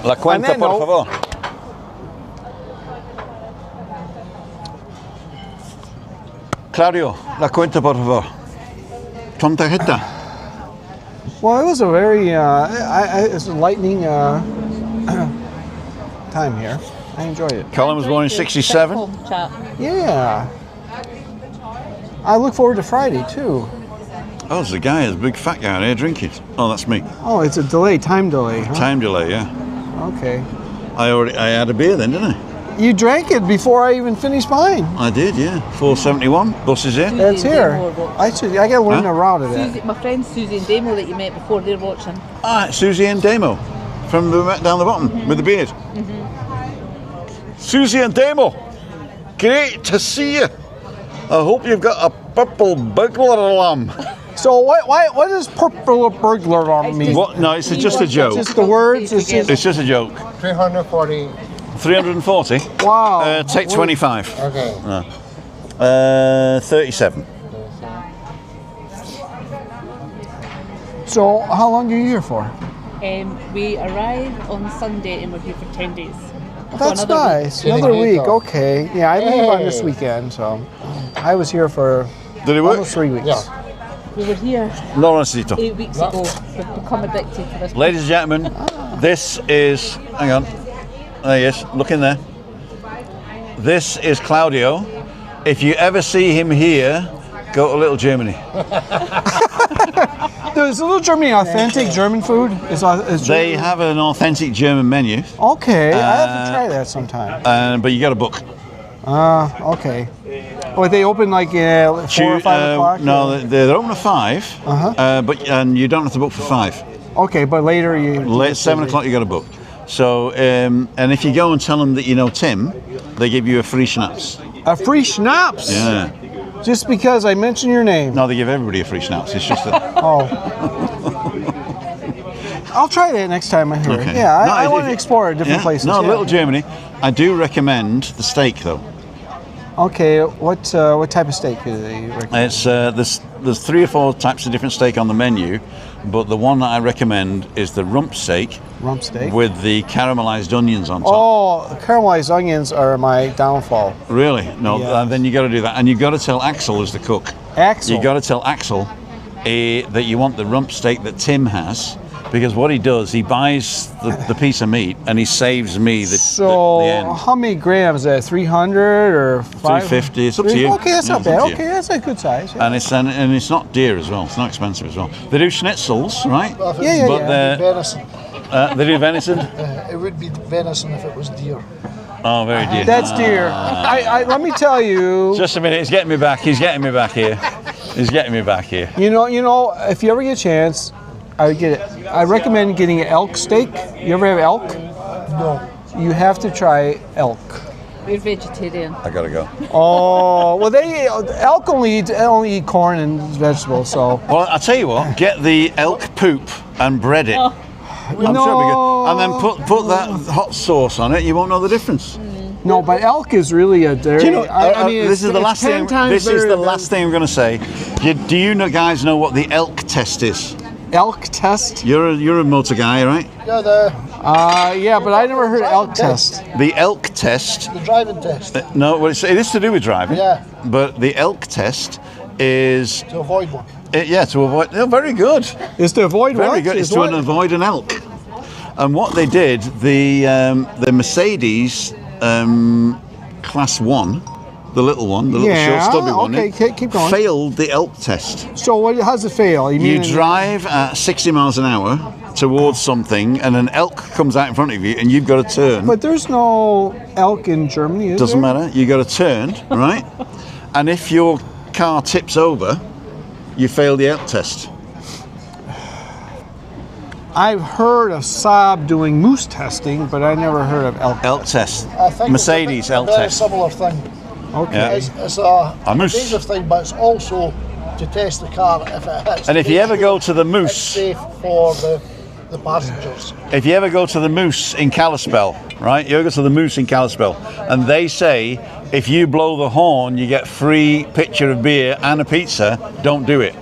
Speaker 1: la cuenta, por favor. Claudio, la cuenta, por favor. Con tarjeta.
Speaker 8: Well, it was a very it's a lightning time here. I enjoyed it.
Speaker 1: Colin was born in '67.
Speaker 8: Yeah. I look forward to Friday too.
Speaker 1: Oh, there's a guy, there's a big fat guy out here drinking. Oh, that's me.
Speaker 8: Oh, it's a time delay. Huh?
Speaker 1: Time delay, yeah.
Speaker 8: Okay.
Speaker 1: I had a beer then, didn't I?
Speaker 8: You drank it before I even finished mine.
Speaker 1: I did, yeah. 471. Bus is here.
Speaker 8: It's here. I gotta learn the route of that.
Speaker 7: My friends Susie and Damo that you met before, they're watching.
Speaker 1: Ah, Susie and Damo, from down the bottom with the beard. Susie and Damo, great to see you. I hope you've got a purple burglar alarm.
Speaker 8: So what does purple burglar alarm mean?
Speaker 1: What? No, it's just a joke.
Speaker 8: Just the words.
Speaker 1: It's just a joke.
Speaker 5: 340.
Speaker 1: 340.
Speaker 8: Wow.
Speaker 1: Take 25.
Speaker 5: Okay.
Speaker 1: 37.
Speaker 8: So how long are you here for?
Speaker 7: We arrive on Sunday and we're here for 10 days.
Speaker 8: That's nice. Another week. Okay. Yeah, I leave on this weekend, so I was here for
Speaker 1: Did it work?
Speaker 8: almost 3 weeks.
Speaker 6: Yeah.
Speaker 7: We were here
Speaker 1: No necesito.
Speaker 7: 8 weeks ago. We've become addicted to this.
Speaker 1: Ladies and gentlemen, this is, hang on, there he is, look in there. This is Claudio. If you ever see him here, go to Little Germany.
Speaker 8: Is Little Germany authentic German food?
Speaker 1: They have an authentic German menu.
Speaker 8: Okay, I have to try that sometime.
Speaker 1: But you got to book.
Speaker 8: Okay. Oh, they open like 4 or 5 o'clock?
Speaker 1: No, they're open at 5. And you don't have to book for 5.
Speaker 8: Okay, but later you...
Speaker 1: Late 7 o'clock you got to book. So, and if you go and tell them that you know Tim, they give you a free schnapps.
Speaker 8: A free schnapps?
Speaker 1: Yeah.
Speaker 8: Just because I mentioned your name?
Speaker 1: No, they give everybody a free schnapps. It's just that.
Speaker 8: Oh. I'll try that next time I'm here.
Speaker 1: Okay.
Speaker 8: Yeah, I want to explore different places.
Speaker 1: No,
Speaker 8: yeah.
Speaker 1: Little Germany. I do recommend the steak though.
Speaker 8: Okay, what type of steak do they recommend?
Speaker 1: It's there's 3 or 4 types of different steak on the menu, but the one that I recommend is the rump steak.
Speaker 8: Rump steak?
Speaker 1: With the caramelized onions on top.
Speaker 8: Oh, caramelized onions are my downfall.
Speaker 1: Really? No,
Speaker 8: Yeah.
Speaker 1: then you got to do that, and you got to tell Axel as the cook.
Speaker 8: Axel?
Speaker 1: You got to tell Axel that you want the rump steak that Tim has. Because what he does, he buys the piece of meat and he saves me the end.
Speaker 8: How many grams is that? 300 or
Speaker 1: 350? It's up to you.
Speaker 8: Okay, that's not bad. Okay, that's a good size. Yeah.
Speaker 1: And it's not dear as well. It's not expensive as well. They do schnitzels, right?
Speaker 8: Yeah.
Speaker 3: But venison.
Speaker 1: They do venison.
Speaker 3: It would be venison if it was deer.
Speaker 1: Oh, very dear.
Speaker 8: That's deer. Let me tell you.
Speaker 1: Just a minute. He's getting me back. He's getting me back here. He's getting me back here.
Speaker 8: You know, if you ever get a chance, I recommend getting an elk steak. You ever have elk?
Speaker 3: No.
Speaker 8: You have to try elk.
Speaker 7: We're vegetarian.
Speaker 1: I gotta go.
Speaker 8: Oh, well, elk only eat corn and vegetables. So.
Speaker 1: Well, I tell you what. Get the elk poop and bread it.
Speaker 7: Oh.
Speaker 1: I'm sure it'll be good. And then put that hot sauce on it. You won't know the difference.
Speaker 8: No, but elk is really a dairy.
Speaker 1: Do you know,
Speaker 8: I mean,
Speaker 1: this is the last thing. This is the last thing I'm going to say. Do you guys know what the elk test is?
Speaker 8: Elk test?
Speaker 1: You're a motor guy, right?
Speaker 3: Yeah,
Speaker 8: yeah, but I never heard of elk test.
Speaker 1: The elk test.
Speaker 3: The driving test.
Speaker 1: No, well, it is to do with driving.
Speaker 3: Yeah.
Speaker 1: But the elk test is
Speaker 3: To avoid one.
Speaker 1: to avoid. Oh, very good.
Speaker 8: Is to avoid
Speaker 1: Very
Speaker 8: what?
Speaker 1: good. It's to avoid an elk. And what they did, the Mercedes Class 1, the little one, the little short stubby one,
Speaker 8: okay, keep going.
Speaker 1: failed the elk test.
Speaker 8: So how's it fail?
Speaker 1: You drive at 60 miles an hour towards something, and an elk comes out in front of you, and you've got to turn.
Speaker 8: But there's no elk in Germany, is
Speaker 1: Doesn't
Speaker 8: there?
Speaker 1: matter. You got to turn, right? And if your car tips over, you fail the elk test.
Speaker 8: I've heard of Saab doing moose testing, but I never heard of elk.
Speaker 1: Elk test.
Speaker 3: I think
Speaker 1: Mercedes
Speaker 3: it's a
Speaker 1: elk
Speaker 3: very
Speaker 1: test.
Speaker 3: similar thing.
Speaker 8: Okay.
Speaker 1: Yeah.
Speaker 3: It's a
Speaker 1: moose.
Speaker 3: dangerous thing, but it's also to test the car if it hits.
Speaker 1: And if you ever go to the
Speaker 3: It's
Speaker 1: Moose,
Speaker 3: safe for the passengers.
Speaker 1: if you ever go to the Moose in Kalispell, right? You ever go to the Moose in Kalispell, and they say if you blow the horn, you get free pitcher of beer and a pizza. Don't do it.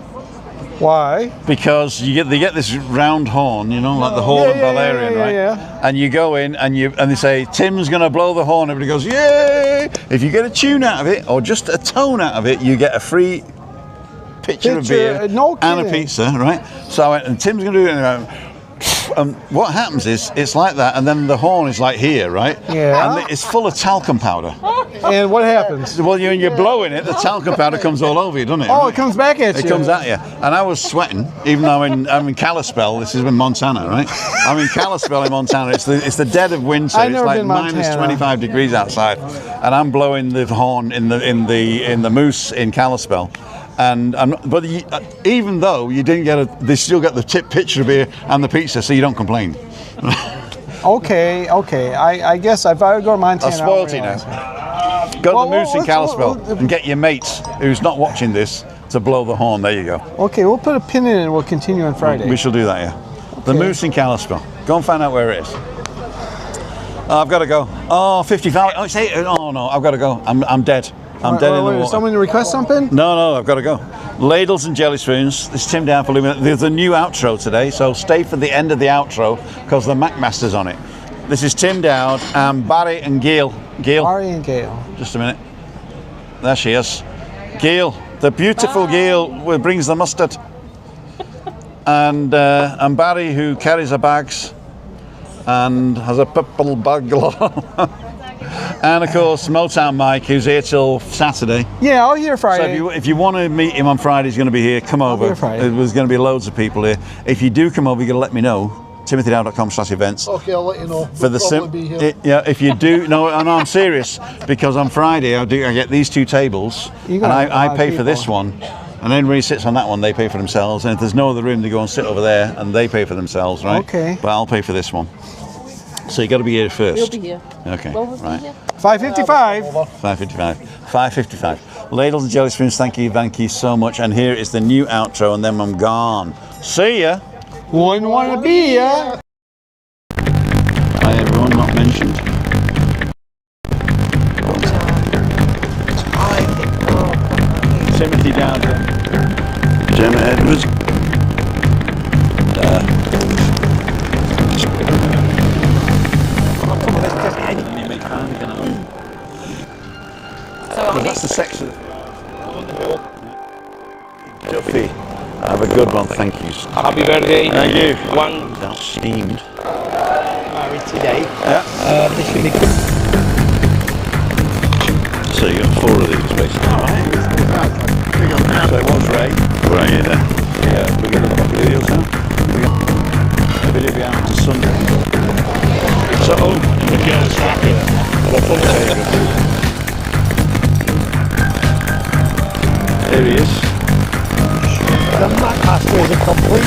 Speaker 8: Why?
Speaker 1: Because they get this round horn, like the horn of Valerian, right?
Speaker 8: Yeah.
Speaker 1: And you go in and they say Tim's going to blow the horn. Everybody goes, yay! If you get a tune out of it or just a tone out of it, you get a free pitcher of beer
Speaker 8: no
Speaker 1: and a
Speaker 8: kidding.
Speaker 1: pizza, right? So I went, and Tim's going to do it. And what happens is it's like that, and then the horn is like here, right?
Speaker 8: Yeah.
Speaker 1: And it's full of talcum powder.
Speaker 8: And what happens?
Speaker 1: Well, when you're blowing it, the talcum powder comes all over you, doesn't it?
Speaker 8: Oh, it comes back at you.
Speaker 1: It comes at you. And I was sweating, even though I'm in Kalispell. This is in Montana, right? I'm in Kalispell in Montana. It's the dead of winter.
Speaker 8: I've
Speaker 1: It's
Speaker 8: never
Speaker 1: like
Speaker 8: been
Speaker 1: minus
Speaker 8: Montana.
Speaker 1: 25 degrees outside, and I'm blowing the horn in the Moose in Kalispell. But even though you didn't they still get the pitcher of beer and the pizza, so you don't complain.
Speaker 8: Okay. I guess if I go to Montana,
Speaker 1: I've spoiled you now. Go to the Moose in Kalispell
Speaker 8: let's-
Speaker 1: and get your mates who's not watching this to blow the horn. There you go.
Speaker 8: Okay, we'll put a pin in it and we'll continue on Friday.
Speaker 1: We shall do that, yeah. The Moose in Kalispell. Go and find out where it is. I've got to go. Oh, 55. Oh, it's 8. Oh, no, I've got to go. I'm dead. I'm dead in the water.
Speaker 8: Someone request something?
Speaker 1: No, I've got to go. Ladles and jelly spoons. This is Tim down for Lumina. There's a new outro today, so stay for the end of the outro because the McMaster's on it. This is Tim Dowd and Barry and Gail. Gail.
Speaker 8: Barry and Gail.
Speaker 1: Just a minute. There she is. Gail, the beautiful Gail who brings the mustard. And Barry, who carries her bags and has a purple bag. And of course, Motown Mike, who's here till Saturday.
Speaker 8: Yeah, I'll hear Friday.
Speaker 1: So if you want to meet him on Friday, he's going to be here. Come over.
Speaker 8: Here Friday.
Speaker 1: There's going to be loads of people here. If you do come over, you're going to let me know. TimothyDow.com/events.
Speaker 3: Okay, I'll let you know.
Speaker 1: For the
Speaker 3: be here.
Speaker 1: yeah, if you do, no, I'm serious, because on Friday I get these 2 tables, and I pay for this one, and anybody sits on that one, they pay for themselves, and if there's no other room, they go and sit over there, and they pay for themselves, right?
Speaker 8: Okay.
Speaker 1: But I'll pay for this one. So you got to be here first.
Speaker 7: We'll be here.
Speaker 1: Okay.
Speaker 7: Will we be
Speaker 1: right.
Speaker 7: here?
Speaker 8: 5:55.
Speaker 1: 5:55. 5:55. Ladles and jelly spoons. Thank you so much. And here is the new outro, and then I'm gone. See ya.
Speaker 8: Wouldn't want to be ya.
Speaker 1: Hi everyone, not mentioned. Timothy Dowd. Gemma Edwards. That's the section. Duffy. Have a good one, thank you.
Speaker 4: Happy birthday.
Speaker 1: Thank you.
Speaker 4: One.
Speaker 1: That's steamed.
Speaker 2: Married today.
Speaker 1: Yeah.
Speaker 2: This should be
Speaker 1: So you got 4 of these basically. So what's Ray? Right here then. Yeah, we got a couple of videos now. We got a video behind to Sunday. So the girls happy. There he is.
Speaker 2: the Mac Master is a complete